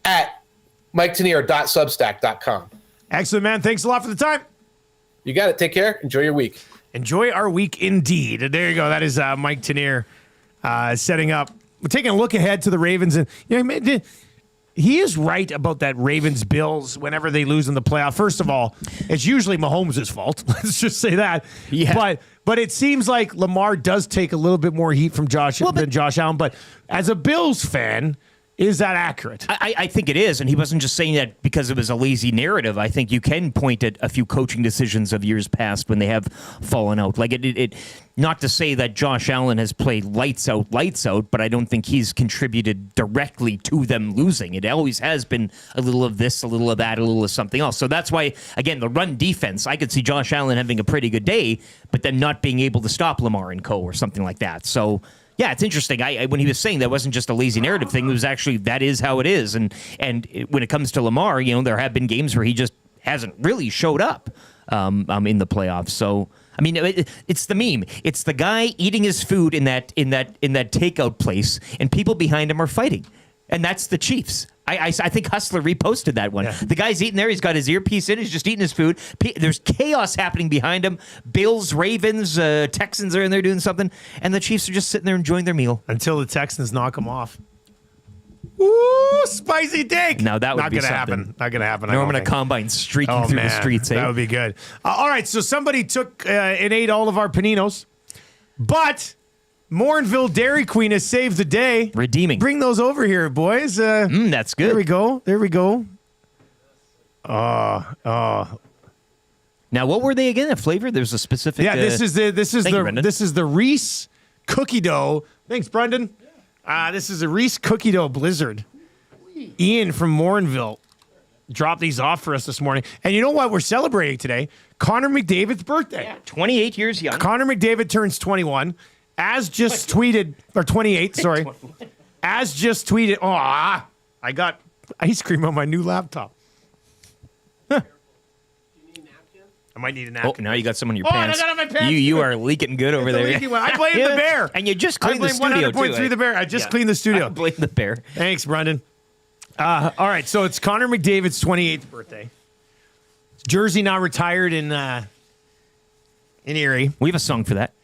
Speaker 12: at MikeTanier.substack.com.
Speaker 1: Excellent, man. Thanks a lot for the time.
Speaker 12: You got it. Take care. Enjoy your week.
Speaker 1: Enjoy our week indeed. There you go. That is Mike Tanier setting up. We're taking a look ahead to the Ravens. And he is right about that Ravens-Bills whenever they lose in the playoff. First of all, it's usually Mahomes' fault. Let's just say that.
Speaker 6: Yeah.
Speaker 1: But it seems like Lamar does take a little bit more heat from Josh Allen. But as a Bills fan, is that accurate?
Speaker 6: I think it is, and he wasn't just saying that because it was a lazy narrative. I think you can point at a few coaching decisions of years past when they have fallen out. Like it not to say that Josh Allen has played lights out, but I don't think he's contributed directly to them losing. It always has been a little of this, a little of that, a little of something else. So that's why, again, the run defense, I could see Josh Allen having a pretty good day, but then not being able to stop Lamar and co. or something like that. So yeah, it's interesting. When he was saying that wasn't just a lazy narrative thing, it was actually that is how it is. And when it comes to Lamar, there have been games where he just hasn't really showed up in the playoffs. So I mean, it's the meme. It's the guy eating his food in that takeout place, and people behind him are fighting, and that's the Chiefs. I think Hustler reposted that one. Yeah. The guy's eating there. He's got his earpiece in. He's just eating his food. There's chaos happening behind him. Bills, Ravens, Texans are in there doing something, and the Chiefs are just sitting there enjoying their meal.
Speaker 1: Until the Texans knock them off. Ooh, spicy take.
Speaker 6: Now that would
Speaker 1: not
Speaker 6: be
Speaker 1: gonna
Speaker 6: something.
Speaker 1: happen. Not gonna happen.
Speaker 6: Norman a combine streaking through the streets. Eh?
Speaker 1: That would be good. All right, so somebody took and ate all of our paninos, but Morinville Dairy Queen has saved the day.
Speaker 6: Redeeming.
Speaker 1: Bring those over here, boys.
Speaker 6: That's good.
Speaker 1: There we go. Now,
Speaker 6: what were they again? A flavor? There's a specific.
Speaker 1: Yeah, this is the Reese cookie dough. Thanks, Brendan. This is a Reese cookie dough blizzard. Ian from Morinville. dropped these off for us this morning. And you know what? We're celebrating today. Connor McDavid's birthday.
Speaker 6: Yeah, 28 years young.
Speaker 1: Connor McDavid turns 21. As just tweeted, or 28, sorry. As just tweeted, I got ice cream on my new laptop. Huh. I might need a napkin.
Speaker 6: Now you got some on your
Speaker 1: I
Speaker 6: pants.
Speaker 1: got it on my pants.
Speaker 6: You are leaking good over there.
Speaker 1: I blame the bear.
Speaker 6: And you just cleaned the
Speaker 1: I
Speaker 6: studio,
Speaker 1: blame 100.3 the bear. I just cleaned the studio.
Speaker 6: I blame the bear.
Speaker 1: Thanks, Brendan. All right, so it's Connor McDavid's 28th birthday. Jersey now retired in Erie.
Speaker 6: We have a song for that.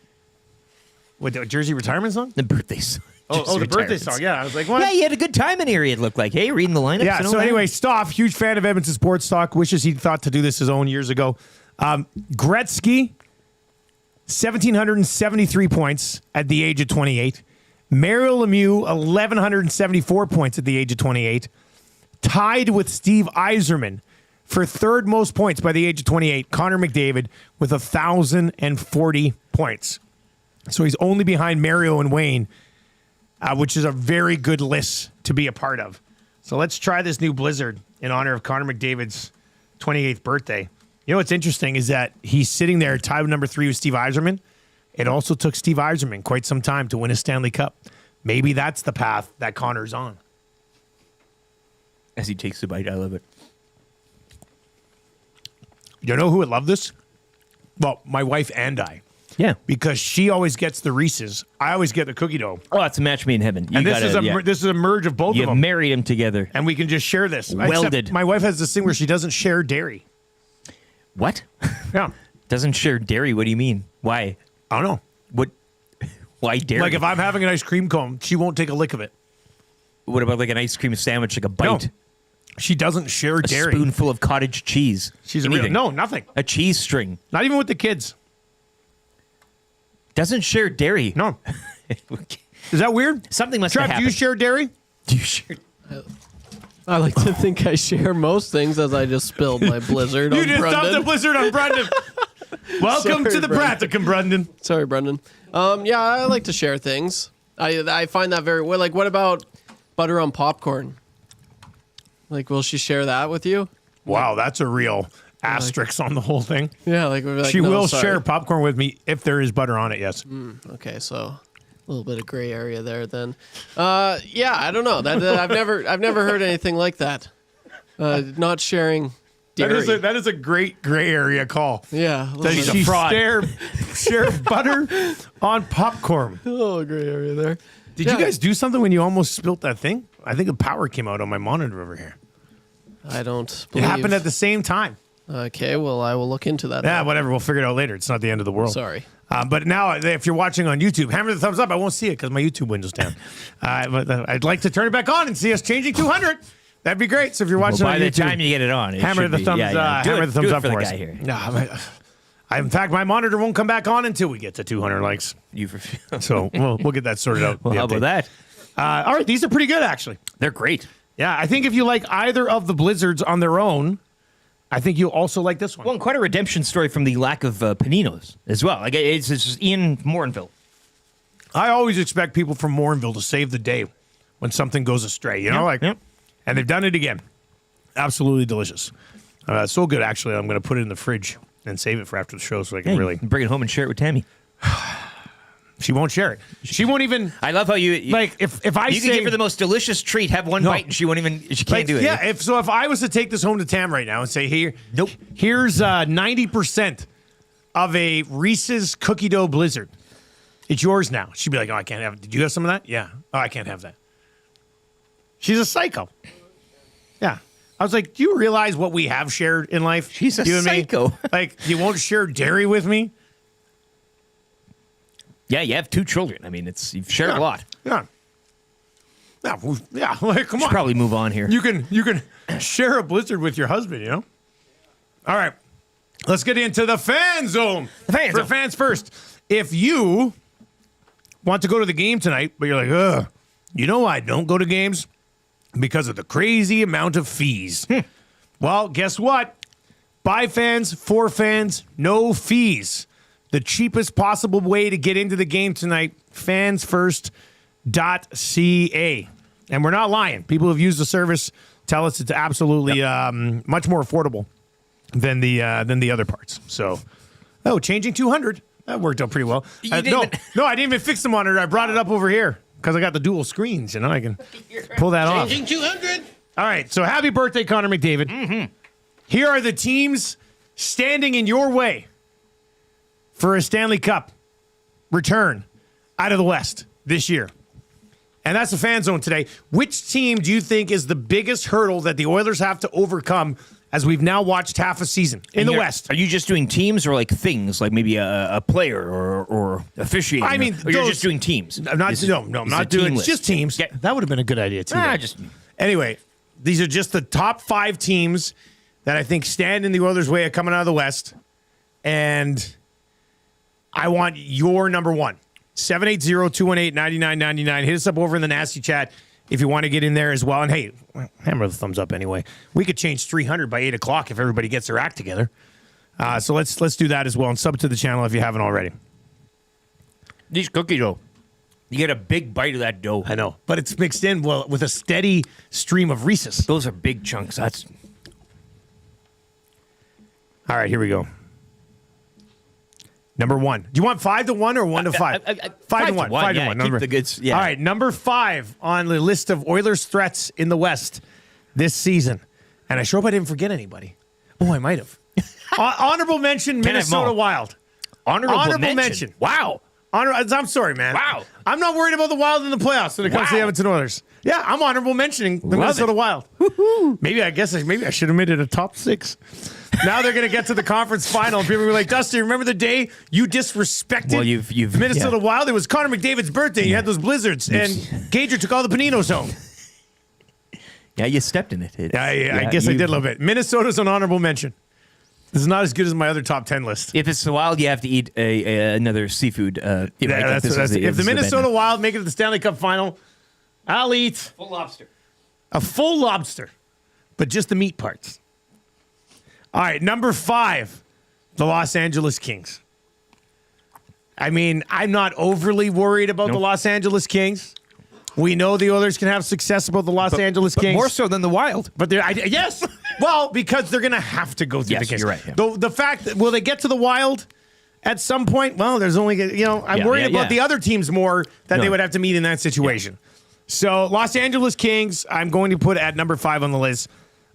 Speaker 1: What, the Jersey retirement song?
Speaker 6: The birthday song.
Speaker 1: Oh, the birthday song. Yeah, I was like, what?
Speaker 6: Yeah, you had a good time in Erie, it looked like. Hey, reading the lineup.
Speaker 1: Yeah, so anyway, Stoff, huge fan of Edmonton Sports Talk, wishes he thought to do this his own years ago. Gretzky, 1,773 points at the age of 28. Mario Lemieux, 1,174 points at the age of 28. Tied with Steve Yzerman for third most points by the age of 28. Connor McDavid with 1,040 points. So he's only behind Mario and Wayne, which is a very good list to be a part of. So let's try this new Blizzard in honor of Connor McDavid's 28th birthday. You know what's interesting is that he's sitting there tied with number 3 with Steve Yzerman. It also took Steve Yzerman quite some time to win a Stanley Cup. Maybe that's the path that Connor's on.
Speaker 6: As he takes a bite, I love it.
Speaker 1: You know who would love this? Well, my wife and I.
Speaker 6: Yeah.
Speaker 1: Because she always gets the Reese's. I always get the cookie dough.
Speaker 6: Oh, it's a match made in heaven.
Speaker 1: And this is a merge of both of them.
Speaker 6: You married them together.
Speaker 1: And we can just share this.
Speaker 6: Welded.
Speaker 1: Except my wife has this thing where she doesn't share dairy.
Speaker 6: What?
Speaker 1: Yeah.
Speaker 6: Doesn't share dairy? What do you mean? Why?
Speaker 1: I don't know.
Speaker 6: What? Why dairy?
Speaker 1: Like if I'm having an ice cream cone, she won't take a lick of it.
Speaker 6: What about like an ice cream sandwich, like a bite?
Speaker 1: No. She doesn't share dairy.
Speaker 6: A spoonful of cottage cheese.
Speaker 1: No, nothing.
Speaker 6: A cheese string.
Speaker 1: Not even with the kids.
Speaker 6: Doesn't share dairy.
Speaker 1: No. Is that weird?
Speaker 6: Something must have
Speaker 1: Trev,
Speaker 6: happened.
Speaker 1: do you share dairy?
Speaker 6: Do you share?
Speaker 8: I like to think I share most things as I just spilled my Blizzard on
Speaker 1: You just
Speaker 8: Brendan.
Speaker 1: dumped the Blizzard on Brendan. Welcome
Speaker 8: Sorry,
Speaker 1: to the
Speaker 8: Brendan.
Speaker 1: Practicum, Brendan.
Speaker 8: Sorry, Brendan. Yeah, I like to share things. I find that very well. Like, what about butter on popcorn? Like, will she share that with you?
Speaker 1: Wow, that's a real asterisk on the whole thing.
Speaker 8: Yeah, like, we're like
Speaker 1: She
Speaker 8: no,
Speaker 1: will
Speaker 8: sorry.
Speaker 1: share popcorn with me if there is butter on it, yes.
Speaker 8: Okay, so a little bit of gray area there then. Yeah, I don't know. I've never heard anything like that. Not sharing dairy.
Speaker 1: That is a great gray area call.
Speaker 8: Yeah.
Speaker 1: Does she share butter on popcorn?
Speaker 8: Oh, gray area there.
Speaker 1: Did you guys do something when you almost spilt that thing? I think the power came out on my monitor over here.
Speaker 8: I don't
Speaker 1: It
Speaker 8: believe.
Speaker 1: happened at the same time.
Speaker 8: Okay, well, I will look into that.
Speaker 1: Yeah,
Speaker 8: then.
Speaker 1: whatever. We'll figure it out later. It's not the end of the world.
Speaker 8: Sorry.
Speaker 1: But now, if you're watching on YouTube, hammer the thumbs up. I won't see it because my YouTube window's down. But I'd like to turn it back on and see us changing 200. That'd be great. So if you're watching
Speaker 6: By
Speaker 1: on
Speaker 6: the
Speaker 1: YouTube,
Speaker 6: time you get it on,
Speaker 1: hammer the thumbs, hammer the thumbs up
Speaker 6: for
Speaker 1: for
Speaker 6: the
Speaker 1: us.
Speaker 6: guy here.
Speaker 1: No, in fact, my monitor won't come back on until we get to 200 likes. So we'll get that sorted out.
Speaker 6: Well, how about that?
Speaker 1: All right, these are pretty good, actually.
Speaker 6: They're great.
Speaker 1: Yeah, I think if you like either of the Blizzards on their own, I think you'll also like this one.
Speaker 6: Well, and quite a redemption story from the lack of paninos as well. Like it's just Ian Morinville.
Speaker 1: I always expect people from Morinville to save the day when something goes astray. You know, and they've done it again. Absolutely delicious. So good, actually. I'm going to put it in the fridge and save it for after the show so I can really
Speaker 6: bring it home and share it with Tammy.
Speaker 1: She won't share it. She won't even.
Speaker 6: I love how you
Speaker 1: like if I
Speaker 6: you
Speaker 1: say,
Speaker 6: can give her the most delicious treat, have one bite, and she won't even. She can't do it.
Speaker 1: Yeah, if I was to take this home to Tam right now and say, here's 90% of a Reese's cookie dough Blizzard. It's yours now. She'd be like, oh, I can't have it. Did you have some of that? Yeah. Oh, I can't have that. She's a psycho. Yeah. I was like, do you realize what we have shared in life?
Speaker 6: She's a
Speaker 1: you and
Speaker 6: psycho.
Speaker 1: Me? Like, you won't share dairy with me?
Speaker 6: Yeah, you have 2 children. I mean, you've shared a lot.
Speaker 1: Yeah. Yeah. Like, come on.
Speaker 6: Probably move on here.
Speaker 1: You can share a Blizzard with your husband, you know? All right. Let's get into the fan zone. For fans first. If you want to go to the game tonight, but you're like, ugh, you know why I don't go to games? Because of the crazy amount of fees. Well, guess what? By fans, for fans, no fees. The cheapest possible way to get into the game tonight, fansfirst.ca. And we're not lying. People who've used the service tell us it's absolutely much more affordable than the other parts. So, changing 200. That worked out pretty well. No, I didn't even fix the monitor. I brought it up over here because I got the dual screens. I can pull that off.
Speaker 8: Changing 200.
Speaker 1: All right, so happy birthday, Connor McDavid.
Speaker 6: Mm-hmm.
Speaker 1: Here are the teams standing in your way for a Stanley Cup return out of the West this year. And that's the fan zone today. Which team do you think is the biggest hurdle that the Oilers have to overcome as we've now watched half a season in the West?
Speaker 6: Are you just doing teams or like things, like maybe a player or officiating?
Speaker 1: I mean,
Speaker 6: or you're just doing teams?
Speaker 1: I'm not doing it. It's just teams. Yeah. That would have been a good idea, too. Anyway, these are just the top 5 teams that I think stand in the Oilers' way of coming out of the West. And I want your number one. 780-218-9999. Hit us up over in the Nasty Chat if you want to get in there as well. And hey, hammer the thumbs up anyway. We could change 300 by 8 o'clock if everybody gets their act together. So let's do that as well. And sub to the channel if you haven't already.
Speaker 6: These cookies, though. You get a big bite of that dough.
Speaker 1: I know. But it's mixed in with a steady stream of Reese's.
Speaker 6: Those are big chunks. All
Speaker 1: right, here we go. Number 1. Do you want 5 to 1 or 1 to 5? 5 to 1. 5 to 1.
Speaker 6: Keep the goods. Yeah.
Speaker 1: All right, number 5 on the list of Oilers threats in the West this season. And I sure hope I didn't forget anybody. Oh, I might have. Honorable mention, Minnesota Wild.
Speaker 6: Honorable mention.
Speaker 1: Wow. I'm sorry, man.
Speaker 6: Wow.
Speaker 1: I'm not worried about the Wild in the playoffs when it comes to the Edmonton Oilers. Yeah, I'm honorable mentioning the Minnesota Wild. Maybe I should have made it a top 6. Now they're going to get to the conference final, and people will be like, Dusty, remember the day you disrespected Minnesota Wild? It was Connor McDavid's birthday. You had those blizzards, and Gager took all the Paninos home.
Speaker 6: Yeah, you stepped in it.
Speaker 1: I guess I did a little bit. Minnesota's an honorable mention. This is not as good as my other top 10 list.
Speaker 6: If it's the Wild, you have to eat another seafood.
Speaker 1: If the Minnesota Wild make it to the Stanley Cup final, I'll eat
Speaker 6: full lobster.
Speaker 1: A full lobster, but just the meat parts. All right, number 5, the Los Angeles Kings. I mean, I'm not overly worried about the Los Angeles Kings. We know the Oilers can have success about the Los Angeles Kings.
Speaker 6: More so than the Wild.
Speaker 1: But yes. Well, because they're going to have to go through the Kings.
Speaker 6: You're right. Yeah.
Speaker 1: The fact that, will they get to the Wild at some point? Well, there's only, I'm worried about the other teams more that they would have to meet in that situation. Yeah. So, Los Angeles Kings, I'm going to put at number 5 on the list.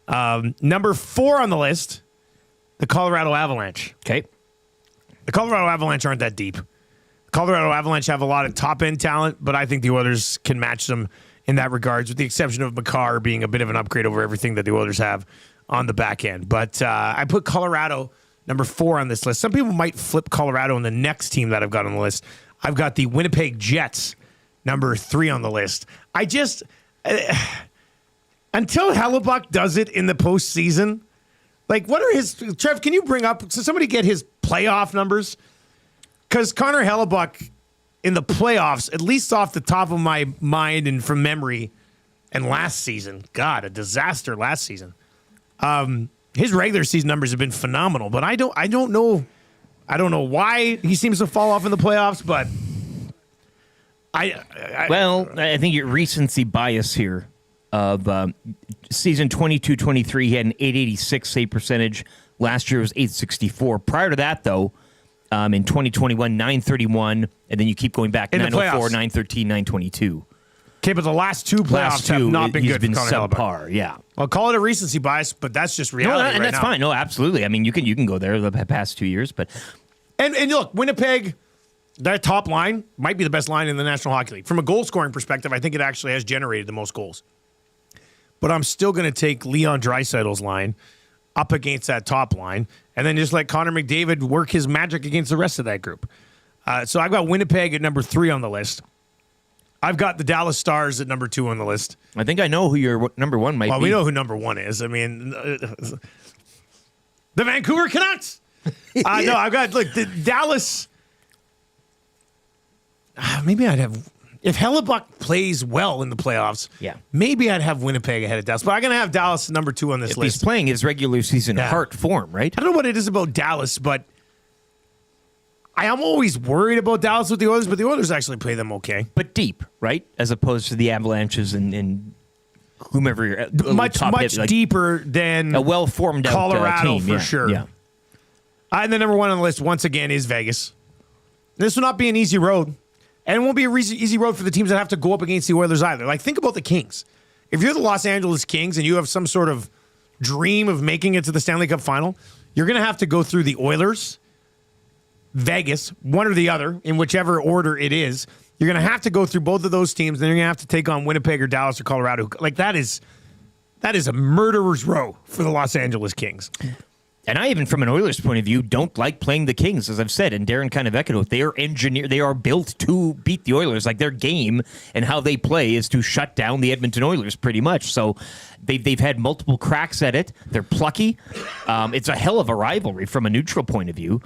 Speaker 1: Number 4 on the list, the Colorado Avalanche.
Speaker 6: Okay.
Speaker 1: The Colorado Avalanche aren't that deep. Colorado Avalanche have a lot of top-end talent, but I think the Oilers can match them in that regards, with the exception of Makar being a bit of an upgrade over everything that the Oilers have on the back end. But I put Colorado number 4 on this list. Some people might flip Colorado in the next team that I've got on the list. I've got the Winnipeg Jets number 3 on the list. I just... until Hellebuck does it in the postseason, like, what are his... Trev, can you bring up... So somebody get his playoff numbers? Because Connor Hellebuck in the playoffs, at least off the top of my mind and from memory, and last season, God, a disaster last season. His regular season numbers have been phenomenal, but I don't know why he seems to fall off in the playoffs, but
Speaker 6: I think your recency bias here of season 22-23, he had an 886 save percentage. Last year was 864. Prior to that, though, in 2021, 931, and then you keep going back, 904, 913, 922.
Speaker 1: Okay, but the last 2 playoffs have not been good for Connor
Speaker 6: subpar, yeah.
Speaker 1: I'll call it a recency bias, but that's just reality.
Speaker 6: And that's fine. No, absolutely. I mean, you can go there the past 2 years, but
Speaker 1: and look, Winnipeg, that top line might be the best line in the National Hockey League. From a goal scoring perspective, I think it actually has generated the most goals. But I'm still going to take Leon Draisaitl's line up against that top line, and then just let Connor McDavid work his magic against the rest of that group. So I've got Winnipeg at number 3 on the list. I've got the Dallas Stars at number 2 on the list.
Speaker 6: I think I know who your number 1 might be.
Speaker 1: Well, we know who number 1 is. I mean, the Vancouver Canucks. No, I've got, look, the Dallas. Maybe I'd have, if Hellebuck plays well in the playoffs, maybe I'd have Winnipeg ahead of Dallas. But I'm going to have Dallas number 2 on this list.
Speaker 6: He's playing his regular season heart form, right?
Speaker 1: I don't know what it is about Dallas, but I am always worried about Dallas with the Oilers, but the Oilers actually play them okay.
Speaker 6: But deep, right? As opposed to the Avalanches and whomever.
Speaker 1: Much deeper than
Speaker 6: a well-formed
Speaker 1: Colorado
Speaker 6: team,
Speaker 1: for sure.
Speaker 6: Yeah.
Speaker 1: And the number one on the list, once again, is Vegas. This will not be an easy road. And it won't be an easy road for the teams that have to go up against the Oilers either. Like, think about the Kings. If you're the Los Angeles Kings and you have some sort of dream of making it to the Stanley Cup final, you're going to have to go through the Oilers, Vegas, one or the other, in whichever order it is. You're going to have to go through both of those teams, then you're going to have to take on Winnipeg or Dallas or Colorado. Like, that is a murderer's row for the Los Angeles Kings.
Speaker 6: And I, even from an Oilers point of view, don't like playing the Kings, as I've said, and Darren kind of echoed it. They are built to beat the Oilers. Like, their game and how they play is to shut down the Edmonton Oilers pretty much. So they've had multiple cracks at it. They're plucky. It's a hell of a rivalry from a neutral point of view.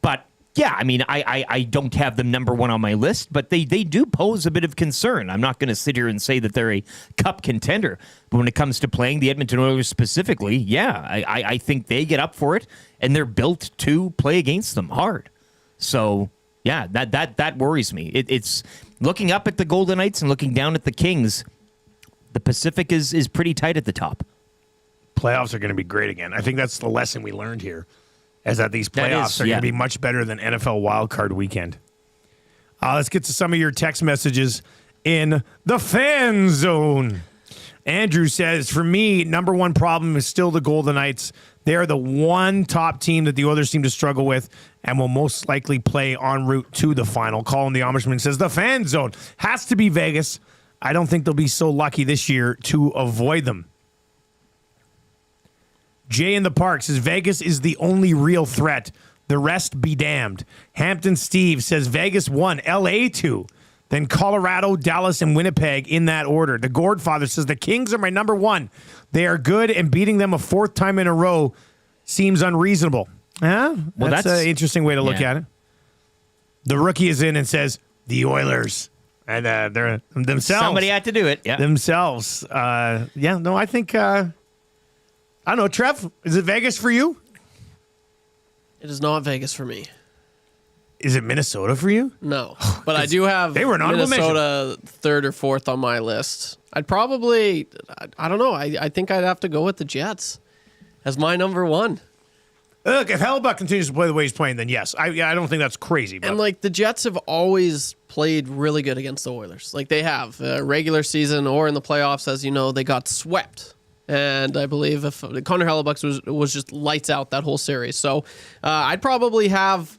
Speaker 6: But yeah, I mean, I don't have them number one on my list, but they do pose a bit of concern. I'm not going to sit here and say that they're a cup contender. But when it comes to playing the Edmonton Oilers specifically, yeah, I think they get up for it, and they're built to play against them hard. So, yeah, that worries me. It's looking up at the Golden Knights and looking down at the Kings, the Pacific is pretty tight at the top.
Speaker 1: Playoffs are going to be great again. I think that's the lesson we learned here. Is that these playoffs are going to be much better than NFL Wildcard weekend. Let's get to some of your text messages in the fan zone. Andrew says, for me, number one problem is still the Golden Knights. They are the one top team that the others seem to struggle with and will most likely play en route to the final. Colin the Amishman says, the fan zone has to be Vegas. I don't think they'll be so lucky this year to avoid them. Jay in the Park says Vegas is the only real threat. The rest be damned. Hampton Steve says Vegas 1, LA 2, then Colorado, Dallas, and Winnipeg in that order. The Gourdfather says the Kings are my number one. They are good, and beating them a fourth time in a row seems unreasonable. Well, that's an interesting way to look at it. The rookie is in and says the Oilers. And they're themselves.
Speaker 6: Somebody had to do it. Yeah.
Speaker 1: Themselves. I think... I don't know, Trev, is it Vegas for you?
Speaker 8: It is not Vegas for me.
Speaker 1: Is it Minnesota for you?
Speaker 8: No, but I do have Minnesota third or fourth on my list. I'd probably, I don't know, I think I'd have to go with the Jets as my number one.
Speaker 1: Look, if Hellebuyck continues to play the way he's playing, then yes. I don't think that's crazy. But.
Speaker 8: And, like, the Jets have always played really good against the Oilers. Like, they have. Regular season or in the playoffs, as you know, they got swept. And I believe if Connor Hellebuyck was just lights out that whole series. So I'd probably have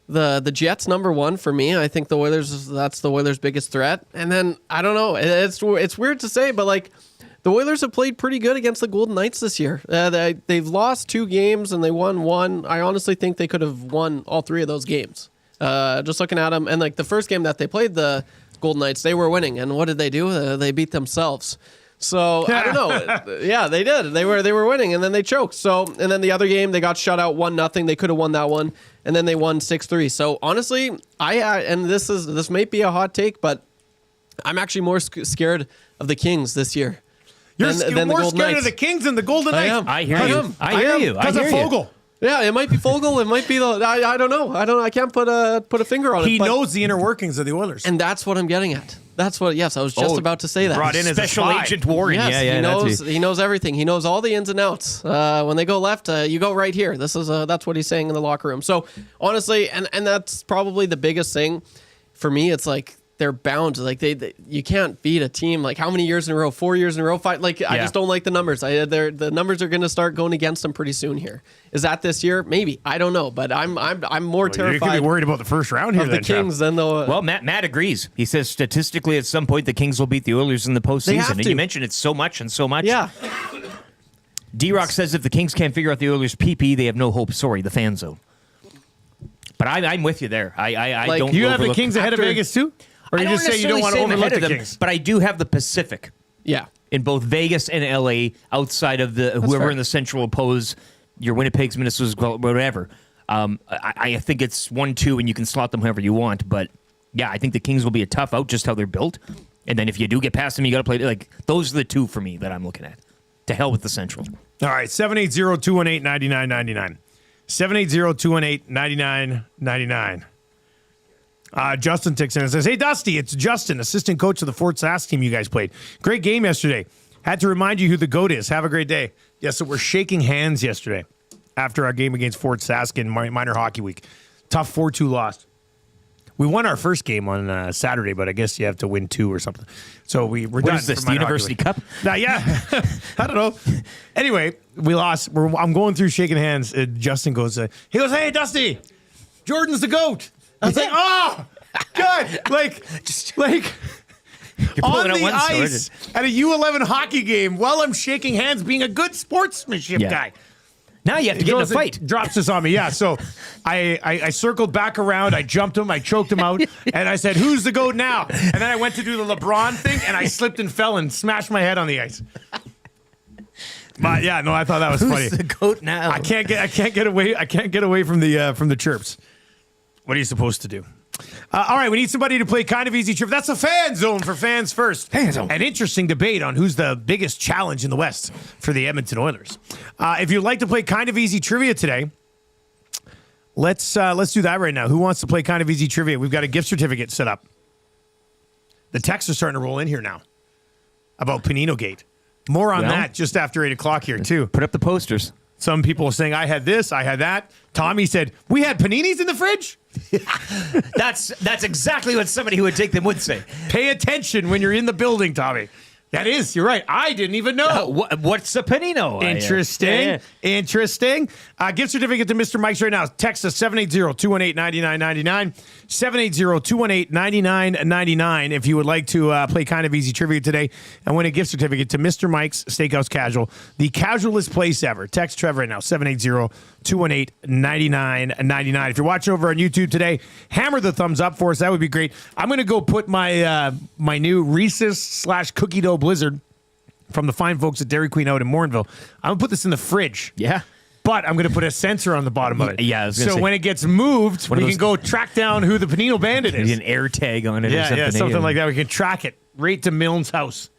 Speaker 8: the Jets number one for me. I think the Oilers, that's the Oilers' biggest threat. And then, I don't know, it's weird to say, but like the Oilers have played pretty good against the Golden Knights this year. They've lost 2 games and they won 1. I honestly think they could have won all 3 of those games. Just looking at them. And like the first game that they played the Golden Knights, they were winning. And what did they do? They beat themselves. So I don't know. Yeah, they did. They were winning, and then they choked. So, and then the other game they got shut out 1-0. They could have won that one, and then they won 6-3. So honestly, and this may be a hot take, but I'm actually more scared of the Kings this year.
Speaker 1: You're more scared of the Kings than the Golden Knights.
Speaker 6: I hear you. I hear you.
Speaker 1: Because of Fogle.
Speaker 8: Yeah, it might be Fogle. It might be I don't know. I can't put a finger on it.
Speaker 1: He knows the inner workings of the Oilers,
Speaker 8: and that's what I'm getting at. That's what. Yes, I was just about to say that.
Speaker 6: Brought in as Special Agent Warren.
Speaker 8: Yes, he knows everything. He knows all the ins and outs. When they go left, you go right here. This is that's what he's saying in the locker room. So honestly, and that's probably the biggest thing for me. It's like they're bound. Like you can't beat a team. Like how many years in a row? 4 years in a row. 5. Like I just don't like the numbers. The numbers are going to start going against them pretty soon here. Is that this year? Maybe. I don't know. But I'm more terrified.
Speaker 1: You could be worried about the first round here.
Speaker 8: Of the Kings than the.
Speaker 6: Well, Matt agrees. He says statistically, at some point, the Kings will beat the Oilers in the postseason. And you mentioned it's so much and so much.
Speaker 8: Yeah.
Speaker 6: D-Rock says if the Kings can't figure out the Oilers' PP, they have no hope. Sorry, the fan zone. But I'm with you there. I don't.
Speaker 1: You have the Kings ahead of Vegas too. Or you just say you don't want to overlook the Kings.
Speaker 6: But I do have the Pacific.
Speaker 8: Yeah.
Speaker 6: In both Vegas and LA, outside of whoever in the Central oppose your Winnipegs, Minnesota's, whatever. I think it's 1-2, and you can slot them however you want. But yeah, I think the Kings will be a tough out, just how they're built. And then if you do get past them, you got to play. Like those are the 2 for me that I'm looking at. To hell with the Central.
Speaker 1: All right, 780-218-9999. 780-218-9999. Justin ticks in and says, hey, Dusty, it's Justin, assistant coach of the Fort Sask team you guys played. Great game yesterday. Had to remind you who the GOAT is. Have a great day. Yes, so we're shaking hands yesterday after our game against Fort Sask in minor hockey week. Tough 4-2 loss. We won our first game on Saturday, but I guess you have to win 2 or something. So we're done.
Speaker 6: What is this, the University Cup?
Speaker 1: Yeah. I don't know. Anyway, we lost. I'm going through shaking hands. Justin goes, he goes, hey, Dusty, Jordan's the GOAT. I was like, oh, God. On the ice at a U11 hockey game while I'm shaking hands, being a good sportsmanship guy.
Speaker 6: Now you have to get in a fight.
Speaker 1: Drops this on me, yeah. So I circled back around, I jumped him, I choked him out, and I said, who's the GOAT now? And then I went to do the LeBron thing, and I slipped and fell and smashed my head on the ice. But yeah, no, I thought that was funny.
Speaker 6: Who's the GOAT now?
Speaker 1: I can't get away from the chirps. What are you supposed to do? All right, we need somebody to play kind of easy trivia. That's a fan zone for fans first.
Speaker 6: Fan zone.
Speaker 1: An interesting debate on who's the biggest challenge in the West for the Edmonton Oilers. If you'd like to play kind of easy trivia today, let's do that right now. Who wants to play kind of easy trivia? We've got a gift certificate set up. The texts are starting to roll in here now about Panino Gate. More on that just after 8 o'clock here too.
Speaker 6: Put up the posters.
Speaker 1: Some people are saying, I had this, I had that. Tommy said, we had paninis in the fridge?
Speaker 6: That's exactly what somebody who would take them would say.
Speaker 1: Pay attention when you're in the building, Tommy. That is, you're right. I didn't even know.
Speaker 6: What's a panino?
Speaker 1: Interesting. Interesting. Gift certificate to Mr. Mike's right now. Text us 780-218-9999. 780-218-9999 if you would like to play kind of easy trivia today and win a gift certificate to Mr. Mike's Steakhouse Casual, the casualest place ever. Text Trev right now, 780-218-9999. If you're watching over on YouTube today, hammer the thumbs up for us. That would be great. I'm going to go put my my new Reese's / cookie dough blizzard from the fine folks at Dairy Queen out in Morinville. I'm going to put this in the fridge.
Speaker 6: Yeah.
Speaker 1: But I'm going to put a sensor on the bottom of it.
Speaker 6: Yeah, I was gonna
Speaker 1: so
Speaker 6: say,
Speaker 1: when it gets moved, we can go track down who the Panino Bandit is.
Speaker 6: An air tag on it or something.
Speaker 1: Yeah, something like that. We can track it right to Milne's house.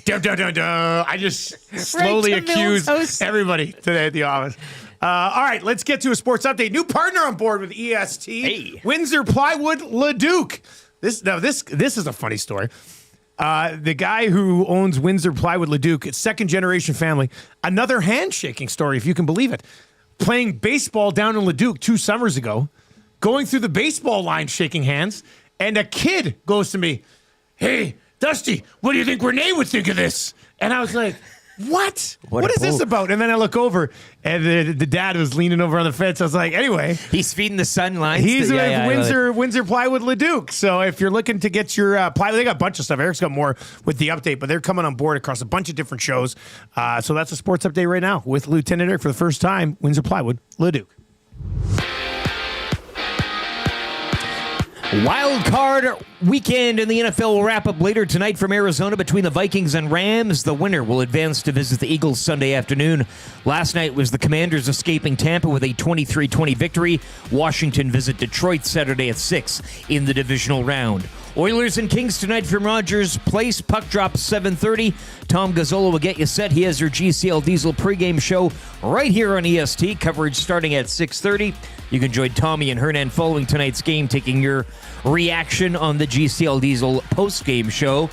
Speaker 1: Dun, dun, dun, dun. I just slowly accused everybody today at the office. All right, let's get to a sports update. New partner on board with EST.
Speaker 6: Hey.
Speaker 1: Windsor Plywood Leduc. This is a funny story. The guy who owns Windsor Plywood Leduc, it's second generation family. Another handshaking story, if you can believe it. Playing baseball down in Leduc 2 summers ago, going through the baseball line shaking hands, and a kid goes to me, "Hey, Dusty, what do you think Renee would think of this?" And I was like, what is this about? And then I look over, and the dad was leaning over on the fence. I was like, anyway.
Speaker 6: He's feeding the sun lines.
Speaker 1: He's with Windsor Plywood Leduc. So if you're looking to get your plywood, they got a bunch of stuff. Eric's got more with the update, but they're coming on board across a bunch of different shows. So that's a sports update right now with Lieutenant Eric for the first time, Windsor Plywood Leduc.
Speaker 6: Wildcard weekend in the NFL will wrap up later tonight from Arizona between the Vikings and Rams. The winner will advance to visit the Eagles Sunday afternoon. Last night was the Commanders escaping Tampa with a 23-20 victory. Washington visit Detroit Saturday at 6 in the divisional round. Oilers and Kings tonight from Rogers Place. Puck drop 7:30. Tom Gazzola will get you set. He has your GCL Diesel pregame show right here on EST. Coverage starting at 6:30. You can join Tommy and Hernan following tonight's game, taking your reaction on the GCL Diesel postgame show.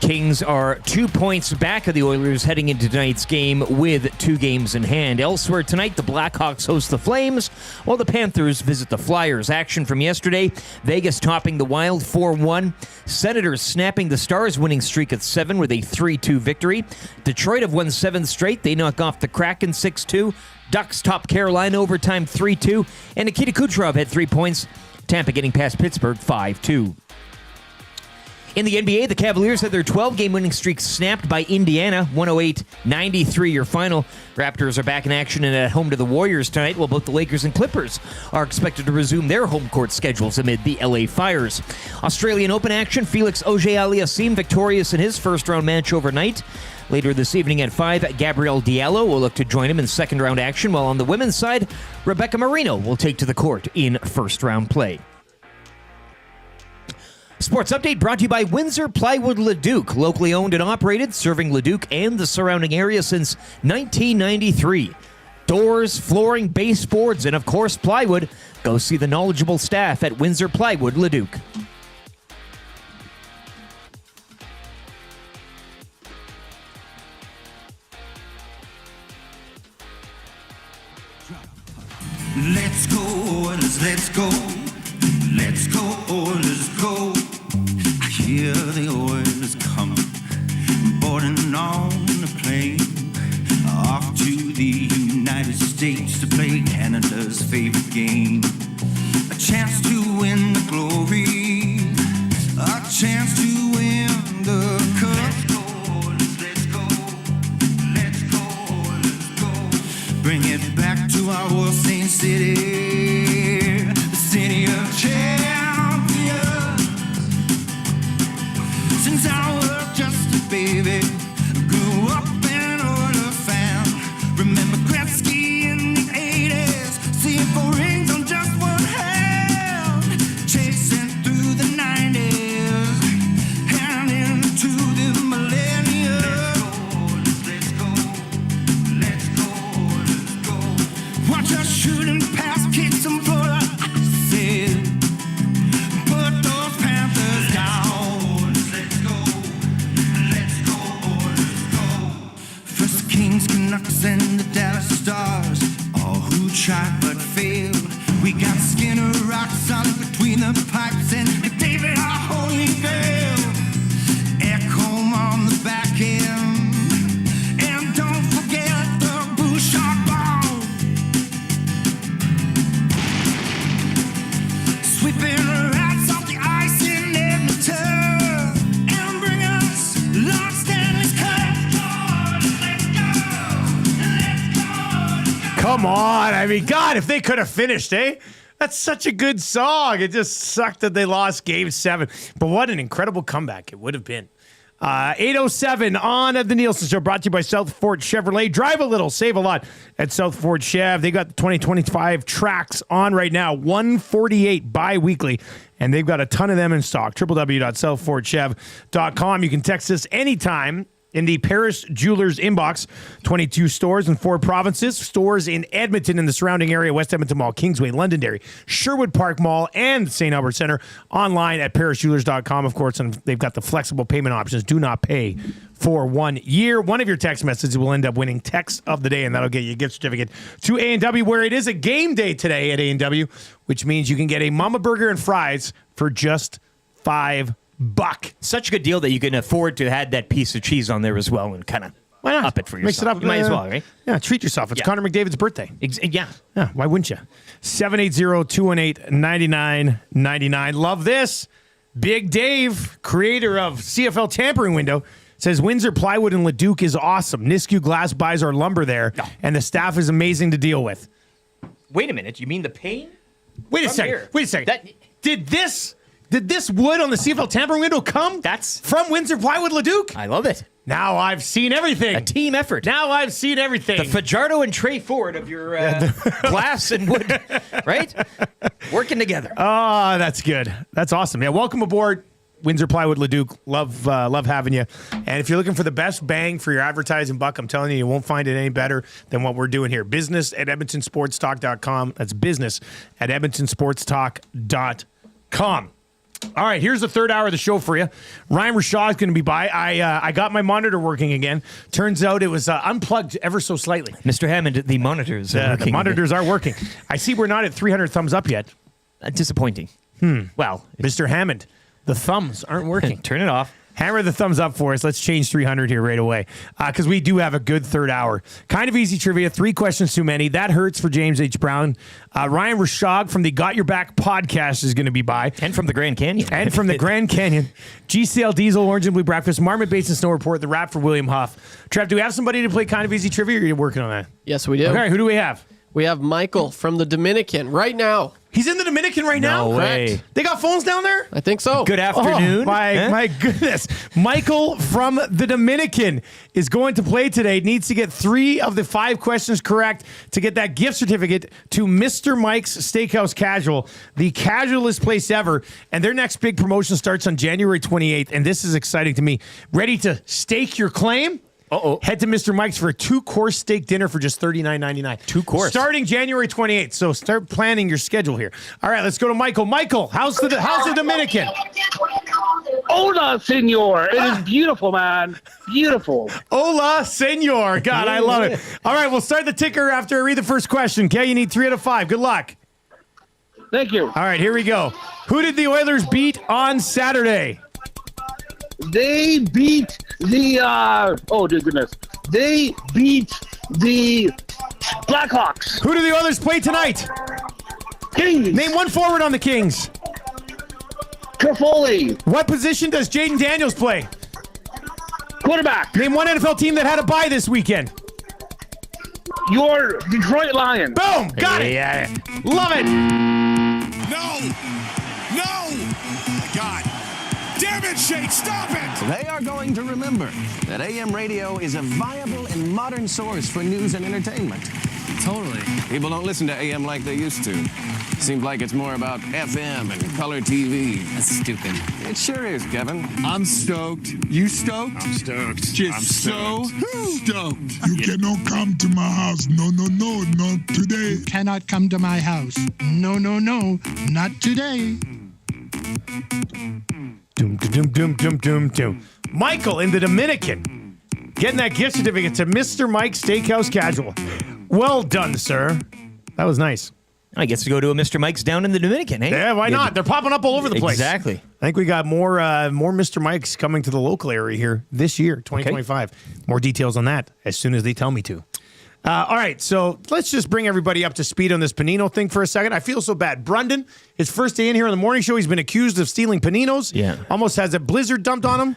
Speaker 6: Kings are 2 points back of the Oilers heading into tonight's game with 2 games in hand. Elsewhere tonight, the Blackhawks host the Flames, while the Panthers visit the Flyers. Action from yesterday, Vegas topping the Wild 4-1. Senators snapping the Stars' winning streak at 7 with a 3-2 victory. Detroit have won 7 straight. They knock off the Kraken 6-2. Ducks top Carolina overtime 3-2. And Nikita Kucherov had 3 points. Tampa getting past Pittsburgh 5-2. In the NBA, the Cavaliers had their 12-game winning streak snapped by Indiana, 108-93 your final. Raptors are back in action and at home to the Warriors tonight, while both the Lakers and Clippers are expected to resume their home court schedules amid the LA Fires. Australian Open action, Felix Auger-Aliassime victorious in his first-round match overnight. Later this evening at 5, Gabrielle Diallo will look to join him in second-round action, while on the women's side, Rebecca Marino will take to the court in first-round play. Sports update brought to you by Windsor Plywood Leduc, locally owned and operated, serving Leduc and the surrounding area since 1993. Doors, flooring, baseboards, and of course plywood. Go see the knowledgeable staff at Windsor Plywood Leduc.
Speaker 4: let's go, Oilers, go. I hear the Oilers coming, boarding on the plane, off to the United States to play Canada's favorite game. A chance to win the glory, a chance to win the cup. Bring it back to our World Saint City, the city of champions. Since I was just a baby, grew up an Oiler fan. Remember Gretzky in the 80s, seeing 4 rings on just one hand, chasing through the 90s and into the millennium. Watch us shooting past kicks and Florida. I said, put those Panthers down. Let's go, First Kings, Canucks, and the Dallas Stars, all who tried but failed. We got Skinner, rock solid between the pipes, and David, our holy grail. Ekholm on the back end, and don't forget the Bouchard ball. Sweeping rats off the ice in Edmonton and bring us Lord Stanley's Cup.
Speaker 1: Come on. I mean, God, if they could have finished, eh? That's such a good song. It just sucked that they lost Game 7. But what an incredible comeback it would have been. 8:07 on the Nielson Show, brought to you by South Fort Chevrolet. Drive a little, save a lot at South Fort Chev. They got the 2025 tracks on right now, 148 bi-weekly, and they've got a ton of them in stock. www.southfortchev.com. You can text us anytime in the Paris Jewelers inbox. 22 stores in 4 provinces. Stores in Edmonton and the surrounding area, West Edmonton Mall, Kingsway, Londonderry, Sherwood Park Mall, and St. Albert Center. Online at parisjewelers.com, of course, and they've got the flexible payment options. Do not pay for 1 year. One of your text messages will end up winning Text of the Day, and that'll get you a gift certificate to A&W, where it is a game day today at A&W, which means you can get a Mama Burger and fries for just $5.
Speaker 6: Such a good deal that you can afford to add that piece of cheese on there as well and kind of up it for yourself.
Speaker 1: Mix it up.
Speaker 6: You might as well, right?
Speaker 1: Yeah, treat yourself. It's Connor McDavid's birthday.
Speaker 6: Yeah.
Speaker 1: Yeah, why wouldn't you? 780-218-9999. Love this. Big Dave, creator of CFL Tampering Window, says Windsor Plywood in Leduc is awesome. Nisku Glass buys our lumber there, and the staff is amazing to deal with.
Speaker 6: Wait a minute. You mean the pain?
Speaker 1: Wait a second. Did this wood on the CFL Tampering Window come from Windsor Plywood Leduc?
Speaker 6: I love it.
Speaker 1: Now I've seen everything.
Speaker 6: A team effort.
Speaker 1: Now I've seen everything.
Speaker 6: The Fajardo and Trey Ford of your glass and wood, right? Working together.
Speaker 1: Oh, that's good. That's awesome. Yeah, welcome aboard, Windsor Plywood Leduc. Love having you. And if you're looking for the best bang for your advertising buck, I'm telling you won't find it any better than what we're doing here. Business at EdmontonSportsTalk.com. That's business at EdmontonSportsTalk.com. All right, here's the third hour of the show for you. Ryan Rishaug is going to be by. I got my monitor working again. Turns out it was unplugged ever so slightly.
Speaker 6: Mr. Hammond, the monitors are working.
Speaker 1: The monitors are working. I see we're not at 300 thumbs up yet.
Speaker 6: Disappointing. Well,
Speaker 1: Mr. Hammond, the thumbs aren't working.
Speaker 6: Turn it off.
Speaker 1: Hammer the thumbs up for us. Let's change 300 here right away because we do have a good third hour. Kind of easy trivia. 3 questions too many. That hurts for James H. Brown. Ryan Rishaug from the Got Your Back podcast is going to be by.
Speaker 6: And from the Grand Canyon.
Speaker 1: GCL Diesel, Orange and Blue Breakfast, Marmot Basin Snow Report, the Wrap for William Huff. Trev, do we have somebody to play kind of easy trivia or are you working on that?
Speaker 8: Yes, we do.
Speaker 1: Okay, who do we have?
Speaker 8: We have Michael from the Dominican right now.
Speaker 1: He's in the Dominican right now?
Speaker 6: No way.
Speaker 1: Correct. They got phones down there?
Speaker 8: I think so.
Speaker 6: Good afternoon.
Speaker 1: Oh, my goodness. Michael from the Dominican is going to play today. Needs to get 3 of the 5 questions correct to get that gift certificate to Mr. Mike's Steakhouse Casual, the casualest place ever. And their next big promotion starts on January 28th. And this is exciting to me. Ready to stake your claim? Head to Mr. Mike's for a 2-course steak dinner for just $39.99.
Speaker 6: 2-course.
Speaker 1: Starting January 28th. So start planning your schedule here. All right, let's go to Michael. Michael, how's the Dominican?
Speaker 13: Hola, senor. It is beautiful, man. Beautiful.
Speaker 1: Hola, senor. God, I love it. All right, we'll start the ticker after I read the first question. Okay, you need 3 out of 5. Good luck.
Speaker 13: Thank you.
Speaker 1: All right, here we go. Who did the Oilers beat on Saturday?
Speaker 13: They beat the, oh, dear goodness. They beat the Blackhawks.
Speaker 1: Who do the Oilers play tonight?
Speaker 13: Kings.
Speaker 1: Name one forward on the Kings.
Speaker 13: Toffoli.
Speaker 1: What position does Jaden Daniels play?
Speaker 13: Quarterback.
Speaker 1: Name one NFL team that had a bye this weekend.
Speaker 13: Your Detroit Lions.
Speaker 1: Boom! Got it!
Speaker 6: Yeah.
Speaker 1: Love it!
Speaker 4: No! My God. Damn it, Shake, stop it!
Speaker 14: They are going to remember that AM radio is a viable and modern source for news and entertainment.
Speaker 15: Totally.
Speaker 14: People don't listen to AM like they used to. Seems like it's more about FM and color TV.
Speaker 15: That's stupid.
Speaker 14: It sure is, Kevin.
Speaker 4: I'm stoked. You stoked?
Speaker 15: I'm stoked.
Speaker 4: Just so stoked. You cannot come to my house. No, not today.
Speaker 3: Cannot come to my house. No, not today.
Speaker 1: Doom. Michael in the Dominican getting that gift certificate to Mr. Mike's Steakhouse Casual. Well done, sir. That was nice.
Speaker 6: I guess to go to a Mr. Mike's down in the Dominican, eh?
Speaker 1: Yeah, why not? They're popping up all over the place.
Speaker 6: Exactly.
Speaker 1: I think we got more Mr. Mike's coming to the local area here this year, 2025. Okay. More details on that as soon as they tell me to. All right, so let's just bring everybody up to speed on this Panino thing for a second. I feel so bad. Brundon, his first day in here on the morning show, he's been accused of stealing Paninos.
Speaker 6: Yeah.
Speaker 1: Almost has a blizzard dumped on him.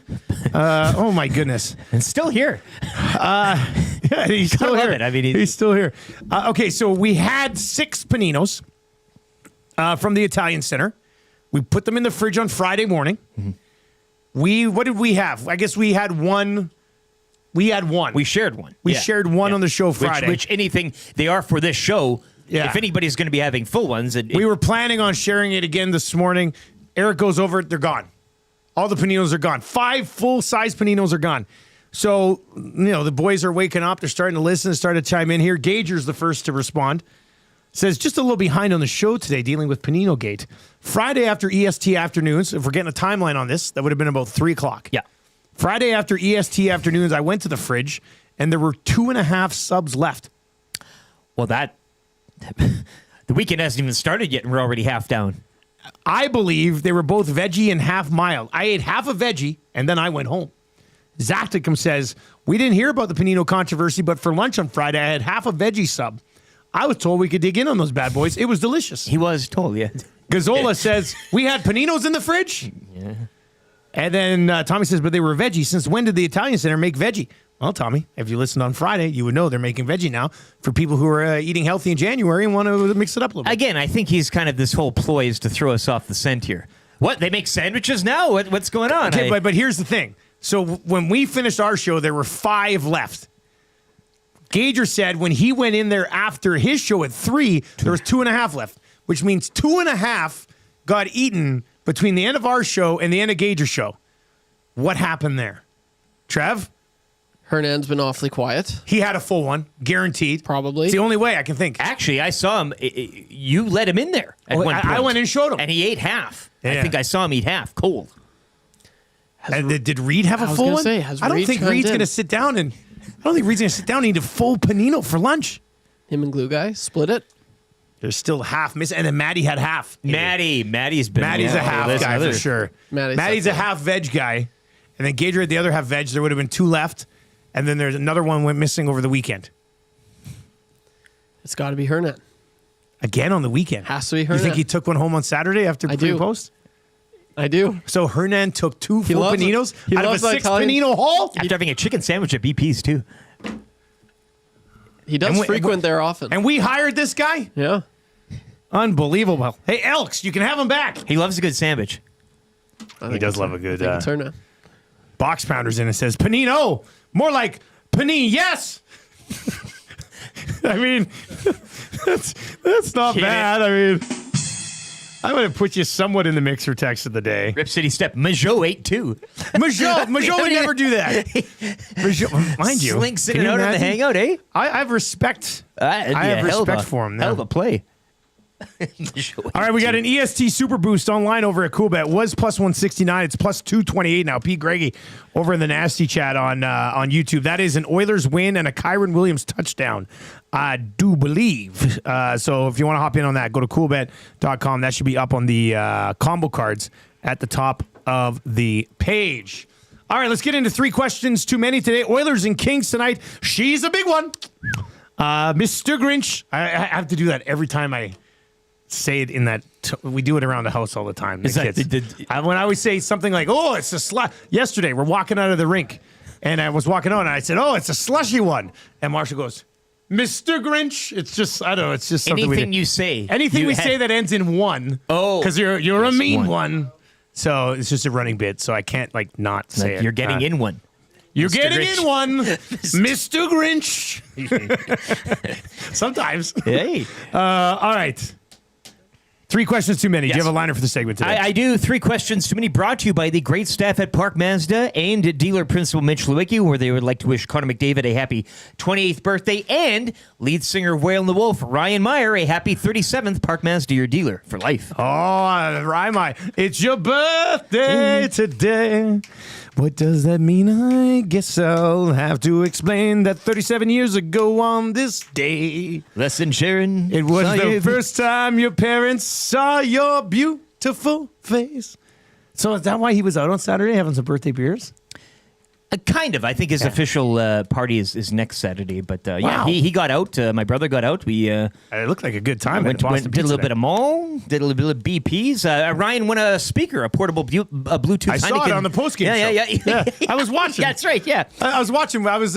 Speaker 1: Oh, my goodness.
Speaker 6: And still here.
Speaker 1: Yeah, he's still here.
Speaker 6: It. I mean,
Speaker 1: he's still here. Okay, so we had 6 Paninos from the Italian Center. We put them in the fridge on Friday morning. Mm-hmm. What did we have? I guess we had one. We had one.
Speaker 6: We shared one.
Speaker 1: We shared one on the show Friday.
Speaker 6: Which anything they are for this show, if anybody's going to be having full ones.
Speaker 1: We were planning on sharing it again this morning. Eric goes over it. They're gone. All the Paninos are gone. 5 full-size Paninos are gone. So, the boys are waking up. They're starting to listen, starting to chime in here. Gager's the first to respond. Says, just a little behind on the show today dealing with Panino Gate. Friday after EST afternoons, if we're getting a timeline on this, that would have been about 3 o'clock.
Speaker 6: Yeah.
Speaker 1: Friday after EST afternoons, I went to the fridge, and there were 2.5 subs left.
Speaker 6: Well, the weekend hasn't even started yet, and we're already half down.
Speaker 1: I believe they were both veggie and half mild. I ate half a veggie, and then I went home. Zacticum says, we didn't hear about the Panino controversy, but for lunch on Friday, I had half a veggie sub. I was told we could dig in on those bad boys. It was delicious.
Speaker 6: He was told, yeah.
Speaker 1: Gazzola says, we had Paninos in the fridge?
Speaker 6: Yeah.
Speaker 1: And then Tommy says, but they were veggie. Since when did the Italian Center make veggie? Well, Tommy, if you listened on Friday, you would know they're making veggie now for people who are eating healthy in January and want to mix it up a little bit.
Speaker 6: Again, I think he's kind of this whole ploy is to throw us off the scent here. What? They make sandwiches now? What's going on?
Speaker 1: Okay, but here's the thing. So when we finished our show, there were 5 left. Gager said when he went in there after his show at 3, there was 2.5 left, which means 2.5 got eaten between the end of our show and the end of Gager's show. What happened there? Trev?
Speaker 8: Hernan's been awfully quiet.
Speaker 1: He had a full one, guaranteed.
Speaker 8: Probably.
Speaker 1: It's the only way I can think.
Speaker 6: Actually, I saw him. You let him in there at one point.
Speaker 1: I went and showed him.
Speaker 6: And he ate half.
Speaker 1: Yeah.
Speaker 6: I think I saw him eat half, cold.
Speaker 1: Did Reed have a full one? I don't think Reed's going to sit down and... I don't think Reed's going to sit down and eat a full Panino for lunch.
Speaker 8: Him and Glue Guy split it.
Speaker 1: There's still half missing. And then Maddie had half.
Speaker 6: Maddie's been...
Speaker 1: Maddie's a half guy for sure. Maddie's a
Speaker 8: definitely.
Speaker 1: half veg guy. And then Gager had the other half veg. There would have been 2 left. And then there's another one went missing over the weekend.
Speaker 8: It's got to be Hernan.
Speaker 1: Again on the weekend.
Speaker 8: Has to be Hernan.
Speaker 1: You think he took one home on Saturday after pre-post?
Speaker 8: I do.
Speaker 1: So Hernan took 2 full Paninos out of a 6
Speaker 8: Italian.
Speaker 1: Panino haul?
Speaker 6: After having a chicken sandwich at BP's, too.
Speaker 8: He does frequent there often.
Speaker 1: And we hired this guy?
Speaker 8: Yeah.
Speaker 1: Unbelievable. Hey, Elks, you can have him back.
Speaker 6: He loves a good sandwich.
Speaker 1: He does love a good...
Speaker 8: it's Hernan.
Speaker 1: Box Pounders in and says, Panino. More like Panini, yes. I mean, that's not bad. I mean, I would have put you somewhat in the mixer text of the day.
Speaker 6: Rip City Step. Majot ate 2.
Speaker 1: Majot would never do that. Majot, mind you.
Speaker 6: Slink sitting out on the hangout, eh?
Speaker 1: I have respect. I have respect for him now.
Speaker 6: Hell of a play.
Speaker 1: All right, we got an EST Super Boost online over at Coolbet. Was plus 169. It's plus 228 now. Pete Greggy over in the Nasty Chat on YouTube. That is an Oilers win and a Kyron Williams touchdown, I do believe. So if you want to hop in on that, go to coolbet.com. That should be up on the combo cards at the top of the page. All right, let's get into 3 questions too many today. Oilers and Kings tonight. She's a big one. Mr. Grinch. I have to do that every time I say it in that. We do it around the house all the time. When I always say something like, oh, it's a slush. Yesterday, we're walking out of the rink, and I was walking on, and I said, oh, it's a slushy one. And Marshall goes, Mr. Grinch. It's just, I don't know, it's just something
Speaker 6: anything you say.
Speaker 1: Anything we say that ends in one.
Speaker 6: Oh.
Speaker 1: Because you're a mean one. So it's just a running bit, so I can't not say it.
Speaker 6: You're getting in one.
Speaker 1: You're
Speaker 6: Mr.
Speaker 1: getting
Speaker 6: Grinch.
Speaker 1: in one, Mr. Grinch. Sometimes.
Speaker 6: Hey.
Speaker 1: All right. 3 questions too many.
Speaker 6: Yes.
Speaker 1: Do you have a liner for the segment today?
Speaker 6: I do. 3 questions too many, brought to you by the great staff at Park Mazda and dealer principal Mitch Lewicki, where they would like to wish Connor McDavid a happy 28th birthday, and lead singer of Whale and the Wolf, Ryan Meyer, a happy 37th. Park Mazda, your dealer for life.
Speaker 1: Oh, Ryan Meyer. It's your birthday today. What does that mean? I guess I'll have to explain that 37 years ago on this day.
Speaker 6: Listen, Sharon.
Speaker 1: It was the first time your parents saw your beautiful face. So is that why he was out on Saturday having some birthday beers?
Speaker 6: Kind of. I think his official party is next Saturday. But
Speaker 1: Wow.
Speaker 6: yeah, he got out. My brother got out. We
Speaker 1: it looked like a good time.
Speaker 6: did a little bit of mall, did a little bit of BPs. Ryan won a speaker, a portable Bluetooth.
Speaker 1: I saw it on the postgame show.
Speaker 6: Yeah.
Speaker 1: I was watching.
Speaker 6: That's right. Yeah,
Speaker 1: I was watching. I was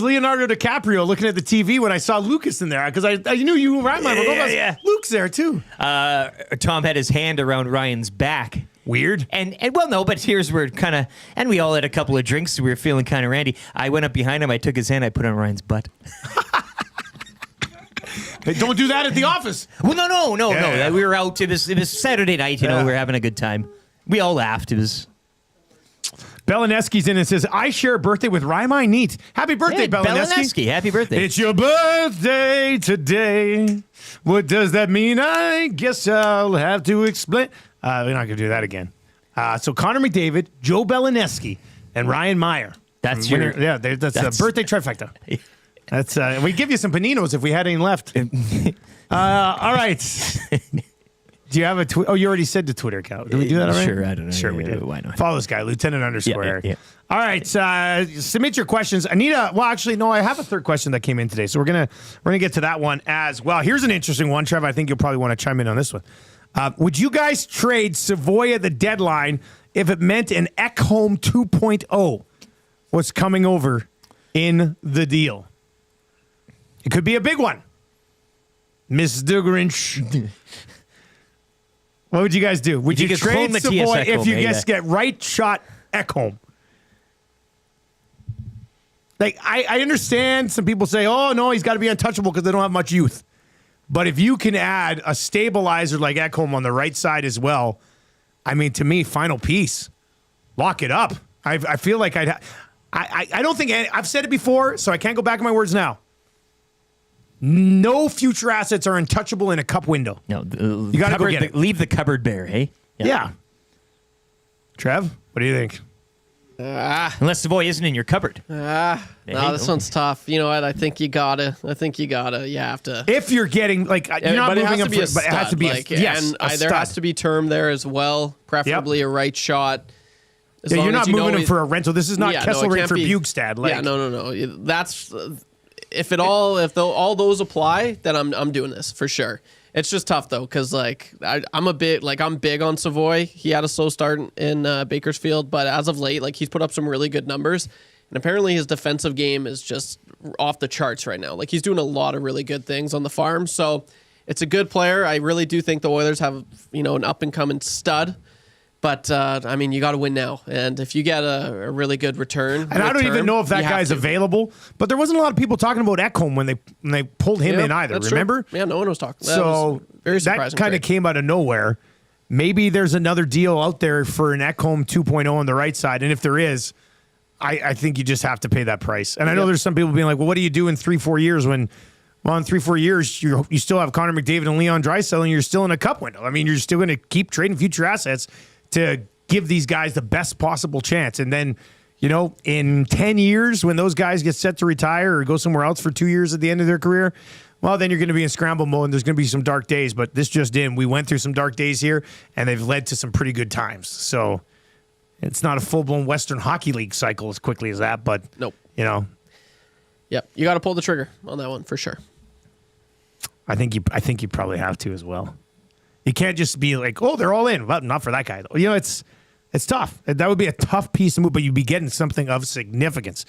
Speaker 1: Leonardo DiCaprio looking at the TV when I saw Lucas in there because I knew you were Ryan.
Speaker 6: Yeah.
Speaker 1: Luke's there too.
Speaker 6: Tom had his hand around Ryan's back.
Speaker 1: Weird.
Speaker 6: And well, no, but here's where kind of, and we all had a couple of drinks, so we were feeling kind of randy. I went up behind him, I took his hand, I put it on Ryan's butt.
Speaker 1: Hey, don't do that at the office.
Speaker 6: Well, no.
Speaker 1: Yeah.
Speaker 6: We were out. It was Saturday night. You know, we were having a good time. We all laughed. It was.
Speaker 1: Belineski's in and says, I share a birthday with Ryan. Neat. Happy birthday, Belineski.
Speaker 6: Happy birthday.
Speaker 1: It's your birthday today. What does that mean? I guess I'll have to explain. We're not going to do that again. So Connor McDavid, Joe Belineski, and Ryan Meyer.
Speaker 6: That's
Speaker 1: that's a birthday trifecta. That's we give you some paninos if we had any left. All right. Do you have a Twitter? Oh, you already said the Twitter account. Did we do that already?
Speaker 6: Sure, I don't know.
Speaker 1: Sure, we did.
Speaker 6: Why not?
Speaker 1: Follow this guy, Lieutenant_Eric.
Speaker 6: Yeah.
Speaker 1: All right, submit your questions. Anita, well, actually, no, I have a third question that came in today, so we're gonna get to that one as well. Here's an interesting one, Trev. I think you'll probably want to chime in on this one. Would you guys trade Savoy at the deadline if it meant an Ekholm 2.0 was coming over in the deal? It could be a big one. Mr. Grinch. What would you guys do? Would you trade Savoy if you just get right shot Ekholm? Like, I understand some people say, oh, no, he's got to be untouchable because they don't have much youth. But if you can add a stabilizer like Ekholm on the right side as well, I mean, to me, final piece. Lock it up. I feel like I don't think I've said it before, so I can't go back on my words now. No future assets are untouchable in a cup window.
Speaker 6: No,
Speaker 1: you got to go get it.
Speaker 6: Leave the cupboard bare, hey?
Speaker 1: Yeah. Trev, what do you think?
Speaker 6: Unless Savoy isn't in your cupboard.
Speaker 8: No, this one's tough. You know what? I think you gotta. You have to.
Speaker 1: If you're getting you're not moving him, but it has to be
Speaker 8: there has to be term there as well. Preferably a right shot.
Speaker 1: You're not moving him for a rental. This is not Kesselring for Bugstad.
Speaker 8: No. That's if all those apply, then I'm doing this for sure. It's just tough though, because I'm big on Savoy. He had a slow start in Bakersfield, but as of late, he's put up some really good numbers, and apparently his defensive game is just off the charts right now. He's doing a lot of really good things on the farm, so it's a good player. I really do think the Oilers have an up and coming stud. But, you got to win now. And if you get a really good return.
Speaker 1: And I don't even know if that guy's available. But there wasn't a lot of people talking about Ekholm when they pulled him in either. Remember?
Speaker 8: True. Yeah, no one was talking.
Speaker 1: So
Speaker 8: very surprising.
Speaker 1: That kind of came out of nowhere. Maybe there's another deal out there for an Ekholm 2.0 on the right side. And if there is, I think you just have to pay that price. And I know there's some people being like, well, what do you do in 3-4 years when Well, in 3-4 years, you still have Connor McDavid and Leon Draisaitl, and you're still in a cup window. I mean, you're still going to keep trading future assets to give these guys the best possible chance. And then, in 10 years, when those guys get set to retire or go somewhere else for 2 years at the end of their career, well, then you're going to be in scramble mode, and there's going to be some dark days. But this just in. We went through some dark days here, and they've led to some pretty good times. So it's not a full-blown Western Hockey League cycle as quickly as that, but,
Speaker 8: Nope.
Speaker 1: Yep,
Speaker 8: you got to pull the trigger on that one for sure.
Speaker 1: I think you probably have to as well. You can't just be like, oh, they're all in. Well, not for that guy, though. It's tough. That would be a tough piece to move, but you'd be getting something of significance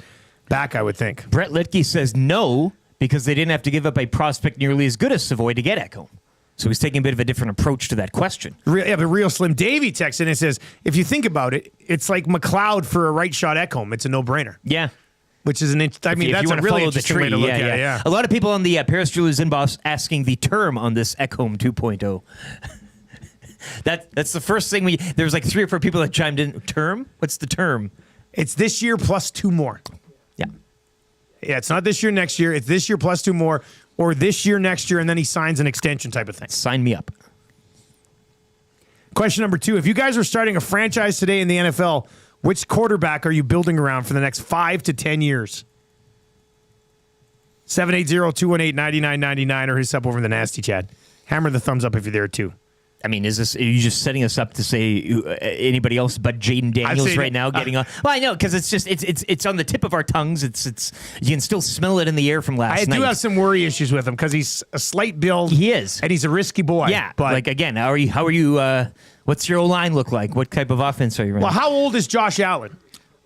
Speaker 1: back, I would think.
Speaker 6: Brett Litke says no, because they didn't have to give up a prospect nearly as good as Savoy to get Ekholm. So he's taking a bit of a different approach to that question.
Speaker 1: But Real Slim Davey texts in and says, if you think about it, it's like McLeod for a right shot Ekholm. It's a no-brainer.
Speaker 6: Yeah.
Speaker 1: Which is that's a really interesting way to look at it. Yeah.
Speaker 6: A lot of people on the Paris Jewelers inbox asking the term on this Ekholm 2.0. That's the first thing there was like 3 or 4 people that chimed in. Term? What's the term?
Speaker 1: It's this year plus 2 more.
Speaker 6: Yeah.
Speaker 1: Yeah, it's not this year, next year. It's this year plus 2 more, or this year, next year, and then he signs an extension type of thing.
Speaker 6: Sign me up.
Speaker 1: Question number 2. If you guys are starting a franchise today in the NFL, which quarterback are you building around for the next 5 to 10 years? 780-218-9999 or hit us up over in the Nasty Chat. Hammer the thumbs up if you're there too.
Speaker 6: I mean, are you just setting us up to say anybody else but Jaden Daniels right now getting on? Well, I know, because it's on the tip of our tongues. It's you can still smell it in the air from last night.
Speaker 1: I do have some worry issues with him because he's a slight build.
Speaker 6: He is,
Speaker 1: and he's a risky boy.
Speaker 6: Yeah,
Speaker 1: but
Speaker 6: like again, how are you? What's your O-line look like? What type of offense are you running?
Speaker 1: Well, how old is Josh Allen?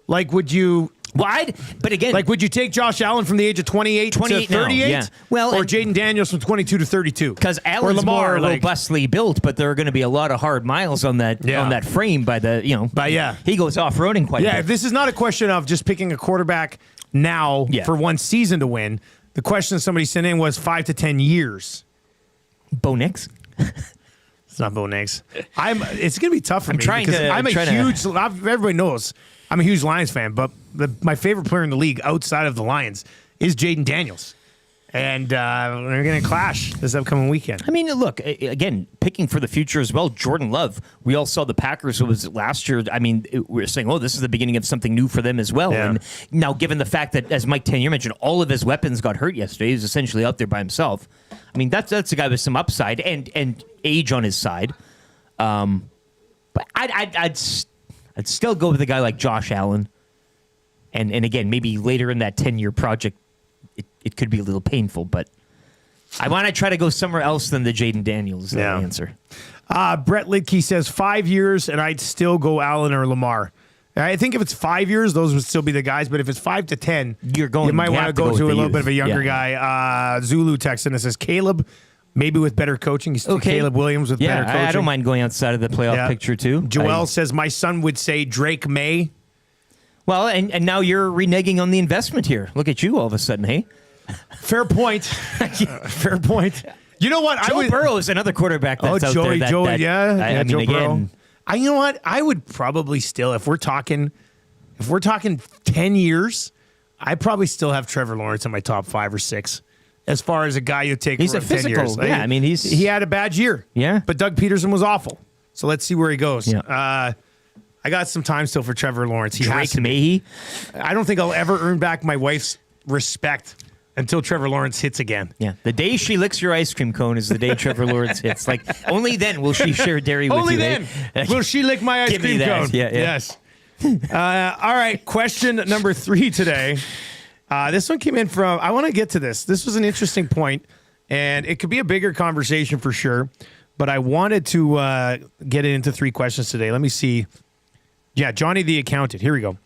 Speaker 1: Like, would you?
Speaker 6: But again,
Speaker 1: like, would you take Josh Allen from the age of 28 to 38?
Speaker 6: No, yeah. Well,
Speaker 1: or Jaden Daniels from 22 to 32?
Speaker 6: Because Allen's more robustly built, but there are going to be a lot of hard miles on that frame by the
Speaker 1: But yeah,
Speaker 6: he goes off roading quite a bit.
Speaker 1: Yeah, this is not a question of just picking a quarterback now for one season to win. The question somebody sent in was 5 to 10 years.
Speaker 6: Bo Nix.
Speaker 1: It's not Bo Nix. It's going to be tough for me. Everybody knows I'm a huge Lions fan, but my favorite player in the league outside of the Lions is Jaden Daniels. And they're going to clash this upcoming weekend.
Speaker 6: I mean, look, again, picking for the future as well, Jordan Love. We all saw the Packers. It was last year. I mean, we were saying, this is the beginning of something new for them as well. Yeah. And now, given the fact that, as Mike Tanier mentioned, all of his weapons got hurt yesterday, he's essentially out there by himself. I mean, that's a guy with some upside and age on his side. But I'd still go with a guy like Josh Allen. And again, maybe later in that 10-year project, it could be a little painful, but I want to try to go somewhere else than the Jaden Daniels answer.
Speaker 1: Brett Lidke says 5 years, and I'd still go Allen or Lamar. I think if it's 5 years, those would still be the guys. But if it's 5 to 10, you might want to go to a little bit of a younger guy. Zulu texting and says Caleb, maybe with better coaching. He's Caleb Williams with better coaching.
Speaker 6: I don't mind going outside of the playoff picture too.
Speaker 1: Joel says my son would say Drake May.
Speaker 6: Well, and now you're reneging on the investment here. Look at you all of a sudden, hey?
Speaker 1: Fair point. Fair point. You know what?
Speaker 6: Joe Burrow is another quarterback that's out there.
Speaker 1: Joe
Speaker 6: Burrow.
Speaker 1: You know what? I would probably still, if we're talking 10 years, I probably still have Trevor Lawrence in my top 5 or 6 as far as a guy you take.
Speaker 6: He's a physical.
Speaker 1: 10 years.
Speaker 6: Yeah, I mean
Speaker 1: he had a bad year.
Speaker 6: Yeah,
Speaker 1: but Doug Peterson was awful. So let's see where he goes.
Speaker 6: Yeah.
Speaker 1: I got some time still for Trevor Lawrence.
Speaker 6: Drake May.
Speaker 1: I don't think I'll ever earn back my wife's respect until Trevor Lawrence hits again.
Speaker 6: Yeah. The day she licks your ice cream cone is the day Trevor Lawrence hits. Like, only then will she share dairy with you.
Speaker 1: Only then will she lick my ice cream cone.
Speaker 6: Yeah.
Speaker 1: Yes. All right. Question number 3 today. This one came in from, I want to get to this. This was an interesting point, and it could be a bigger conversation for sure, but I wanted to get it into 3 questions today. Let me see. Yeah, Johnny the Accountant. Here we go.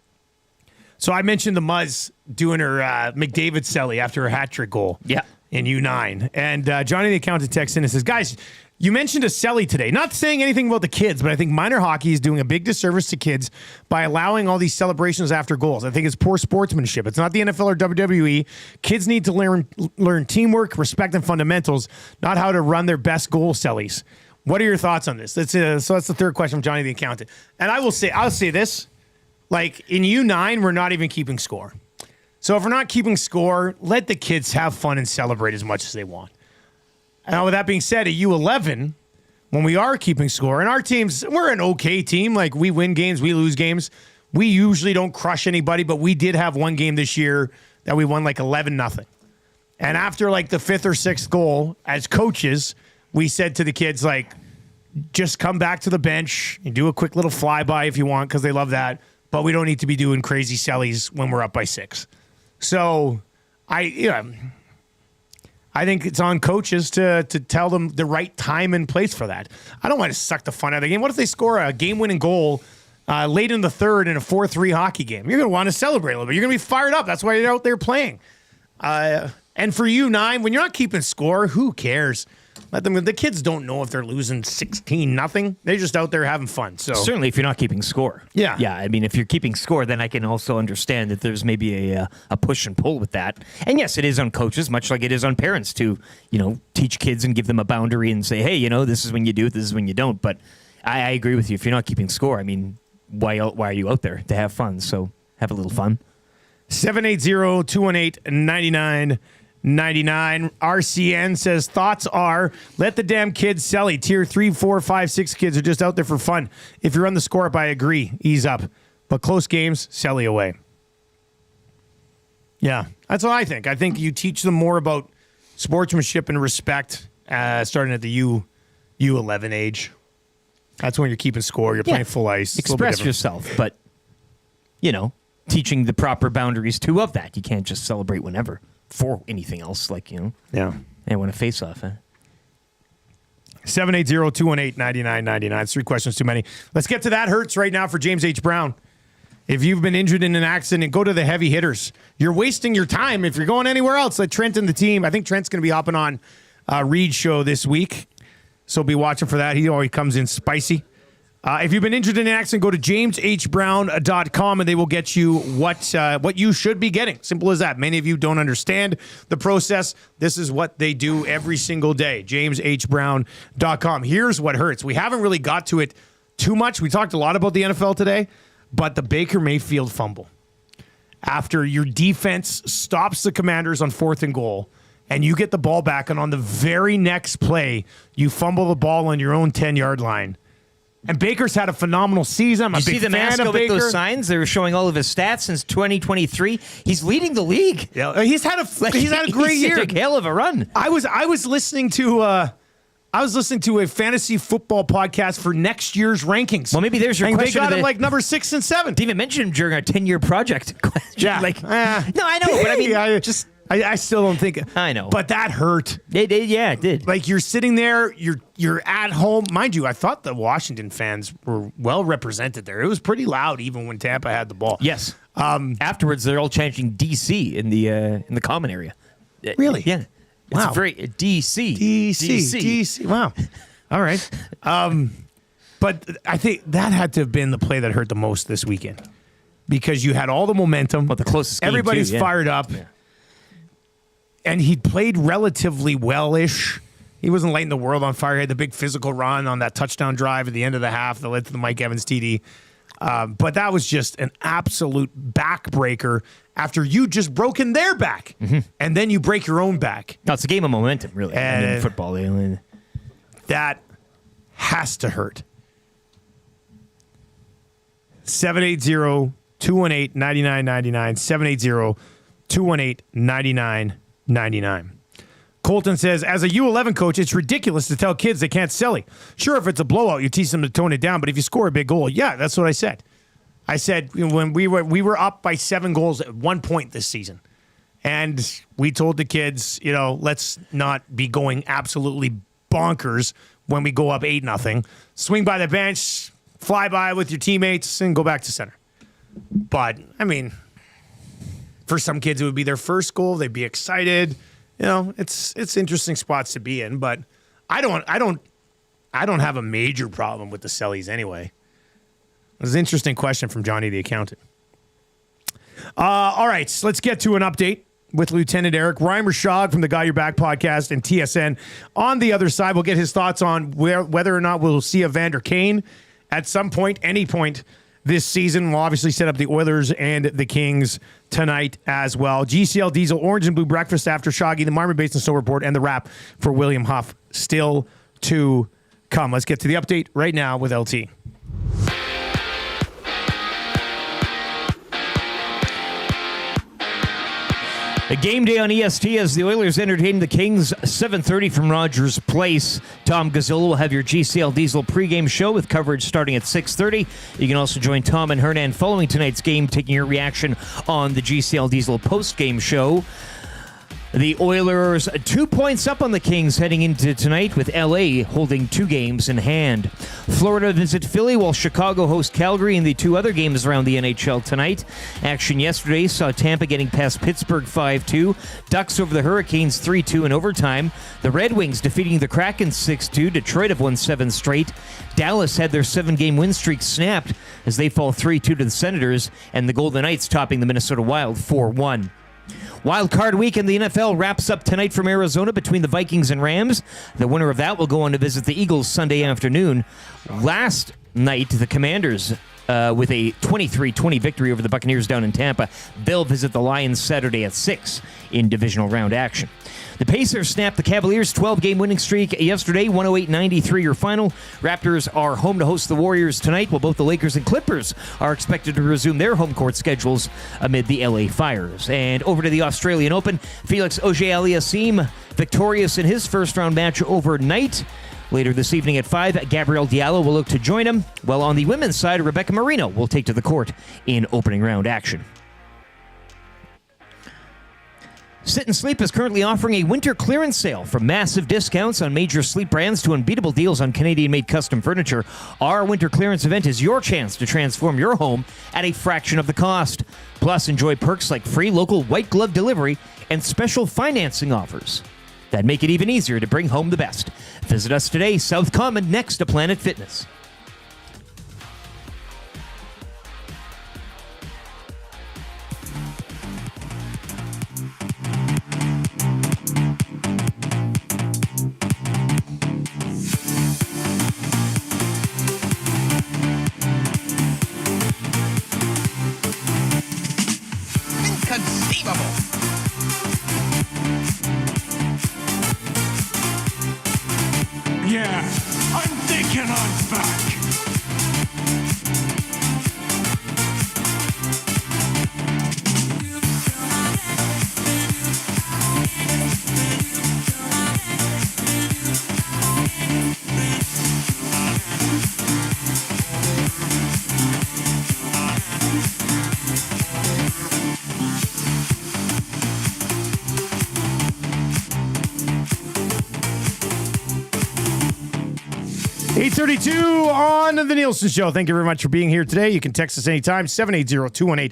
Speaker 1: So I mentioned the Muzz doing her McDavid celly after her hat trick goal in U9. And Johnny the Accountant texts in and says, guys, you mentioned a celly today. Not saying anything about the kids, but I think minor hockey is doing a big disservice to kids by allowing all these celebrations after goals. I think it's poor sportsmanship. It's not the NFL or WWE. Kids need to learn teamwork, respect, and fundamentals, not how to run their best goal cellies. What are your thoughts on this? So that's the third question from Johnny the Accountant. And I'll say this. Like, in U9, we're not even keeping score. So if we're not keeping score, let the kids have fun and celebrate as much as they want. Now, with that being said, at U11, when we are keeping score, and our teams, we're an okay team. Like, we win games, we lose games. We usually don't crush anybody, but we did have one game this year that we won like 11-0. And after like the 5th or 6th goal, as coaches, we said to the kids, like, just come back to the bench and do a quick little flyby if you want, because they love that. But we don't need to be doing crazy sellies when we're up by 6. So I think it's on coaches to tell them the right time and place for that. I don't want to suck the fun out of the game. What if they score a game-winning goal late in the third in a 4-3 hockey game? You're going to want to celebrate a little bit. You're going to be fired up. That's why you're out there playing. And for you, 9, when you're not keeping score, who cares? Let them. The kids don't know if they're losing 16-0. They're just out there having fun. So
Speaker 6: certainly, if you're not keeping score, yeah. I mean, if you're keeping score, then I can also understand that there's maybe a push and pull with that. And yes, it is on coaches, much like it is on parents to teach kids and give them a boundary and say, hey, this is when you do it, this is when you don't. But I agree with you. If you're not keeping score, I mean, why are you out there? To have fun. So have a little fun.
Speaker 1: 780-218-9999. RCN says thoughts are let the damn kids sell. Tier 3, 4, 5, 6 kids are just out there for fun. If you're on the score up, I agree. Ease up. But close games, Selly away. Yeah, that's what I think. I think you teach them more about sportsmanship and respect starting at the U11 age. That's when you're keeping score. You're playing full ice.
Speaker 6: Express yourself, but, teaching the proper boundaries too of that. You can't just celebrate whenever. For anything else,
Speaker 1: Yeah.
Speaker 6: I want to face off,
Speaker 1: 780-218-9999. It's 3 questions too many. Let's get to that hurts right now for James H. Brown. If you've been injured in an accident, go to the heavy hitters. You're wasting your time. If you're going anywhere else, let Trent and the team. I think Trent's going to be hopping on Reed's show this week, so be watching for that. He always comes in spicy. If you've been injured in an accident, go to jameshbrown.com and they will get you what you should be getting. Simple as that. Many of you don't understand the process. This is what they do every single day. jameshbrown.com. Here's what hurts. We haven't really got to it too much. We talked a lot about the NFL today, but the Baker Mayfield fumble. After your defense stops the Commanders on 4th and goal, and you get the ball back, and on the very next play, you fumble the ball on your own 10-yard line. And Baker's had a phenomenal season. I'm a big fan of Baker. You see the mascot with those
Speaker 6: signs? They were showing all of his stats since 2023. He's leading the league.
Speaker 1: Yeah, he's had a great year.
Speaker 6: He's a hell of a run.
Speaker 1: I was listening to a fantasy football podcast for next year's rankings.
Speaker 6: Well, maybe there's your question.
Speaker 1: They got him like number 6 and 7.
Speaker 6: Didn't even mention him during our 10-year project.
Speaker 1: Yeah,
Speaker 6: no, I know, but I mean,
Speaker 1: I still don't think.
Speaker 6: I know,
Speaker 1: but that hurt.
Speaker 6: It did.
Speaker 1: Like you're sitting there, you're at home, mind you. I thought the Washington fans were well represented there. It was pretty loud, even when Tampa had the ball.
Speaker 6: Yes. Afterwards, they're all chanting DC in the common area.
Speaker 1: Really?
Speaker 6: Yeah.
Speaker 1: Wow.
Speaker 6: It's very DC.
Speaker 1: Wow. All right. But I think that had to have been the play that hurt the most this weekend because you had all the momentum.
Speaker 6: Well, the closest game
Speaker 1: everybody's fired up.
Speaker 6: Yeah.
Speaker 1: And he played relatively well-ish. He wasn't lighting the world on fire. He had the big physical run on that touchdown drive at the end of the half that led to the Mike Evans TD. But that was just an absolute backbreaker after you just broken their back. Mm-hmm. And then you break your own back.
Speaker 6: No, it's a game of momentum, really. In football.
Speaker 1: That has to hurt. 780-218-9999. 780-218-9999. Colton says, as a U11 coach, it's ridiculous to tell kids they can't selly. Sure, if it's a blowout, you teach them to tone it down, but if you score a big goal, yeah, that's what I said. I said when we were up by 7 goals at one point this season, and we told the kids, let's not be going absolutely bonkers when we go up 8-0. Swing by the bench, fly by with your teammates, and go back to center. But, I mean, for some kids, it would be their first goal. They'd be excited. It's interesting spots to be in, but I don't have a major problem with the sellies anyway. It was an interesting question from Johnny the accountant. All right, so let's get to an update with Lieutenant Eric. Ryan Rishaug from the Got Your Back podcast and TSN. On the other side, we'll get his thoughts on whether or not we'll see Evander Kane at some point, any point, this season. We'll obviously set up the Oilers and the Kings tonight as well. GCL Diesel Orange and Blue Breakfast after Shoggy, the Marmot Basin Snow Report, and the wrap for William Huff still to come. Let's get to the update right now with LT.
Speaker 6: A game day on EST as the Oilers entertain the Kings, 7:30 from Rogers Place. Tom Gazzola will have your GCL Diesel pregame show with coverage starting at 6:30. You can also join Tom and Hernan following tonight's game, taking your reaction on the GCL Diesel postgame show. The Oilers 2 points up on the Kings heading into tonight with LA holding 2 games in hand. Florida visit Philly while Chicago hosts Calgary in the 2 other games around the NHL tonight. Action yesterday saw Tampa getting past Pittsburgh 5-2. Ducks over the Hurricanes 3-2 in overtime. The Red Wings defeating the Kraken 6-2. Detroit have won 7 straight. Dallas had their 7-game win streak snapped as they fall 3-2 to the Senators, and the Golden Knights topping the Minnesota Wild 4-1. Wildcard week in the NFL wraps up tonight from Arizona between the Vikings and Rams. The winner of that will go on to visit the Eagles Sunday afternoon. Last night, the Commanders, with a 23-20 victory over the Buccaneers down in Tampa, they'll visit the Lions Saturday at 6 in divisional round action. The Pacers snapped the Cavaliers' 12-game winning streak yesterday, 108-93 your final. Raptors are home to host the Warriors tonight, while both the Lakers and Clippers are expected to resume their home court schedules amid the LA fires. And over to the Australian Open, Felix Auger-Aliassime victorious in his first-round match overnight. Later this evening at 5, Gabrielle Diallo will look to join him, while on the women's side, Rebecca Marino will take to the court in opening round action. Sit and Sleep is currently offering a winter clearance sale from massive discounts on major sleep brands to unbeatable deals on Canadian-made custom furniture. Our winter clearance event is your chance to transform your home at a fraction of the cost. Plus, enjoy perks like free local white glove delivery and special financing offers that make it even easier to bring home the best. Visit us today, South Common, next to Planet Fitness.
Speaker 14: Inconceivable.
Speaker 4: Yeah, I'm thinking I'm back.
Speaker 1: On the Nielson Show. Thank you very much for being here today. You can text us anytime, 780-218-9999.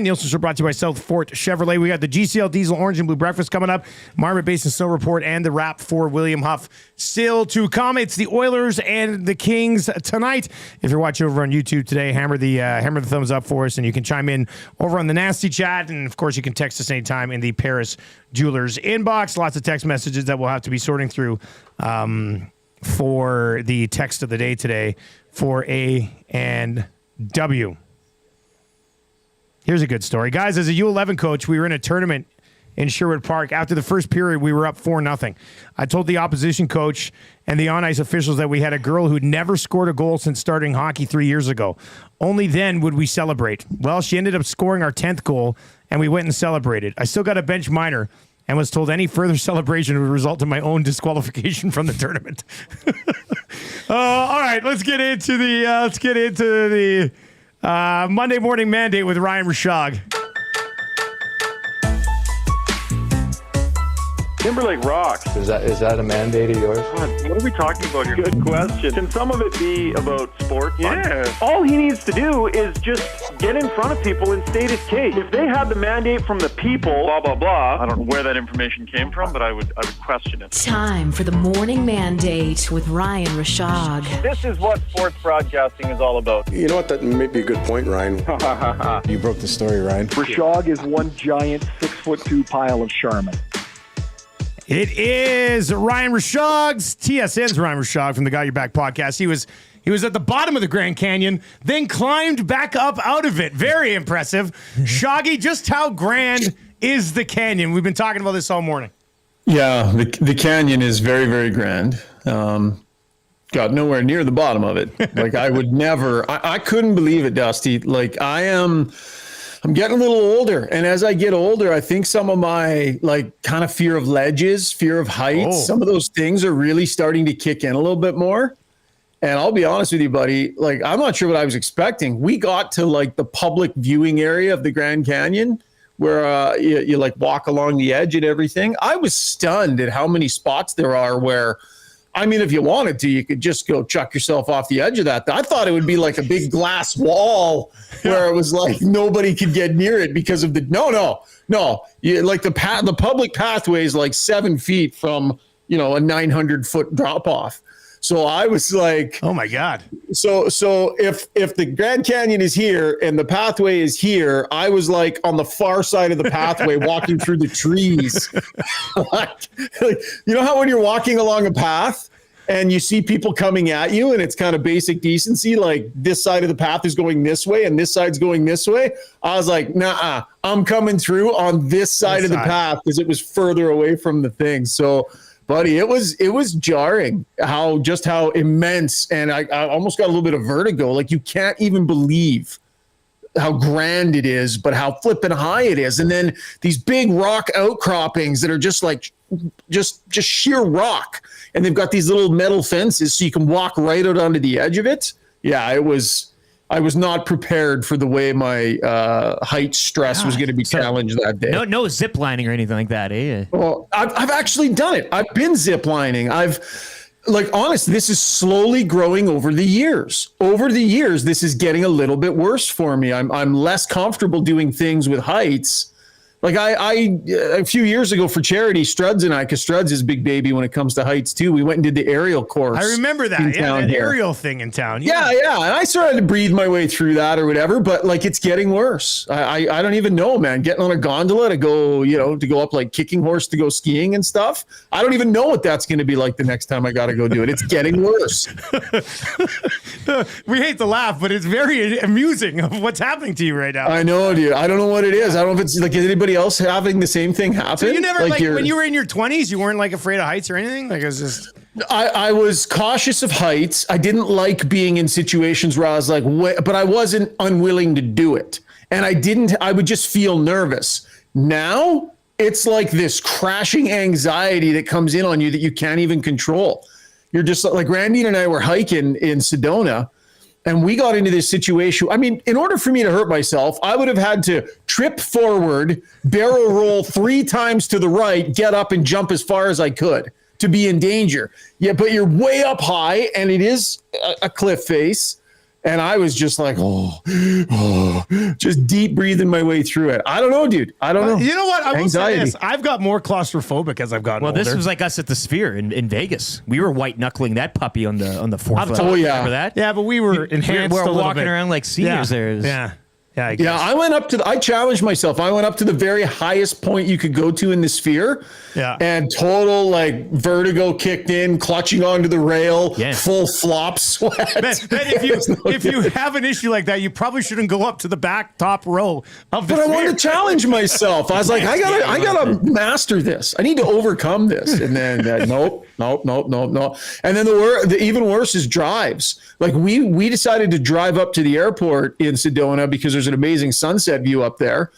Speaker 1: Nielson Show brought to you by South Fort Chevrolet. We got the GCL Diesel Orange and Blue Breakfast coming up, Marmot Basin Snow Report, and the wrap for William Huff still to come. It's the Oilers and the Kings tonight. If you're watching over on YouTube today, hammer the thumbs up for us, and you can chime in over on the Nasty Chat, and of course you can text us anytime in the Paris Jewelers inbox. Lots of text messages that we'll have to be sorting through for the text of the day today for A and W. Here's a good story. Guys, as a U11 coach, we were in a tournament in Sherwood Park. After the first period, we were up 4-0. I told the opposition coach and the on-ice officials that we had a girl who'd never scored a goal since starting hockey 3 years ago. Only then would we celebrate. Well, she ended up scoring our 10th goal, and we went and celebrated. I still got a bench minor and was told any further celebration would result in my own disqualification from the tournament. All right, let's get into the Monday morning mandate with Ryan Rishaug.
Speaker 15: Timberlake rocks.
Speaker 16: Is that a mandate of yours?
Speaker 15: What are we talking about here? Good question. Can some of it be about sports?
Speaker 16: Yeah.
Speaker 15: All he needs to do is just get in front of people and state his case. If they had the mandate from the people, blah, blah, blah, I don't know where that information came from, but I would question it.
Speaker 17: Time for the morning mandate with Ryan Rishaug.
Speaker 15: This is what sports broadcasting is all about.
Speaker 16: You know what? That may be a good point, Ryan. You broke the story, Ryan.
Speaker 15: Rishaug is one giant 6'2" pile of Charmin.
Speaker 1: It is Ryan Rishaug's TSN's Ryan Rishaug from the Got Your Back podcast. He was He was at the bottom of the Grand Canyon, then climbed back up out of it. Very impressive. Shoggy, just how grand is the canyon? We've been talking about this all morning.
Speaker 18: Yeah, the canyon is very, very grand. Got nowhere near the bottom of it. Like I would never, I couldn't believe it, Dusty. Like I'm getting a little older. And as I get older, I think some of my like kind of fear of ledges, fear of heights, some of those things are really starting to kick in a little bit more. And I'll be honest with you, buddy, like I'm not sure what I was expecting. We got to like the public viewing area of the Grand Canyon where you like walk along the edge and everything. I was stunned at how many spots there are where, I mean, if you wanted to, you could just go chuck yourself off the edge of that. I thought it would be like a big glass wall where it was like nobody could get near it because of the no. Like the public pathway is like 7 feet from a 900-foot drop off. So I was like,
Speaker 1: oh my God.
Speaker 18: So if the Grand Canyon is here and the pathway is here, I was like on the far side of the pathway walking through the trees. like, you know how when you're walking along a path and you see people coming at you and it's kind of basic decency, like this side of the path is going this way and this side's going this way. I was like, nah, I'm coming through on this side of the path because it was further away from the thing. So buddy, it was jarring how immense, and I almost got a little bit of vertigo. Like you can't even believe how grand it is, but how flippin' high it is. And then these big rock outcroppings that are just like just sheer rock, and they've got these little metal fences so you can walk right out onto the edge of it. Yeah, I was not prepared for the way my height stress was going to be challenged that day.
Speaker 6: No zip lining or anything like that, eh?
Speaker 18: Well, I've actually done it. I've been zip lining. Honestly, this is slowly growing over the years. Over the years, this is getting a little bit worse for me. I'm less comfortable doing things with heights. Like I a few years ago for charity, Struds and I, because Struds is big baby when it comes to heights too. We went and did the aerial course.
Speaker 1: I remember that. Yeah, that aerial thing in town.
Speaker 18: Yeah. And I started to breathe my way through that or whatever, but like it's getting worse. I don't even know, man. Getting on a gondola to go, to go up like Kicking Horse to go skiing and stuff. I don't even know what that's going to be like the next time I got to go do it. It's getting worse.
Speaker 1: We hate to laugh, but it's very amusing of what's happening to you right now.
Speaker 18: I know, dude. I don't know what it is. I don't know if it's like, is anybody else having the same thing happen?
Speaker 1: So you never like when you were in your 20s, you weren't like afraid of heights or anything? Like it was just
Speaker 18: I was cautious of heights. I didn't like being in situations where I was like, but I wasn't unwilling to do it. And I would just feel nervous. Now it's like this crashing anxiety that comes in on you that you can't even control. You're just like Randy and I were hiking in Sedona. And we got into this situation. I mean, in order for me to hurt myself, I would have had to trip forward, barrel roll 3 times to the right, get up and jump as far as I could to be in danger. Yeah, but you're way up high and it is a cliff face. And I was just like, just deep breathing my way through it. I don't know, dude. I don't know.
Speaker 1: You know what? I will say this. I've got more claustrophobic as I've gotten older.
Speaker 6: Well, this was like us at the Sphere in Vegas. We were white knuckling that puppy on the fourth.
Speaker 18: Oh yeah,
Speaker 6: remember that?
Speaker 1: Yeah, but we were enhanced.
Speaker 6: We were
Speaker 1: a little
Speaker 6: walking
Speaker 1: bit.
Speaker 6: around like seniors there.
Speaker 1: Yeah.
Speaker 18: Yeah, I went up to I challenged myself. I went up to the very highest point you could go to in the Sphere.
Speaker 1: Yeah.
Speaker 18: And total like vertigo kicked in, clutching onto the rail, full flop sweat.
Speaker 1: Ben, if you have an issue like that, you probably shouldn't go up to the back top row of the
Speaker 18: But I
Speaker 1: Sphere.
Speaker 18: wanted to challenge myself. I was like, I gotta master this. I need to overcome this. And then nope. And then the even worse is drives. Like we decided to drive up to the airport in Sedona because there's an amazing sunset view up there.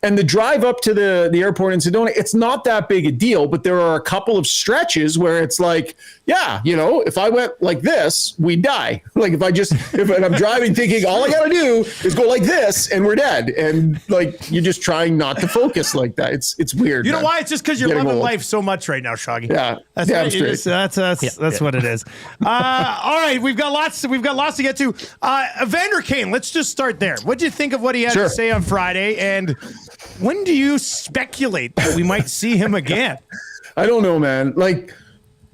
Speaker 18: And the drive up to the airport in Sedona, it's not that big a deal, but there are a couple of stretches where it's like, if I went like this, we'd die. Like if I'm driving thinking all I gotta do is go like this and we're dead. And like you're just trying not to focus like that. It's weird.
Speaker 1: You know why? It's just because you're loving
Speaker 18: old.
Speaker 1: life so much right now, Shoggy.
Speaker 18: Yeah.
Speaker 1: That's
Speaker 18: I'm
Speaker 1: what it is. That's what it is. All right, we've got lots to get to. Evander Kane, let's just start there. What do you think of what he had to say on Friday? And when do you speculate that we might see him again?
Speaker 18: I don't know, man. Like,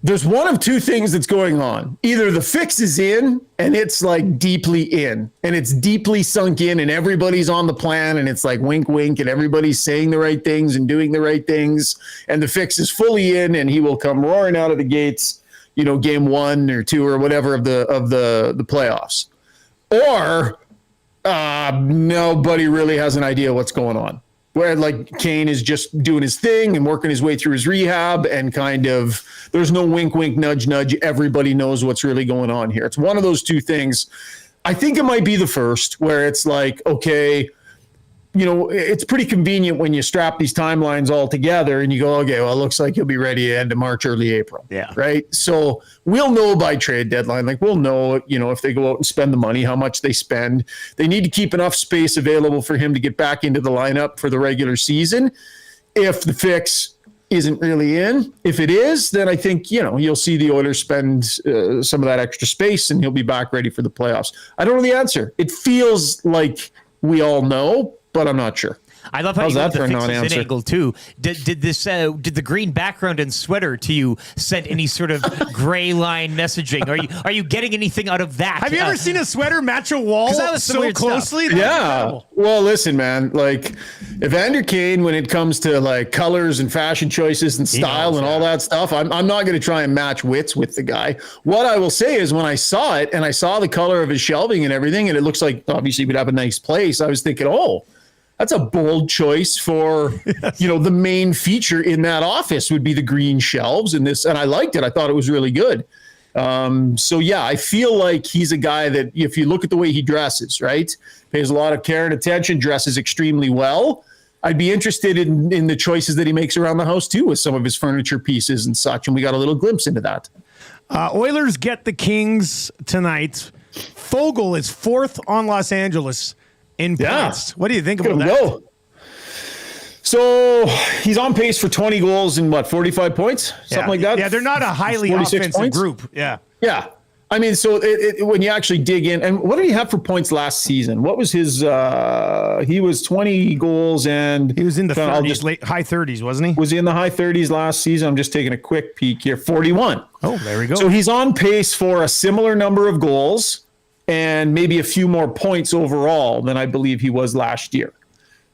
Speaker 18: there's one of two things that's going on. Either the fix is in and it's like deeply in and it's deeply sunk in and everybody's on the plan and it's like wink, wink, and everybody's saying the right things and doing the right things. And the fix is fully in and he will come roaring out of the gates, game 1 or 2 or whatever of the playoffs, or nobody really has an idea what's going on. Where like Kane is just doing his thing and working his way through his rehab, and kind of there's no wink, wink, nudge, nudge. Everybody knows what's really going on here. It's one of those two things. I think it might be the first, where it's like, okay, it's pretty convenient when you strap these timelines all together and you go, okay, well, it looks like he'll be ready end of March, early April.
Speaker 6: Yeah.
Speaker 18: Right. So we'll know by trade deadline. Like we'll know, if they go out and spend the money, how much they spend. They need to keep enough space available for him to get back into the lineup for the regular season. If the fix isn't really in, if it is, then I think, you'll see the Oilers spend some of that extra space and he'll be back ready for the playoffs. I don't know the answer. It feels like we all know, but I'm not sure.
Speaker 6: I love how
Speaker 18: How's
Speaker 6: you
Speaker 18: that
Speaker 6: got
Speaker 18: for a
Speaker 6: the fixes in
Speaker 18: non-answer?
Speaker 6: angle too. Did the green background and sweater to you send any sort of gray line messaging? Are you getting anything out of that?
Speaker 1: Have you ever seen a sweater match a wall
Speaker 6: that was some
Speaker 1: so
Speaker 6: weird stuff.
Speaker 1: closely?
Speaker 18: Yeah. Well, listen, man, like Evander Kane, when it comes to like colors and fashion choices and style and all that stuff, I'm not going to try and match wits with the guy. What I will say is when I saw it and I saw the color of his shelving and everything, and it looks like obviously we'd have a nice place, I was thinking, oh, that's a bold choice for, the main feature in that office would be the green shelves and this. And I liked it. I thought it was really good. So yeah, I feel like he's a guy that if you look at the way he dresses, right, pays a lot of care and attention, dresses extremely well. I'd be interested in the choices that he makes around the house too, with some of his furniture pieces and such. And we got a little glimpse into that.
Speaker 1: Oilers get the Kings tonight. Fogle is 4th on Los Angeles in points. What do you think about that?
Speaker 18: Go. So he's on pace for 20 goals and 45 points, something like that.
Speaker 1: Yeah, they're not a highly
Speaker 18: 46
Speaker 1: offensive
Speaker 18: points?
Speaker 1: group. Yeah.
Speaker 18: Yeah. I mean, so when you actually dig in, and what did he have for points last season? What was his? He was 20 goals and
Speaker 1: he was in the 30s, high 30s, wasn't he?
Speaker 18: Was he in the high 30s last season? I'm just taking a quick peek here. 41.
Speaker 1: Oh, there we go.
Speaker 18: So he's on pace for a similar number of goals and maybe a few more points overall than I believe he was last year.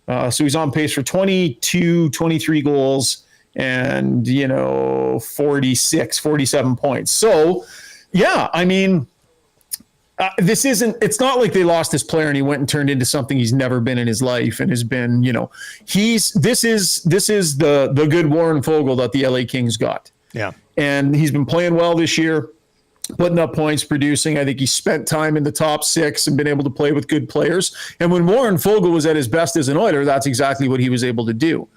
Speaker 18: So he's on pace for 22, 23 goals and, 47 points. So, yeah, I mean, it's not like they lost this player and he went and turned into something he's never been in his life and has been, this is the good Warren Fogle that the LA Kings got.
Speaker 1: Yeah.
Speaker 18: And he's been playing well this year, putting up points, producing. I think he spent time in the top 6 and been able to play with good players. And when Warren Fogle was at his best as an Oiler, that's exactly what he was able to do.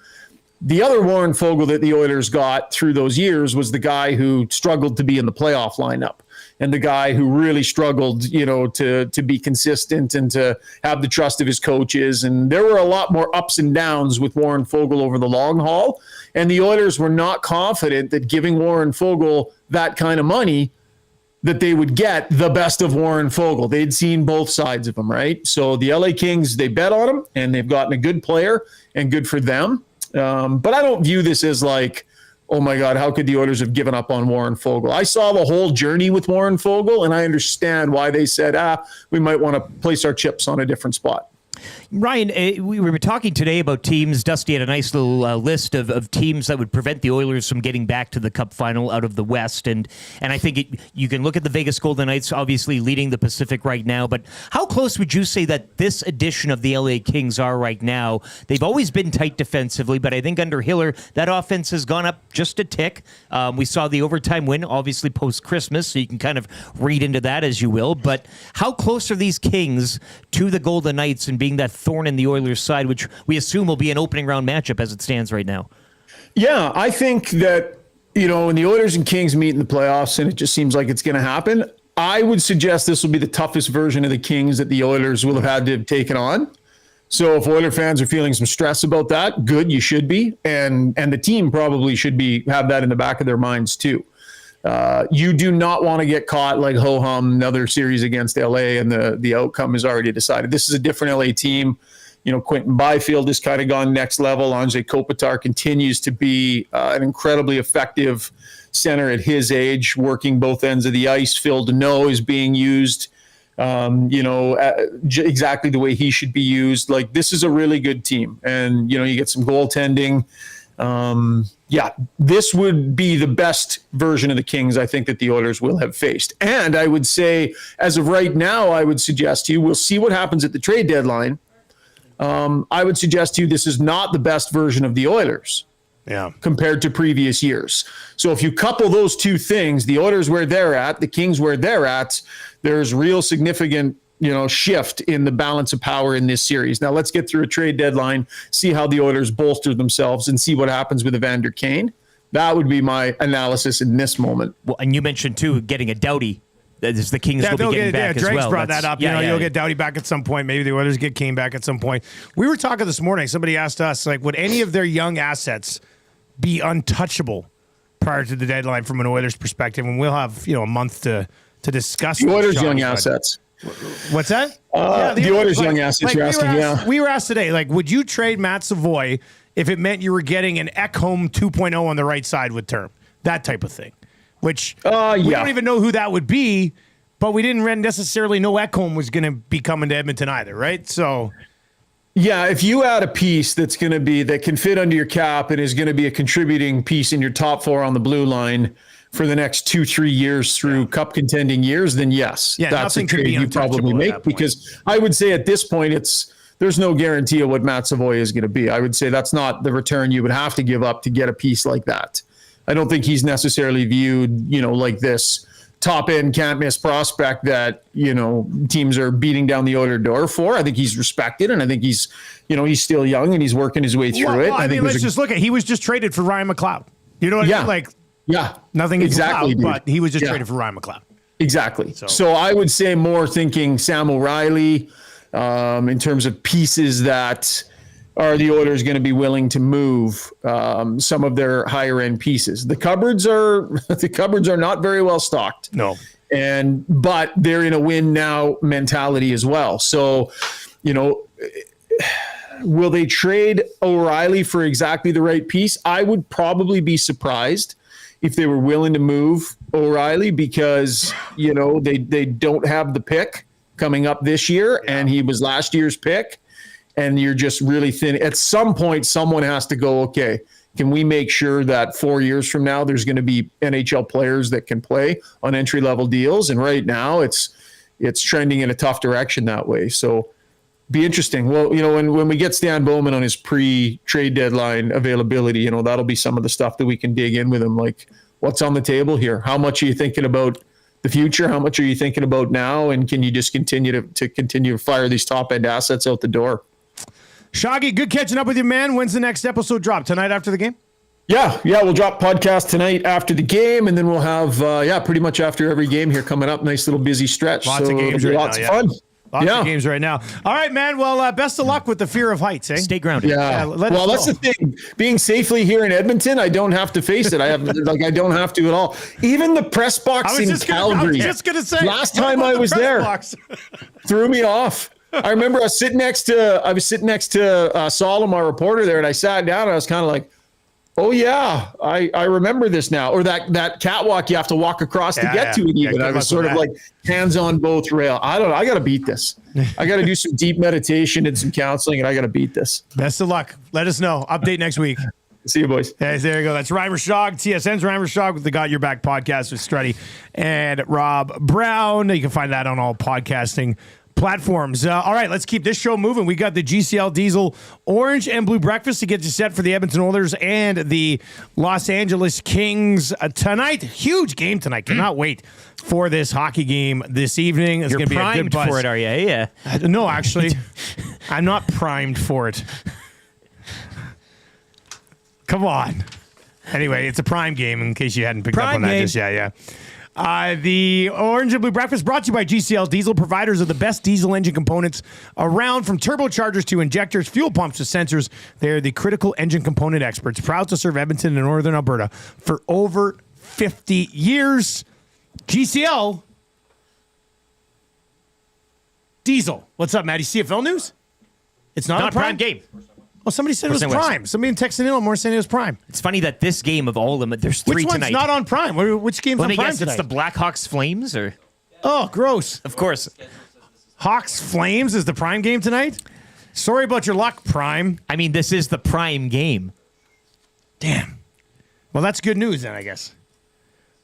Speaker 18: The other Warren Fogle that the Oilers got through those years was the guy who struggled to be in the playoff lineup and the guy who really struggled, to be consistent and to have the trust of his coaches. And there were a lot more ups and downs with Warren Fogle over the long haul. And the Oilers were not confident that giving Warren Fogle that kind of money that they would get the best of Warren Fogle. They'd seen both sides of him, right? So the LA Kings, they bet on him, and they've gotten a good player, and good for them. But I don't view this as like, oh my God, how could the Oilers have given up on Warren Fogle? I saw the whole journey with Warren Fogle, and I understand why they said, we might want to place our chips on a different spot.
Speaker 6: Ryan, we were talking today about teams. Dusty had a nice little list of teams that would prevent the Oilers from getting back to the Cup final out of the West. And I think you can look at the Vegas Golden Knights, obviously leading the Pacific right now. But how close would you say that this edition of the LA Kings are right now? They've always been tight defensively, but I think under Hiller, that offense has gone up just a tick. We saw the overtime win, obviously post-Christmas, so you can kind of read into that as you will. But how close are these Kings to the Golden Knights and being that thorn in the Oilers' side, which we assume will be an opening round matchup as it stands right now?
Speaker 18: Yeah, I think that, when the Oilers and Kings meet in the playoffs, and it just seems like it's going to happen, I would suggest this will be the toughest version of the Kings that the Oilers will have had to have taken on. So if Oiler fans are feeling some stress about that, good, you should be. And the team probably should have that in the back of their minds too. You do not want to get caught like ho-hum another series against LA and the outcome is already decided. This is a different LA team. Quentin Byfield has kind of gone next level. Anze Kopitar continues to be an incredibly effective center at his age, working both ends of the ice. Phil Deneau is being used, exactly the way he should be used. Like, this is a really good team. And, you get some goaltending. this would be the best version of the Kings I think that the Oilers will have faced. And I would say, as of right now, I would suggest to you, we'll see what happens at the trade deadline. I would suggest to you this is not the best version of the Oilers compared to previous years. So if you couple those two things, the Oilers where they're at, the Kings where they're at, there's real significant shift in the balance of power in this series. Now let's get through a trade deadline, see how the Oilers bolster themselves, and see what happens with Evander Kane. That would be my analysis in this moment.
Speaker 6: Well, and you mentioned too getting a Doughty. That is the Kings will be getting back as
Speaker 1: Drake's
Speaker 6: well.
Speaker 1: brought that up. You'll get Doughty back at some point. Maybe the Oilers get Kane back at some point. We were talking this morning. Somebody asked us, would any of their young assets be untouchable prior to the deadline from an Oilers perspective? And we'll have a month to discuss
Speaker 18: the Oilers' young assets.
Speaker 1: What's that?
Speaker 18: The Oilers' young assets you're asking,
Speaker 1: We were asked today, would you trade Matt Savoy if it meant you were getting an Ekholm 2.0 on the right side with term? That type of thing. Which we don't even know who that would be, but we didn't necessarily know Ekholm was going to be coming to Edmonton either, right? So...
Speaker 18: yeah, if you add a piece that can fit under your cap and is going to be a contributing piece in your top four on the blue line for the next 2-3 years through cup contending years, then yes, that's a trade you probably make, because I would say at this point there's no guarantee of what Matt Savoy is going to be. I would say that's not the return you would have to give up to get a piece like that. I don't think he's necessarily viewed, like this top end can't miss prospect that, teams are beating down the Oilers door for. I think he's respected, and I think he's still young and he's working his way through it.
Speaker 1: I mean, let's just look at, he was just traded for Ryan McLeod. You know what I mean? Nothing exactly, McLeod, but he was just traded for Ryan McLeod.
Speaker 18: Exactly. So I would say more thinking Sam O'Reilly in terms of pieces that are the Oilers going to be willing to move some of their higher end pieces. The cupboards are not very well stocked.
Speaker 1: No.
Speaker 18: But they're in a win now mentality as well. So, will they trade O'Reilly for exactly the right piece? I would probably be surprised if they were willing to move O'Reilly, because, they don't have the pick coming up this year, and he was last year's pick, and you're just really thin. At some point, someone has to go, okay, can we make sure that 4 years from now there's going to be NHL players that can play on entry-level deals? And right now it's trending in a tough direction that way. So be interesting. Well, when we get Stan Bowman on his pre-trade deadline availability, that'll be some of the stuff that we can dig in with him. Like, what's on the table here? How much are you thinking about the future? How much are you thinking about now? And can you just continue to fire these top-end assets out the door?
Speaker 1: Shoggy, good catching up with you, man. When's the next episode drop? Tonight after the game?
Speaker 18: Yeah, we'll drop podcast tonight after the game, and then we'll have pretty much after every game here coming up. Nice little busy stretch.
Speaker 1: Lots of games right now.
Speaker 18: Lots of fun.
Speaker 1: Lots of games right now. All right, man. Well, best of luck with the fear of heights, eh?
Speaker 6: Stay grounded.
Speaker 18: Yeah. Well, that's the thing. Being safely here in Edmonton, I don't have to face it. I don't have to at all. Even the press box in Calgary.
Speaker 1: I was just gonna say.
Speaker 18: Last time I was there, threw me off. I remember I was sitting next to Solomon, our reporter there, and I sat down and I was kind of like, oh yeah, I remember this now. Or that catwalk you have to walk across to get to it even. I was sort of like hands on both rail. I got to beat this. I got to do some deep meditation and some counseling, and I got to beat this.
Speaker 1: Best of luck. Let us know. Update next week.
Speaker 18: See you, boys.
Speaker 1: Hey, there you go. That's Ryan Rishaug, TSN's Ryan Rishaug with the Got Your Back podcast with Strutty and Rob Brown. You can find that on all podcasting platforms. All right, let's keep this show moving. We got the GCL Diesel Orange and Blue Breakfast to get you set for the Edmonton Oilers and the Los Angeles Kings tonight. Huge game tonight. Cannot wait for this hockey game this evening. It's going to be a good buzz.
Speaker 6: For it, are you? Yeah.
Speaker 1: No, actually, I'm not primed for it. Come on. Anyway, it's a prime game in case you hadn't picked up on that just yet. Yeah. The Orange and Blue Breakfast brought to you by GCL Diesel, providers of the best diesel engine components around, from turbochargers to injectors, fuel pumps to sensors. They are the critical engine component experts, proud to serve Edmonton and Northern Alberta for over 50 years. GCL Diesel. What's up, Maddie? CFL news? It's not a prime game. Oh, somebody said it was prime. Somebody in Texas more saying it was prime.
Speaker 6: It's funny that this game of all of them, there's three tonight.
Speaker 1: Which one's not on prime? Which game's on prime tonight?
Speaker 6: It's the Blackhawks Flames, or?
Speaker 1: Oh, gross.
Speaker 6: Of course.
Speaker 1: Hawks Flames is the prime game tonight? Sorry about your luck, prime.
Speaker 6: I mean, this is the prime game.
Speaker 1: Damn. Well, that's good news then, I guess.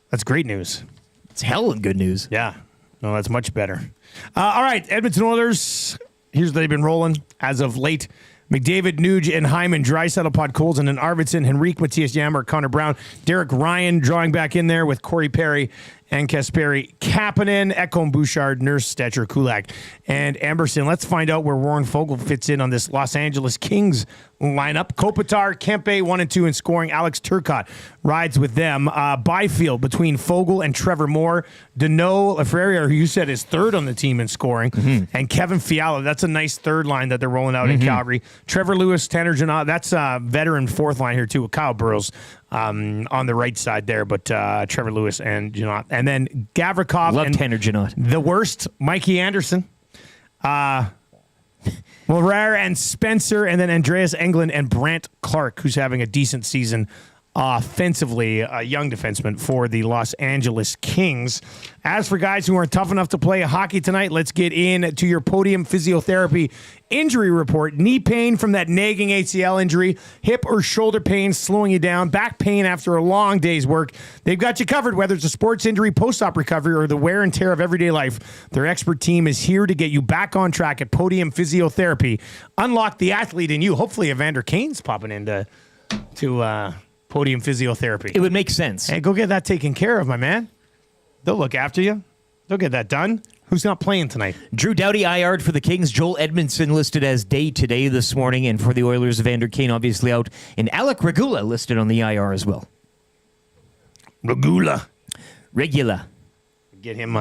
Speaker 1: That's great news.
Speaker 6: It's hell of good news.
Speaker 1: Yeah. No, that's much better. All right, Edmonton Oilers. Here's what they've been rolling as of late. McDavid, Nuge, and Hyman, Draisaitl, Podkolzin, and Arvidsson, Henrique, Matthias Janmark, Connor Brown, Derek Ryan drawing back in there with Corey Perry and Kasperi Kapanen, Ekholm, Bouchard, Nurse, Stetcher, Kulak, and Amberson. Let's find out where Warren Foegele fits in on this Los Angeles Kings lineup. Kopitar, Kempe, 1 and 2 in scoring. Alex Turcotte rides with them. Byfield between Foegele and Trevor Moore. Deneau Lafreniere, who you said is third on the team in scoring, and Kevin Fiala. That's a nice third line that they're rolling out in Calgary. Trevor Lewis, Tanner Janot. That's a veteran fourth line here too with Kyle Burrows on the right side there, but Trevor Lewis and Janot. And then Gavrikov.
Speaker 6: Love
Speaker 1: and
Speaker 6: Tanner Janot.
Speaker 1: The worst, Mikey Anderson. Moreira and Spencer, and then Andreas Englund and Brant Clark, who's having a decent season offensively, a young defenseman for the Los Angeles Kings. As for guys who aren't tough enough to play hockey tonight, let's get into your podium physiotherapy injury report. Knee pain from that nagging ACL injury, hip or shoulder pain slowing you down, back pain after a long day's work. They've got you covered, whether it's a sports injury, post-op recovery, or the wear and tear of everyday life. Their expert team is here to get you back on track at Podium Physiotherapy. Unlock the athlete in you. Hopefully Evander Kane's popping into Podium Physiotherapy.
Speaker 6: It would make sense.
Speaker 1: Hey, go get that taken care of, my man. They'll look after you. They'll get that done. Who's not playing tonight?
Speaker 6: Drew Doughty IR'd for the Kings. Joel Edmondson listed as day today this morning. And for the Oilers, Evander Kane obviously out. And Alec Regula listed on the IR as well.
Speaker 1: Regula.
Speaker 6: Get him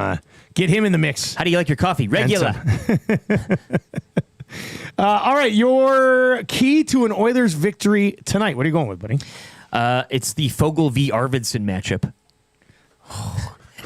Speaker 1: in the mix.
Speaker 6: How do you like your coffee? Regula.
Speaker 1: All right, your key to an Oilers victory tonight. What are you going with, buddy?
Speaker 6: It's the Foegele v. Arvidsson matchup.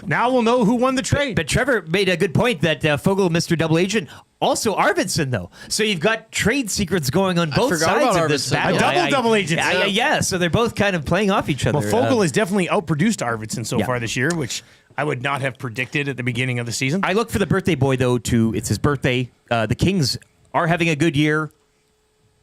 Speaker 1: Now we'll know who won the trade.
Speaker 6: But Trevor made a good point that Foegele, Mr. Double Agent, also Arvidsson, though. So you've got trade secrets going on both sides of this battle.
Speaker 1: A double agent.
Speaker 6: Yeah, so they're both kind of playing off each other.
Speaker 1: Well, Foegele has definitely outproduced Arvidsson so far this year, which I would not have predicted at the beginning of the season.
Speaker 6: I look for the birthday boy, though, it's his birthday. The Kings are having a good year.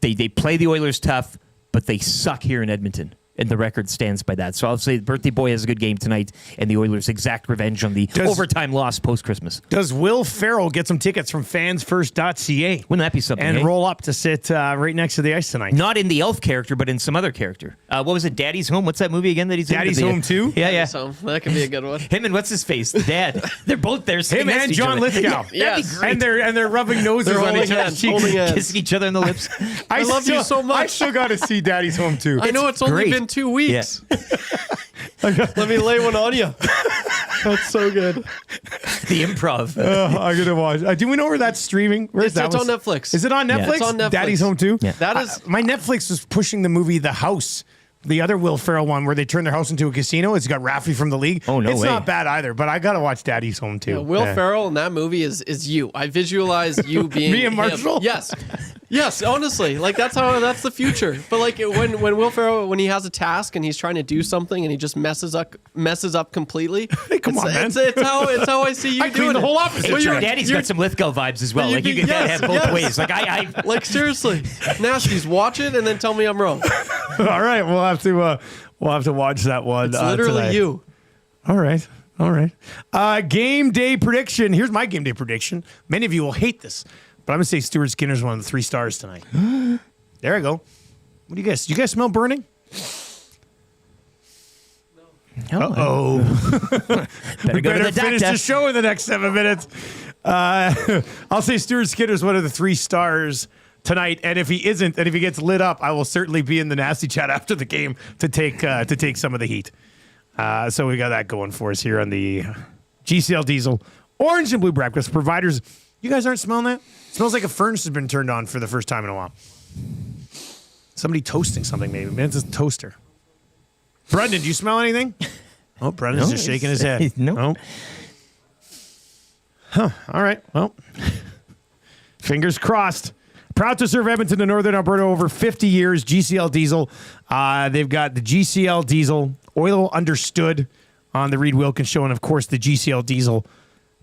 Speaker 6: They play the Oilers tough, but they suck here in Edmonton. And the record stands by that. So I'll say the birthday boy has a good game tonight, and the Oilers exact revenge on the overtime loss post-Christmas.
Speaker 1: Does Will Ferrell get some tickets from fansfirst.ca?
Speaker 6: Wouldn't that be something?
Speaker 1: And roll up to sit right next to the ice tonight.
Speaker 6: Not in the elf character, but in some other character. What was it, Daddy's Home? What's that movie again that he's in?
Speaker 1: Daddy's Home 2?
Speaker 6: Yeah.
Speaker 8: So that could be a good one.
Speaker 6: Him and what's his face? The dad. They're both there.
Speaker 1: Him and John Lithgow.
Speaker 8: Yes.
Speaker 1: And they're rubbing noses on each other's cheeks.
Speaker 6: Kissing each other on the lips.
Speaker 1: I
Speaker 8: love you so much.
Speaker 1: I still got to see Daddy's Home 2.
Speaker 8: I know it's only been 2 weeks.
Speaker 6: Yeah.
Speaker 8: Let me lay one on you. That's so good.
Speaker 6: The improv.
Speaker 1: I'm going to watch. Do we know where that's streaming? Where's
Speaker 8: It's on Netflix.
Speaker 1: Is it on Netflix?
Speaker 8: Yeah. It's on Netflix.
Speaker 1: Daddy's Home 2?
Speaker 6: Yeah.
Speaker 8: That is
Speaker 1: my Netflix is pushing the movie The House. The other Will Ferrell one where they turn their house into a casino. It's got Raffy from the league.
Speaker 6: Oh, no
Speaker 1: It's
Speaker 6: way.
Speaker 1: not bad either, but I got to watch Daddy's Home too.
Speaker 8: Yeah, Will Ferrell in that movie is you. I visualize you being
Speaker 1: Me and Marshall?
Speaker 8: him. Yes, honestly. Like that's the future. But like when Will Ferrell, when he has a task and he's trying to do something and he just messes up completely.
Speaker 1: Hey, come on, man.
Speaker 8: It's how I see you
Speaker 1: I
Speaker 8: doing
Speaker 1: clean the
Speaker 8: it.
Speaker 1: whole office.
Speaker 6: Well, your daddy's got some Lithgow vibes as well. Like you can have both ways. Like I
Speaker 8: like seriously. Nasties, watch it and then tell me I'm wrong.
Speaker 1: All right, we'll have to watch that one.
Speaker 8: It's literally
Speaker 1: tonight.
Speaker 8: you.
Speaker 1: All right. Game day prediction. Here's my game day prediction. Many of you will hate this, but I'm going to say Stuart Skinner's one of the 3 stars tonight. There I go. What do you guys? Do you guys smell burning? Uh-oh. We better finish the show in the next 7 minutes. I'll say Stuart Skinner's one of the 3 stars tonight, and if he isn't, and if he gets lit up, I will certainly be in the nasty chat after the game to take some of the heat. So we got that going for us here on the GCL Diesel Orange and Blue Breakfast Providers. You guys aren't smelling that? It smells like a furnace has been turned on for the first time in a while. Somebody toasting something, maybe. Man, it's a toaster. Brendan, do you smell anything? Oh, Brendan's just shaking his head.
Speaker 6: No.
Speaker 1: Huh. All right. Well, fingers crossed. Proud to serve Edmonton and Northern Alberta over 50 years. GCL Diesel. They've got the GCL Diesel Oil Understood on the Reed Wilkins Show, and of course the GCL Diesel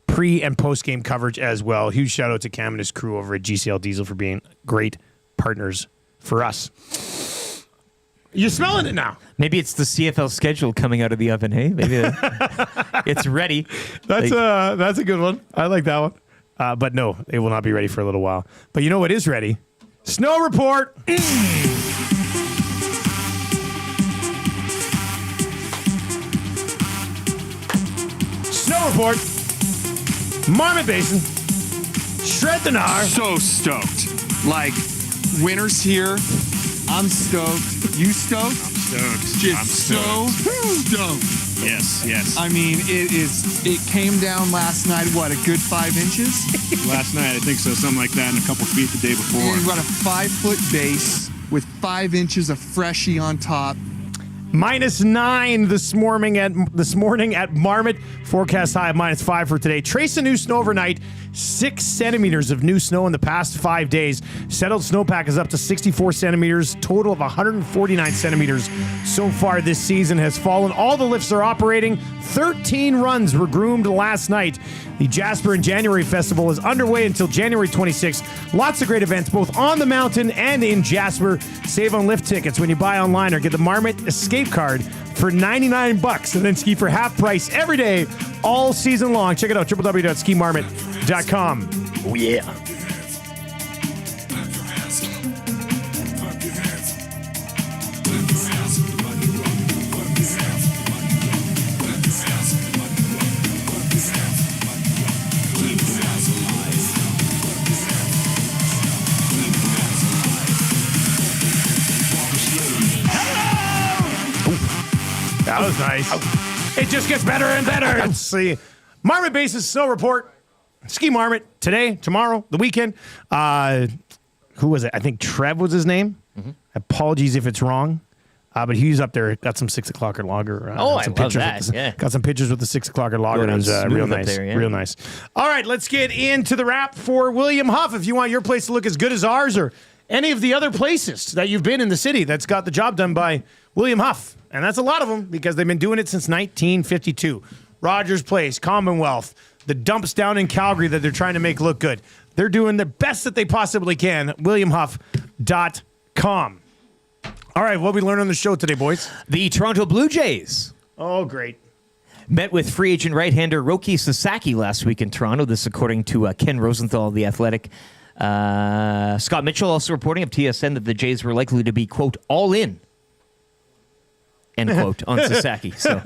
Speaker 1: pre- and post-game coverage as well. Huge shout out to Cam and his crew over at GCL Diesel for being great partners for us. You're smelling it now.
Speaker 6: Maybe it's the CFL schedule coming out of the oven, hey? Maybe it's ready.
Speaker 1: That's a good one. I like that one. But no, it will not be ready for a little while. But you know what is ready? Snow report. Snow report. Marmot Basin. Shred the gnar.
Speaker 19: So stoked. Like, winter's here. I'm stoked. You stoked? I'm stoked. Just so stoked.
Speaker 20: Yes.
Speaker 19: I mean, it came down last night, what, a good 5 inches?
Speaker 20: Last night, I think so. Something like that, and a couple feet the day before.
Speaker 19: And you've got a 5-foot base with 5 inches of freshie on top.
Speaker 1: -9 this morning at Marmot. Forecast high of -5 for today. Trace of new snow overnight. 6 centimeters of new snow in the past 5 days. Settled snowpack is up to 64 centimeters. Total of 149 centimeters so far this season has fallen. All the lifts are operating. 13 runs were groomed last night. The Jasper and January Festival is underway until January 26th. Lots of great events both on the mountain and in Jasper. Save on lift tickets when you buy online or get the Marmot Escape Card for $99 and then ski for half price every day all season long. Check it out, www.skimarmot.com. Oh, yeah. That was nice. It just gets better and better. Let's see. Marmot Basin Snow Report. Ski Marmot today, tomorrow, the weekend. Who was it? I think Trev was his name. Mm-hmm. Apologies if it's wrong. But he was up there, got some 6 o'clock or lager.
Speaker 6: I love that.
Speaker 1: Got some pictures with the 6 o'clock or lager. It was real nice.
Speaker 6: There, yeah.
Speaker 1: Real nice. All right, let's get into the wrap for William Huff. If you want your place to look as good as ours or any of the other places that you've been in the city that's got the job done by William Huff. And that's a lot of them because they've been doing it since 1952. Rogers Place, Commonwealth, the dumps down in Calgary that they're trying to make look good. They're doing the best that they possibly can. WilliamHuff.com. All right, what we learned on the show today, boys?
Speaker 6: The Toronto Blue Jays.
Speaker 1: Oh, great.
Speaker 6: Met with free agent right-hander Roki Sasaki last week in Toronto. This according to Ken Rosenthal of The Athletic. Scott Mitchell also reporting of TSN that the Jays were likely to be, quote, all in, end quote, on Sasaki. So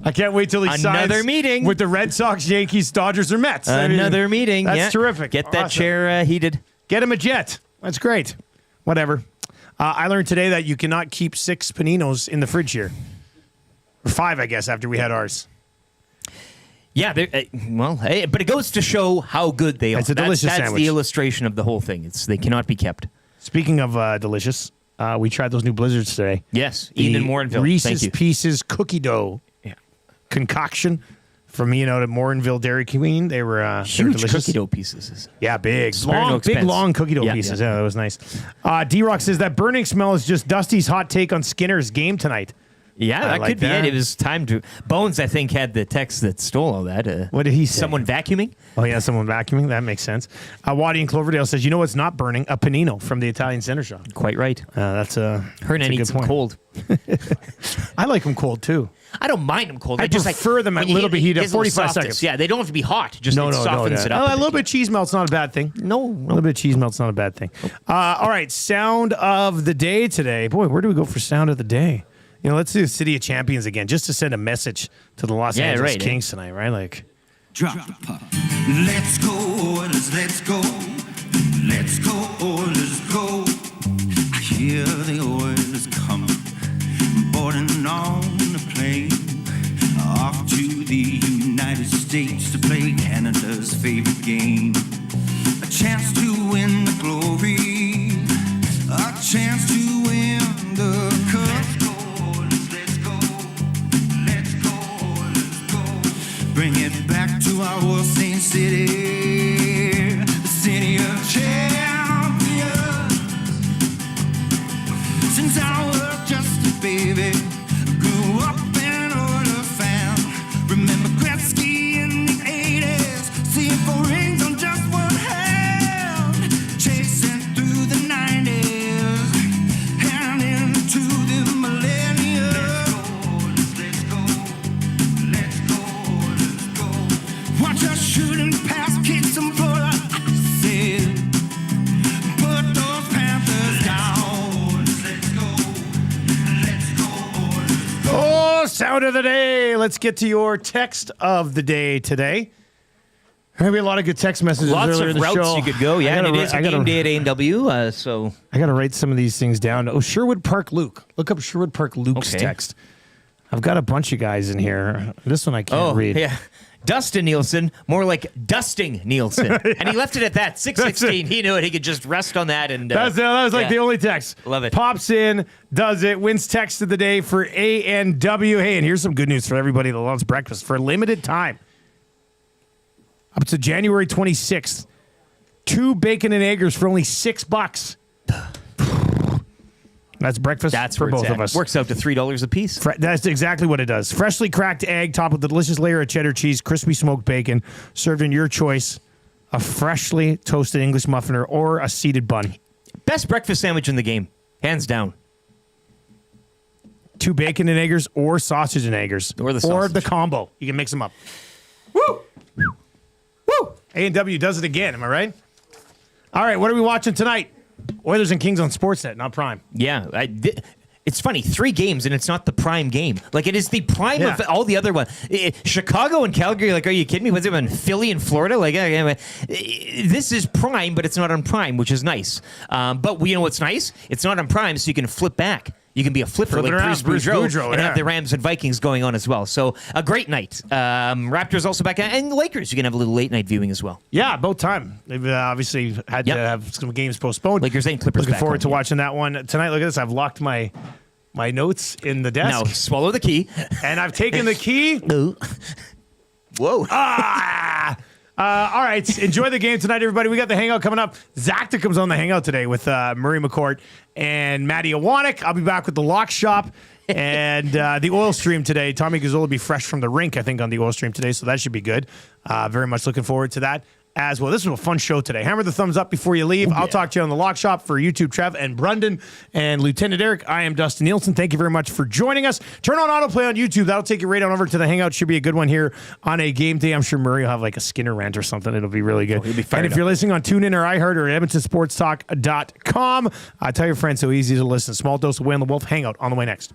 Speaker 1: I can't wait till he signs
Speaker 6: meeting
Speaker 1: with the Red Sox, Yankees, Dodgers, or Mets.
Speaker 6: Another meeting.
Speaker 1: That's terrific.
Speaker 6: Get that chair heated.
Speaker 1: Get him a jet. That's great. Whatever. I learned today that you cannot keep 6 paninos in the fridge here. Or 5, I guess, after we had ours.
Speaker 6: Yeah, but it goes to show how good they are.
Speaker 1: It's a delicious
Speaker 6: That's
Speaker 1: sandwich.
Speaker 6: the illustration of the whole thing. They cannot be kept.
Speaker 1: Speaking of delicious, we tried those new blizzards today.
Speaker 6: Yes, Ian in Morinville.
Speaker 1: Reese's
Speaker 6: Thank you.
Speaker 1: Pieces cookie dough concoction from me out at Morinville Dairy Queen. They were
Speaker 6: Huge
Speaker 1: delicious.
Speaker 6: cookie dough pieces.
Speaker 1: Yeah, big,
Speaker 6: Spare no
Speaker 1: long,
Speaker 6: expense.
Speaker 1: big, long cookie dough
Speaker 6: Yeah,
Speaker 1: pieces.
Speaker 6: yeah.
Speaker 1: Yeah, that was nice. D-Rock says that burning smell is just Dusty's hot take on Skinner's game tonight.
Speaker 6: Yeah, that
Speaker 1: like
Speaker 6: could be
Speaker 1: that.
Speaker 6: it. It was time to... Bones, I think, had the text that stole all that.
Speaker 1: What did he say?
Speaker 6: Someone vacuuming?
Speaker 1: Oh, yeah, someone vacuuming. That makes sense. Waddy in Cloverdale says, you know what's not burning? A panino from the Italian Center Shop.
Speaker 6: Quite right.
Speaker 1: That's a
Speaker 6: Hernan
Speaker 1: good
Speaker 6: eats them
Speaker 1: point.
Speaker 6: cold.
Speaker 1: I like them cold, too.
Speaker 6: I don't mind them cold.
Speaker 1: I
Speaker 6: just
Speaker 1: prefer them at
Speaker 6: when you
Speaker 1: little bit heat up,
Speaker 6: gives them
Speaker 1: 45
Speaker 6: softness.
Speaker 1: seconds.
Speaker 6: Yeah, they don't have to be hot. Just it softens it up.
Speaker 1: A little bit of cheese melt's not a bad thing.
Speaker 6: No.
Speaker 1: A little bit of cheese melt's not a bad thing. All right, sound of the day today. Boy, where do we go for sound of the day? You know, let's do City of Champions again, just to send a message to the Los Angeles Kings tonight, right? Like,
Speaker 4: drop the puck. Let's go, Oilers, let's go. Let's go, Oilers, go. I hear the Oilers coming, boarding on the plane, off to the United States to play Canada's favorite game. A chance to win the glory, a chance to win the cup. Bring it back to our World Saint City, the city of champions. Since I was just a baby, grew up an Oilers fan. Remember Gretzky in the 80s, seeing 4 rings on just one hand, chasing through the 90s, and in the
Speaker 1: Sound of the day. Let's get to your text of the day today. Maybe a lot of good text messages
Speaker 6: Lots
Speaker 1: earlier
Speaker 6: of
Speaker 1: in the
Speaker 6: routes
Speaker 1: show.
Speaker 6: you could go. Yeah, and it is a game day at A&W, so...
Speaker 1: I got to write some of these things down. Oh, Sherwood Park Luke. Look up Sherwood Park Luke's text. I've got a bunch of guys in here. This one I can't read.
Speaker 6: Yeah. Dustin Nielsen, more like Dusting Nielsen. And he left it at that. 6:16. He knew it. He could just rest on that. And
Speaker 1: that was like the only text.
Speaker 6: Love it.
Speaker 1: Pops in, does it, wins text of the day for A&W. Hey, and here's some good news for everybody that loves breakfast. For a limited time, up to January 26th, 2 bacon and eggers for only $6. That's breakfast for both of us.
Speaker 6: Works out to $3 a piece.
Speaker 1: That's exactly what it does. Freshly cracked egg topped with a delicious layer of cheddar cheese, crispy smoked bacon, served in your choice, a freshly toasted English muffin or a seeded bun.
Speaker 6: Best breakfast sandwich in the game, hands down.
Speaker 1: 2 bacon and eggers or sausage and eggers.
Speaker 6: Or the
Speaker 1: combo. You can mix them up. Woo! Woo! A&W does it again, am I right? All right, what are we watching tonight? Oilers and Kings on Sportsnet, not Prime.
Speaker 6: Yeah, it's funny. 3 games, and it's not the prime game. Like, it is the prime of all the other ones. Chicago and Calgary, like, are you kidding me? What's it been? Philly and Florida? Like, this is prime, but it's not on Prime, which is nice. But you know what's nice? It's not on Prime, so you can flip back. You can be a flipper like Bruce Boudreau and have the Rams and Vikings going on as well. So a great night. Raptors also back, and the Lakers. You can have a little late night viewing as well.
Speaker 1: Yeah, about time. They've obviously had to have some games postponed.
Speaker 6: Lakers and Clippers.
Speaker 1: Looking forward to watching that one tonight. Look at this. I've locked my notes in the desk.
Speaker 6: Now swallow the key.
Speaker 1: And I've taken the key.
Speaker 6: Whoa.
Speaker 1: All right. Enjoy the game tonight, everybody. We got the hangout coming up. Zacta comes on the hangout today with Murray McCourt and Matty Iwanek. I'll be back with the Lock Shop and the Oil Stream today. Tommy Gazzola will be fresh from the rink, I think, on the Oil Stream today, so that should be good. Very much looking forward to that as well. This was a fun show today. Hammer the thumbs up before you leave. I'll talk to you on the Lock Shop. For YouTube, Trev and Brundon and Lieutenant Eric, I am Dustin Nielsen. Thank you very much for joining us. Turn on autoplay on YouTube. That'll take you right on over to the hangout. Should be a good one here on a game day. I'm sure Murray will have like a Skinner rant or something. It'll be really good.
Speaker 6: He'll be
Speaker 1: and if you're listening on TuneIn or iHeart or EdmontonSportsTalk.com, tell your friends so easy to listen. Small Dose of Whale and the Wolf hangout on the way next.